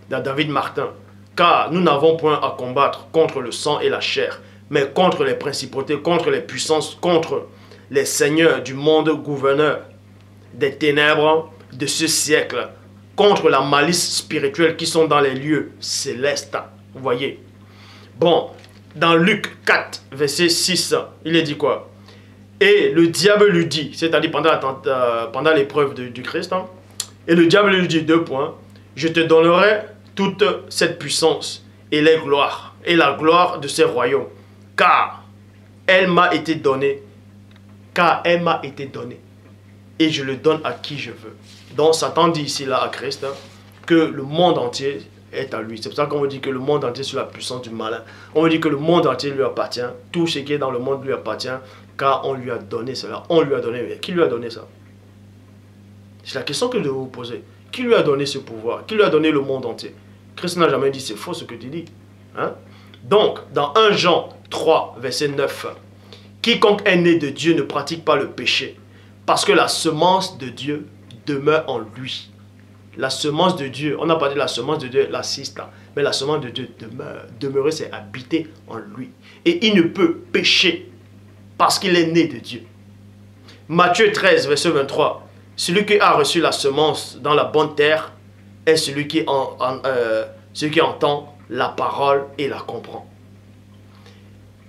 S1: dans David Martin, car nous n'avons point à combattre contre le sang et la chair, mais contre les principautés, contre les puissances, contre les seigneurs du monde, gouverneurs des ténèbres de ce siècle, contre la malice spirituelle qui sont dans les lieux célestes. Vous voyez. Bon, dans Luc 4, verset 6, il est dit quoi? Et le diable lui dit, c'est-à-dire pendant l'épreuve du Christ, hein, et le diable lui dit, 2 points, je te donnerai toute cette puissance et les gloires, et la gloire de ces royaumes, car elle m'a été donnée, et je le donne à qui je veux. Donc Satan dit ici là à Christ, hein, que le monde entier est à lui. C'est pour ça qu'on veut dire que le monde entier est sous la puissance du malin. On veut dire que le monde entier lui appartient. Tout ce qui est dans le monde lui appartient, car on lui a donné cela. On lui a donné. Mais qui lui a donné ça? C'est la question que je vais vous poser. Qui lui a donné ce pouvoir? Qui lui a donné le monde entier? Christ n'a jamais dit c'est faux ce que tu dis. Hein? Donc, dans 1 Jean 3, verset 9, quiconque est né de Dieu ne pratique pas le péché, parce que la semence de Dieu demeure en lui. La semence de Dieu, on n'a pas dit la semence de Dieu, l'assiste, mais la semence de Dieu demeure. Demeurer, c'est habiter en lui. Et il ne peut pécher parce qu'il est né de Dieu. Matthieu 13, verset 23. Celui qui a reçu la semence dans la bonne terre est celui qui entend la parole et la comprend.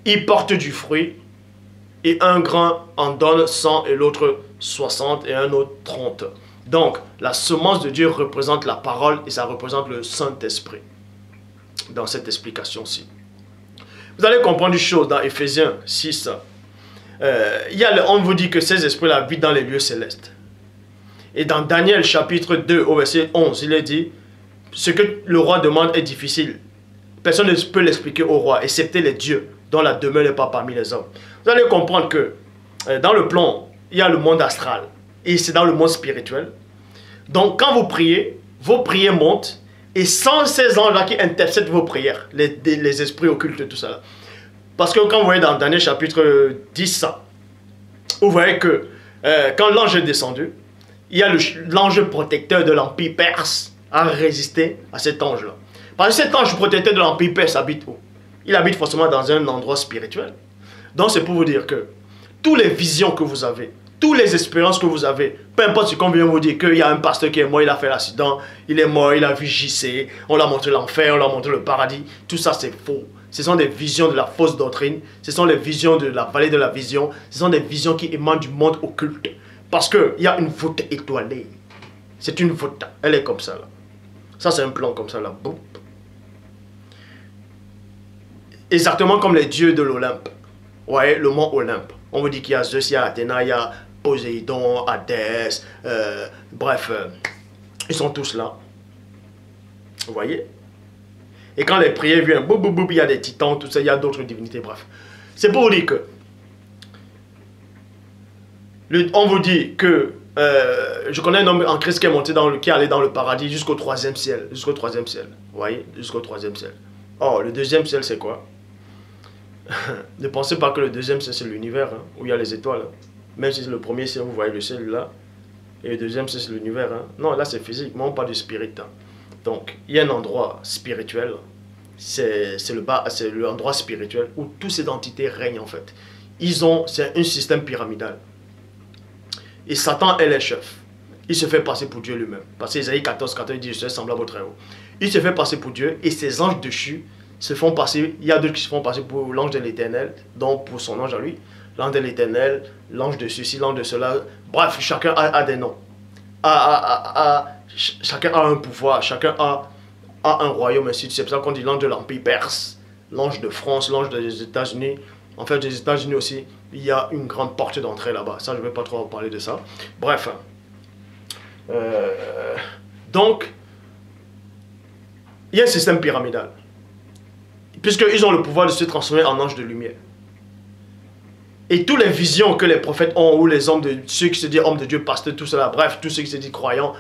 S1: Il porte du fruit, et un grain en donne 100 et l'autre 60 et un autre 30. Donc, la semence de Dieu représente la parole et ça représente le Saint-Esprit. Dans cette explication-ci. Vous allez comprendre une chose dans Éphésiens 6. On vous dit que ces esprits-là habitent dans les lieux célestes. Et dans Daniel chapitre 2 au verset 11, il est dit, ce que le roi demande est difficile. Personne ne peut l'expliquer au roi, excepté les dieux, dont la demeure n'est pas parmi les hommes. Vous allez comprendre que dans le plan, il y a le monde astral. Et c'est dans le monde spirituel. Donc quand vous priez, vos prières montent. Et sans ces anges-là qui interceptent vos prières, les esprits occultes, tout ça. Là. Parce que quand vous voyez dans Daniel chapitre 10, vous voyez que quand l'ange est descendu, il y a l'ange protecteur de l'Empire perse à résister à cet ange-là. Parce que cet ange protecteur de l'Empire perse habite où? Il habite forcément dans un endroit spirituel. Donc c'est pour vous dire que toutes les visions que vous avez, toutes les expériences que vous avez, peu importe ce qu'on vient vous dire, qu'il y a un pasteur qui est mort, il a fait l'accident, il est mort, il a vu JC, on l'a montré l'enfer, on l'a montré le paradis, tout ça c'est faux. Ce sont des visions de la fausse doctrine, ce sont les visions de la vallée de la vision, ce sont des visions qui émanent du monde occulte. Parce qu'il y a une voûte étoilée. C'est une voûte, elle est comme ça là. Ça c'est un plan comme ça là. Boum. Exactement comme les dieux de l'Olympe. Vous voyez, le mont Olympe. On vous dit qu'il y a Zeus, il y a Athéna, il y a Poséidon, Hadès, bref, ils sont tous là. Vous voyez? Et quand les prières viennent, boum, boum, boum, il y a des titans, tout ça, il y a d'autres divinités, bref. C'est pour vous dire que, on vous dit que, je connais un homme en Christ qui est monté qui est allé dans le paradis jusqu'au 3e ciel, jusqu'au 3e ciel. Vous voyez? Jusqu'au 3e ciel. Oh, le 2e ciel, c'est quoi? Ne pensez pas que le 2e ciel, c'est l'univers, hein, où il y a les étoiles. Hein. Même si le 1er ciel, vous voyez le ciel là, et le 2e ciel, c'est l'univers. Hein. Non, là, c'est physique, mais on parle du spirit. Hein. Donc, il y a un endroit spirituel, c'est l'endroit spirituel où toutes ces entités règnent en fait. C'est un système pyramidal. Et Satan est le chef. Il se fait passer pour Dieu lui-même. Parce qu'Ésaïe 14, 14 dit, je suis semblable au Très-Haut. Il se fait passer pour Dieu et ses anges déchus se font passer, il y a d'autres qui se font passer pour l'ange de l'Éternel, donc pour son ange à lui, l'ange de l'Éternel, l'ange de ceci, l'ange de cela, bref, chacun a des noms. Chacun a un pouvoir, chacun a un royaume, ainsi. C'est pour ça qu'on dit l'ange de l'Empire perse, l'ange de France, l'ange des États-Unis. En fait, des États-Unis aussi, il y a une grande porte d'entrée là-bas. Ça, je ne vais pas trop en parler de ça. Bref. Donc, il y a un système pyramidal. Puisqu'ils ont le pouvoir de se transformer en ange de lumière. Et toutes les visions que les prophètes ont, ou les hommes ceux qui se disent hommes de Dieu, pasteurs, tout cela, bref, tous ceux qui se disent croyants,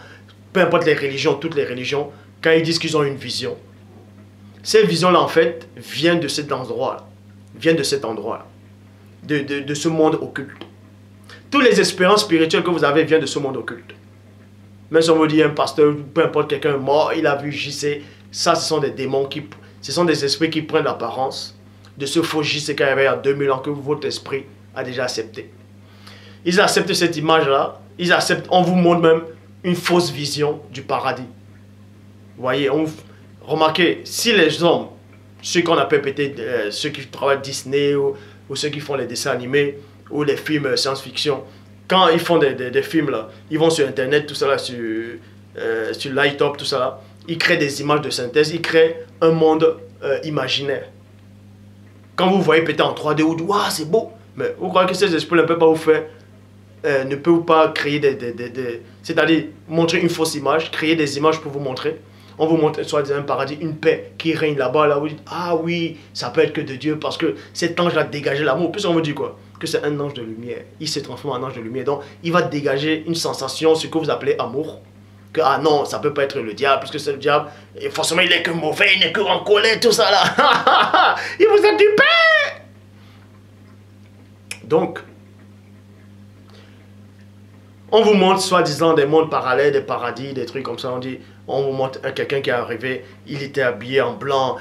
S1: peu importe les religions, toutes les religions, quand ils disent qu'ils ont une vision, ces visions-là, en fait, viennent de cet endroit-là. Viennent de cet endroit-là. De ce monde occulte. Toutes les expériences spirituelles que vous avez viennent de ce monde occulte. Même si on vous dit un pasteur, peu importe quelqu'un mort, il a vu JC, ça, ce sont des démons ce sont des esprits qui prennent l'apparence de ce faux JC qu'il y avait il y a 2000 ans que votre esprit a déjà accepté. Ils acceptent cette image-là. Ils acceptent, on vous montre même une fausse vision du paradis. Vous voyez, remarquez, si les hommes, ceux qu'on appelle peut-être ceux qui travaillent Disney ou ceux qui font les dessins animés ou les films science-fiction, quand ils font des films là, ils vont sur internet, tout ça là, sur Lighttop, tout ça là, ils créent des images de synthèse, ils créent un monde imaginaire. Quand vous voyez peut-être en 3D, vous dites, waouh, c'est beau, mais vous croyez que ces esprits ne peuvent pas vous faire, ne peuvent pas créer c'est-à-dire montrer une fausse image, créer des images pour vous montrer. On vous montre soit un paradis, une paix qui règne là-bas, là vous dites, ah oui, ça peut être que de Dieu parce que cet ange a dégagé l'amour. Puis on vous dit quoi? Que c'est un ange de lumière. Il se transforme en ange de lumière. Donc il va dégager une sensation, ce que vous appelez amour. Que ah non, ça peut pas être le diable, puisque c'est le diable. Et forcément il n'est que mauvais, il n'est que en colère, tout ça là. Il vous a dupé. Donc, on vous montre soi-disant des mondes parallèles, des paradis, des trucs comme ça. On vous montre quelqu'un qui est arrivé, il était habillé en blanc,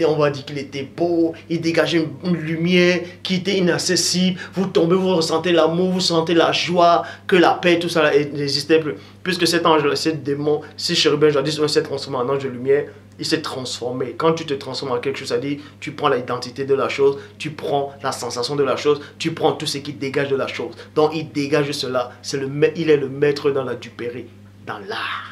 S1: on va dire qu'il était beau, il dégageait une lumière qui était inaccessible. Vous tombez, vous ressentez l'amour, vous sentez la joie, que la paix, tout ça n'existait plus. Puisque cet ange, ce démon, ce chérubin, jadis, s'est transformé en ange de lumière, il s'est transformé. Quand tu te transformes en quelque chose, ça dit, tu prends l'identité de la chose, tu prends la sensation de la chose, tu prends tout ce qui dégage de la chose. Donc il dégage cela, il est le maître dans la duperie, dans l'art.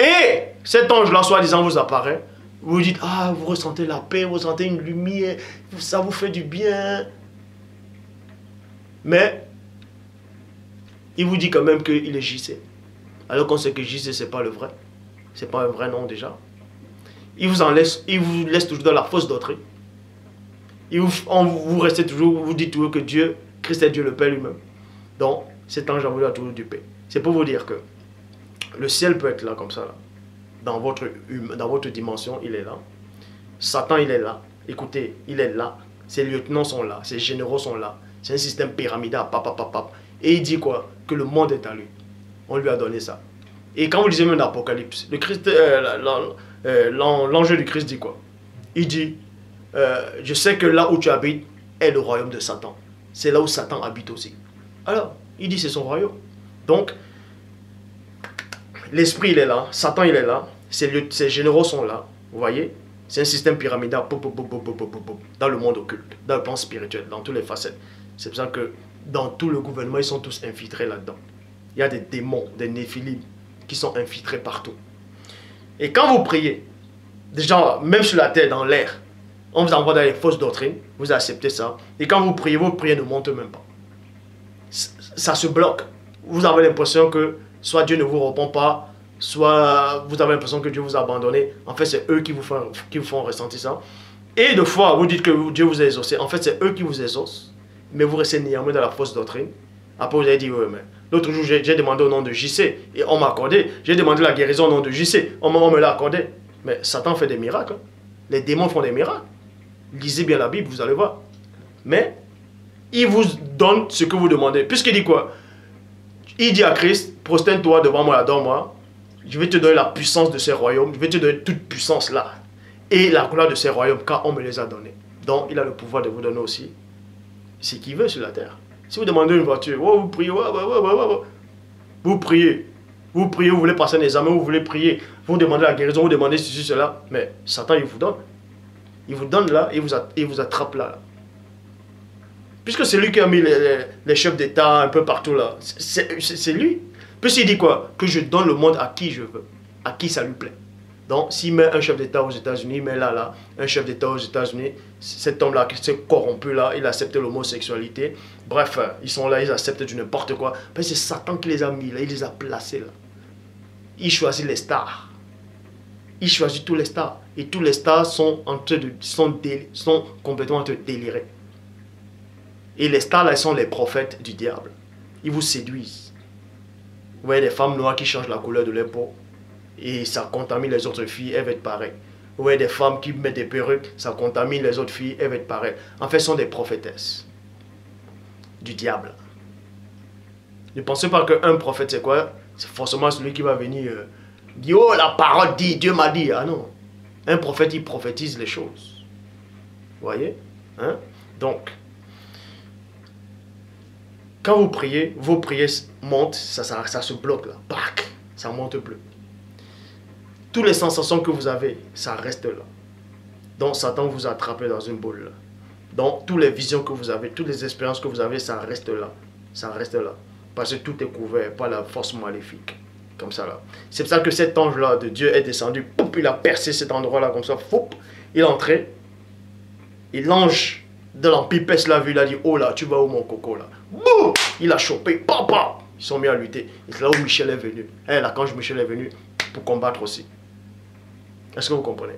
S1: Et cet ange-là, soi-disant, vous apparaît. Vous dites, ah, vous ressentez la paix, vous ressentez une lumière, ça vous fait du bien. Mais, il vous dit quand même qu'il est JC. Alors qu'on sait que JC, ce n'est pas le vrai. Ce n'est pas un vrai nom déjà. Il vous laisse toujours dans la fausse doctrine. Vous restez toujours, vous dites toujours que Dieu, Christ est Dieu le Père lui-même. Donc, cet ange vous a toujours du paix. C'est pour vous dire que le ciel peut être là comme ça, là. Dans votre dimension, il est là. Satan, il est là. Écoutez, il est là. Ses lieutenants sont là. Ses généraux sont là. C'est un système pyramidal. Et il dit quoi? Que le monde est à lui. On lui a donné ça. Et quand vous lisez même l'Apocalypse, l'enjeu du Christ dit quoi? Il dit, je sais que là où tu habites est le royaume de Satan. C'est là où Satan habite aussi. Alors, il dit c'est son royaume. Donc, l'esprit il est là, Satan il est là, ses généraux sont là, vous voyez? C'est un système pyramidal dans le monde occulte, dans le plan spirituel, dans toutes les facettes. C'est pour ça que dans tout le gouvernement, ils sont tous infiltrés là-dedans. Il y a des démons, des néphilim qui sont infiltrés partout. Et quand vous priez, déjà, même sur la terre, dans l'air, on vous envoie dans les fausses doctrines, vous acceptez ça. Et quand vous priez ne monte même pas. Ça se bloque. Vous avez l'impression que soit Dieu ne vous répond pas, soit vous avez l'impression que Dieu vous a abandonné. En fait, c'est eux qui vous font ressentir ça. Et de fois, vous dites que Dieu vous a exaucé. En fait, c'est eux qui vous exaucent. Mais vous restez néanmoins dans la fausse doctrine. Après, vous avez dit, oui, mais l'autre jour, j'ai demandé au nom de JC. Et on m'a accordé. J'ai demandé la guérison au nom de JC. On me l'a accordé. Mais Satan fait des miracles. Les démons font des miracles. Lisez bien la Bible, vous allez voir. Mais, il vous donne ce que vous demandez. Puisqu'il dit quoi? Il dit à Christ, prosterne-toi devant moi, adore-moi. Je vais te donner la puissance de ces royaumes. Je vais te donner toute puissance là. Et la gloire de ces royaumes, car on me les a donnés. Donc, il a le pouvoir de vous donner aussi ce qu'il veut sur la terre. Si vous demandez une voiture, oh, vous priez, vous priez. Vous priez, vous voulez passer un examen, vous voulez prier. Vous demandez la guérison, vous demandez ceci, cela. Mais Satan, il vous donne. Il vous donne là, et il vous attrape là. Puisque c'est lui qui a mis les chefs d'État un peu partout là. C'est lui. Puisqu'il dit quoi? Que je donne le monde à qui je veux. À qui ça lui plaît. Donc, s'il met un chef d'État aux États-Unis, il met là, un chef d'État aux États-Unis, cet homme-là qui s'est corrompu là, il accepte l'homosexualité. Bref, ils sont là, ils acceptent du n'importe quoi. Mais c'est Satan qui les a mis là, il les a placés là. Il choisit les stars. Il choisit tous les stars. Et tous les stars sont complètement en train de délirer. Et les stars là, sont les prophètes du diable. Ils vous séduisent. Vous voyez des femmes noires qui changent la couleur de leur peau. Et ça contamine les autres filles, elles vont être pareilles. Vous voyez des femmes qui mettent des perruques, ça contamine les autres filles, elles vont être pareilles. En fait, ce sont des prophétesses du diable. Ne pensez pas qu'un prophète, c'est quoi? C'est forcément celui qui va venir dire, oh, la parole dit, Dieu m'a dit. Ah non. Un prophète, il prophétise les choses. Vous voyez? Hein? Donc, Quand vous priez, vos prières montent, ça se bloque là. Bac, ça ne monte plus. Toutes les sensations que vous avez, ça reste là. Donc Satan vous a attrapé dans une boule là. Donc toutes les visions que vous avez, toutes les expériences que vous avez, ça reste là. Ça reste là. Parce que tout est couvert par la force maléfique. Comme ça là. C'est pour ça que cet ange là de Dieu est descendu. Poup, il a percé cet endroit là comme ça. Foup, il est entré. Et l'ange de l'Empire perse l'a vu. Il a dit, oh là, tu vas où mon coco là? Bouh, il a chopé. Papa. Ils sont mis à lutter. Et c'est là où Michel est venu. L'archange Michel est venu pour combattre aussi. Est-ce que vous comprenez?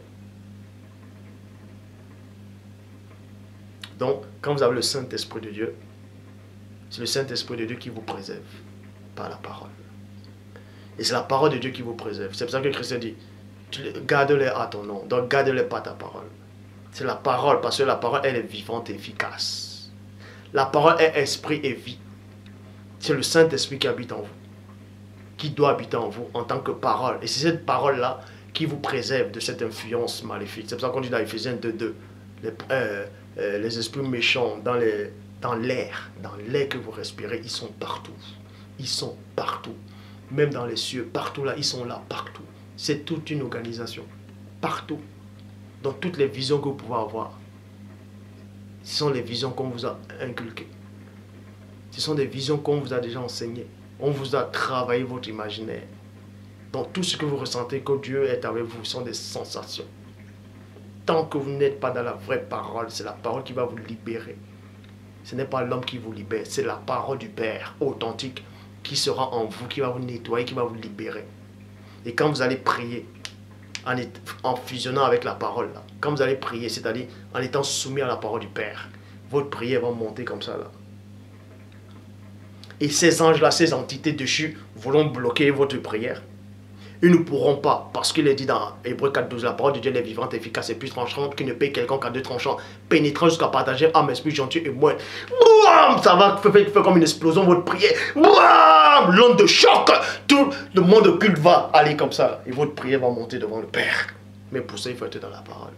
S1: Donc, quand vous avez le Saint-Esprit de Dieu, c'est le Saint-Esprit de Dieu qui vous préserve par la parole. Et c'est la parole de Dieu qui vous préserve. C'est pour ça que Christ dit, garde-les à ton nom. Donc, garde-les par ta parole. C'est la parole, parce que la parole, elle est vivante et efficace. La parole est esprit et vie. C'est le Saint-Esprit qui habite en vous. Qui doit habiter en vous en tant que parole. Et c'est cette parole-là qui vous préserve de cette influence maléfique. C'est pour ça qu'on dit dans Ephésiens 2:2, les esprits méchants dans l'air que vous respirez, ils sont partout. Ils sont partout. Même dans les cieux, partout là, ils sont là, partout. C'est toute une organisation. Partout. Dans toutes les visions que vous pouvez avoir. Ce sont les visions qu'on vous a inculquées. Ce sont des visions qu'on vous a déjà enseignées. On vous a travaillé votre imaginaire. Donc tout ce que vous ressentez que Dieu est avec vous sont des sensations. Tant que vous n'êtes pas dans la vraie parole, c'est la parole qui va vous libérer. Ce n'est pas l'homme qui vous libère, c'est la parole du Père authentique qui sera en vous, qui va vous nettoyer, qui va vous libérer. Et quand vous allez prier, en fusionnant avec la parole, là, quand vous allez prier, c'est-à-dire en étant soumis à la parole du Père, votre prière va monter comme ça là. Et ces anges-là, ces entités dessus, voulont bloquer votre prière. Ils ne pourront pas, parce qu'il est dit dans Hébreux 4:12, la parole de Dieu est vivante, efficace et plus tranchante, qui ne paye quelconque à deux tranchants, pénétrant jusqu'à partager âme, esprit, gentil et moins. Bouam, ça va faire comme une explosion, votre prière. Bouam, l'onde de choc, tout le monde occulte va aller comme ça. Et votre prière va monter devant le Père. Mais pour ça, il faut être dans la parole.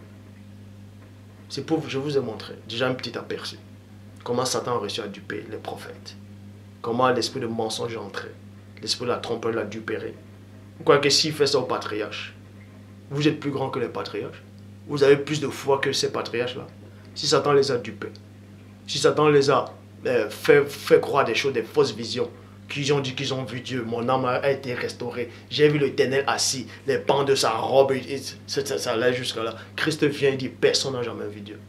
S1: C'est pour je vous ai montré, déjà un petit aperçu, comment Satan a réussi à duper les prophètes. Comment l'esprit de mensonge est entré. L'esprit de la tromperie l'a dupéré. Vous croyez que s'il fait ça au patriarche, vous êtes plus grand que les patriarches? Vous avez plus de foi que ces patriarches-là? Si Satan les a dupés, si Satan les a fait croire des choses, des fausses visions, qu'ils ont dit qu'ils ont vu Dieu, mon âme a été restaurée, j'ai vu l'Éternel assis, les pans de sa robe, ça allait jusqu'à là. Christ vient et dit, personne n'a jamais vu Dieu.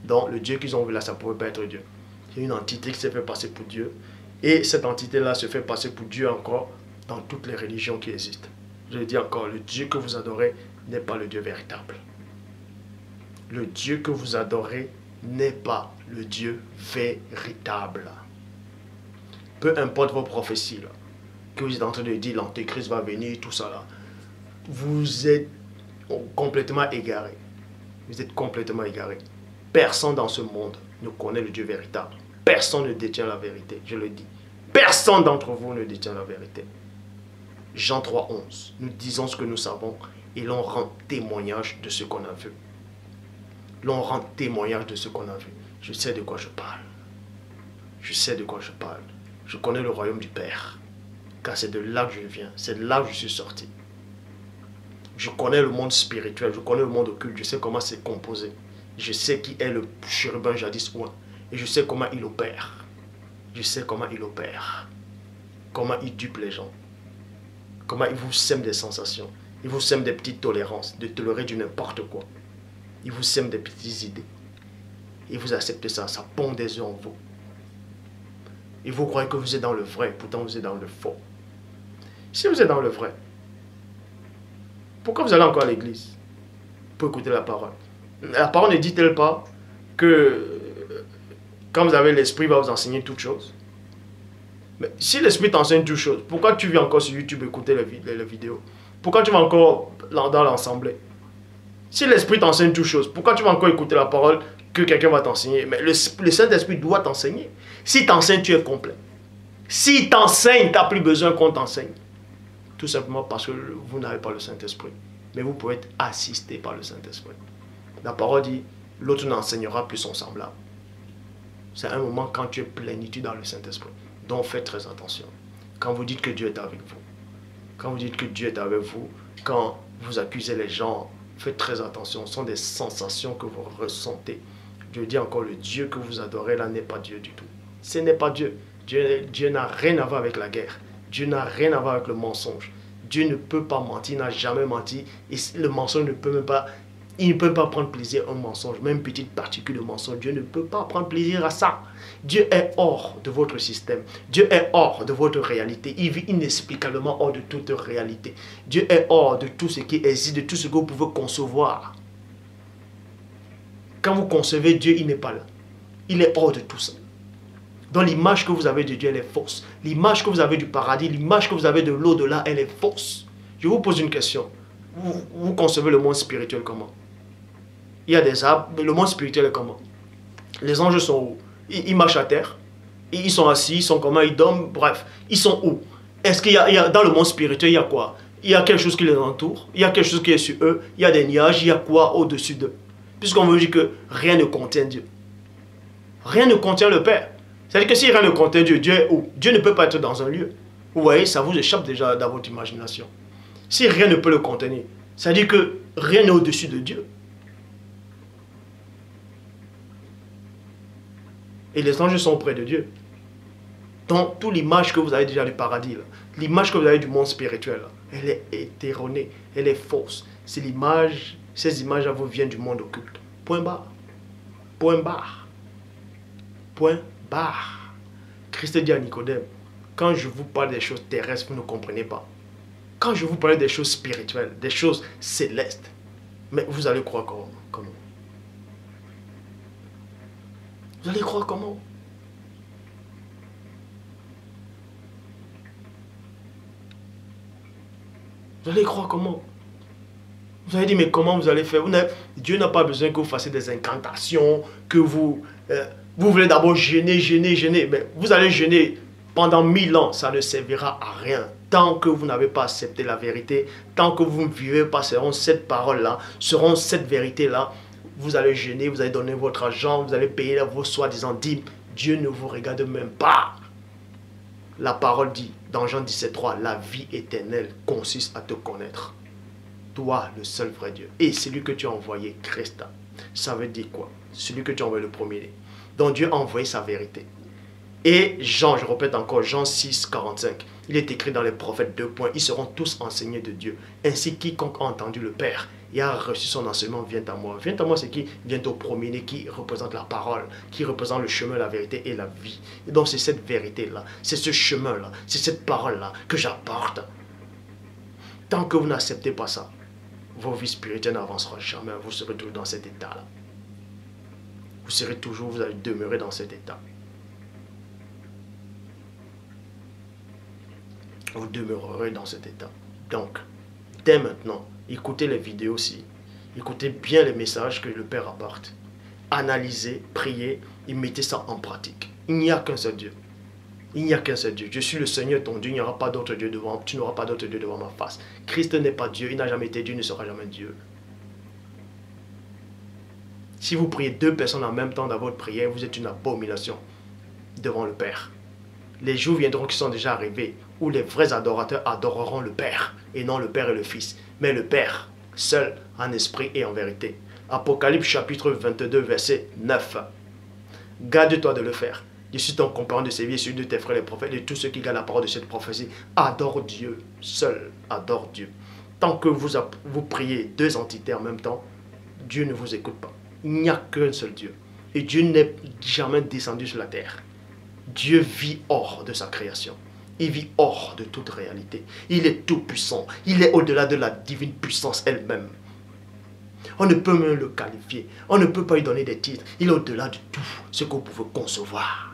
S1: Donc le Dieu qu'ils ont vu là, ça ne pouvait pas être Dieu. C'est une entité qui s'est fait passer pour Dieu. Et cette entité-là se fait passer pour Dieu encore dans toutes les religions qui existent. Je le dis encore, le Dieu que vous adorez n'est pas le Dieu véritable. Le Dieu que vous adorez n'est pas le Dieu véritable. Peu importe vos prophéties, là, que vous êtes en train de dire l'Antéchrist va venir, tout ça là, vous êtes complètement égaré. Vous êtes complètement égaré. Personne dans ce monde ne connaît le Dieu véritable. Personne ne détient la vérité, je le dis. Personne d'entre vous ne détient la vérité. Jean 3:11, nous disons ce que nous savons et l'on rend témoignage de ce qu'on a vu. L'on rend témoignage de ce qu'on a vu. Je sais de quoi je parle. Je sais de quoi je parle. Je connais le royaume du Père. Car c'est de là que je viens. C'est de là que je suis sorti. Je connais le monde spirituel. Je connais le monde occulte. Je sais comment c'est composé. Je sais qui est le chérubin jadis oint. Et je sais comment il opère. Je sais comment il opère. Comment il dupe les gens. Comment il vous sème des sensations. Il vous sème des petites tolérances. De tolérer du n'importe quoi. Il vous sème des petites idées. Et vous acceptez ça. Ça pond des œufs en vous. Et vous croyez que vous êtes dans le vrai. Pourtant vous êtes dans le faux. Si vous êtes dans le vrai, pourquoi vous allez encore à l'église? Pour écouter la parole. La parole ne dit-elle pas que quand vous avez l'esprit, il va vous enseigner toutes choses? Mais si l'esprit t'enseigne toutes choses, pourquoi tu viens encore sur YouTube écouter les vidéos? Pourquoi tu vas encore dans l'assemblée? Si l'esprit t'enseigne toutes choses, pourquoi tu vas encore écouter la parole que quelqu'un va t'enseigner? Mais le Saint-Esprit doit t'enseigner. Si t'enseigne, tu es complet. Si t'enseigne, tu n'as plus besoin qu'on t'enseigne. Tout simplement parce que vous n'avez pas le Saint-Esprit. Mais vous pouvez être assisté par le Saint-Esprit. La parole dit, l'autre n'enseignera plus son semblable. C'est un moment quand tu es plénitude dans le Saint-Esprit. Donc faites très attention. Quand vous dites que Dieu est avec vous, quand vous dites que Dieu est avec vous, quand vous accusez les gens, faites très attention. Ce sont des sensations que vous ressentez. Je dis encore, le Dieu que vous adorez là n'est pas Dieu du tout. Ce n'est pas Dieu. Dieu n'a rien à voir avec la guerre. Dieu n'a rien à voir avec le mensonge. Dieu ne peut pas mentir, il n'a jamais menti. Et le mensonge ne peut même pas, il ne peut pas prendre plaisir à un mensonge, même une petite particule de mensonge. Dieu ne peut pas prendre plaisir à ça. Dieu est hors de votre système. Dieu est hors de votre réalité. Il vit inexplicablement hors de toute réalité. Dieu est hors de tout ce qui existe, de tout ce que vous pouvez concevoir. Quand vous concevez Dieu, il n'est pas là. Il est hors de tout ça. Donc l'image que vous avez de Dieu, elle est fausse. L'image que vous avez du paradis, l'image que vous avez de l'au-delà, elle est fausse. Je vous pose une question. Vous concevez le monde spirituel comment? Il y a des arbres, mais le monde spirituel est comment? Les anges sont où? Ils marchent à terre. Ils sont assis, ils sont comment? Ils dorment, bref. Ils sont où? Est-ce qu'il y a dans le monde spirituel, il y a quoi? Il y a quelque chose qui les entoure. Il y a quelque chose qui est sur eux. Il y a des nuages. Il y a quoi au-dessus d'eux? Puisqu'on veut dire que rien ne contient Dieu. Rien ne contient le Père. C'est-à-dire que si rien ne contient Dieu, Dieu est où? Dieu ne peut pas être dans un lieu. Vous voyez, ça vous échappe déjà dans votre imagination. Si rien ne peut le contenir, c'est-à-dire que rien n'est au-dessus de Dieu. Et les anges sont près de Dieu. Donc, toute l'image que vous avez déjà du paradis, l'image que vous avez du monde spirituel, là, elle est erronée, elle est fausse. C'est l'image, ces images-là vous viennent du monde occulte. Point barre. Point barre. Point barre. Christ dit à Nicodème, quand je vous parle des choses terrestres, vous ne comprenez pas. Quand je vous parle des choses spirituelles, des choses célestes, mais vous allez croire comment? Vous allez croire comment? Vous allez croire comment? Vous allez dire, mais comment vous allez faire? Dieu n'a pas besoin que vous fassiez des incantations, que vous voulez d'abord jeûner. Mais vous allez jeûner pendant 1000 ans, ça ne servira à rien. Tant que vous n'avez pas accepté la vérité, tant que vous ne vivez pas selon cette parole-là, selon cette vérité-là, vous allez jeûner, vous allez donner votre argent, vous allez payer vos soi-disant dîmes. Dieu ne vous regarde même pas. La parole dit, dans Jean 17,3, la vie éternelle consiste à te connaître. Toi, le seul vrai Dieu. Et celui que tu as envoyé, Christ. Ça veut dire quoi? Celui que tu as envoyé le premier. Donc Dieu a envoyé sa vérité. Et Jean, je répète encore, Jean 6, 45. Il est écrit dans les prophètes 2 points. Ils seront tous enseignés de Dieu. Ainsi, quiconque a entendu le Père et a reçu son enseignement, vient à moi. Vient à moi, c'est qui vient au premier-né, qui représente la parole, qui représente le chemin, la vérité et la vie. Et donc c'est cette vérité-là, c'est ce chemin-là, c'est cette parole-là que j'apporte. Tant que vous n'acceptez pas ça, vos vies spirituelles n'avanceront jamais. Vous serez toujours dans cet état-là. Vous allez demeurer dans cet état. Vous demeurerez dans cet état. Donc, dès maintenant, écoutez les vidéos aussi. Écoutez bien les messages que le Père apporte. Analysez, priez et mettez ça en pratique. Il n'y a qu'un seul Dieu. Il n'y a qu'un seul Dieu. Je suis le Seigneur ton Dieu. Il n'y aura pas d'autre Dieu devant. Tu n'auras pas d'autre Dieu devant ma face. Christ n'est pas Dieu. Il n'a jamais été Dieu. Il ne sera jamais Dieu. Si vous priez 2 personnes en même temps dans votre prière, vous êtes une abomination devant le Père. Les jours viendront qui sont déjà arrivés où les vrais adorateurs adoreront le Père et non le Père et le Fils, mais le Père seul en esprit et en vérité. Apocalypse chapitre 22 verset 9. Garde-toi de le faire. Je suis ton compagnon de séville, celui de tes frères les prophètes, de tous ceux qui gardent la parole de cette prophétie. Adore Dieu, seul adore Dieu. Tant que vous priez 2 entités en même temps, Dieu ne vous écoute pas. Il n'y a qu'un seul Dieu. Et Dieu n'est jamais descendu sur la terre. Dieu vit hors de sa création. Il vit hors de toute réalité. Il est tout puissant. Il est au-delà de la divine puissance elle-même. On ne peut même le qualifier. On ne peut pas lui donner des titres. Il est au-delà de tout ce que vous pouvez concevoir.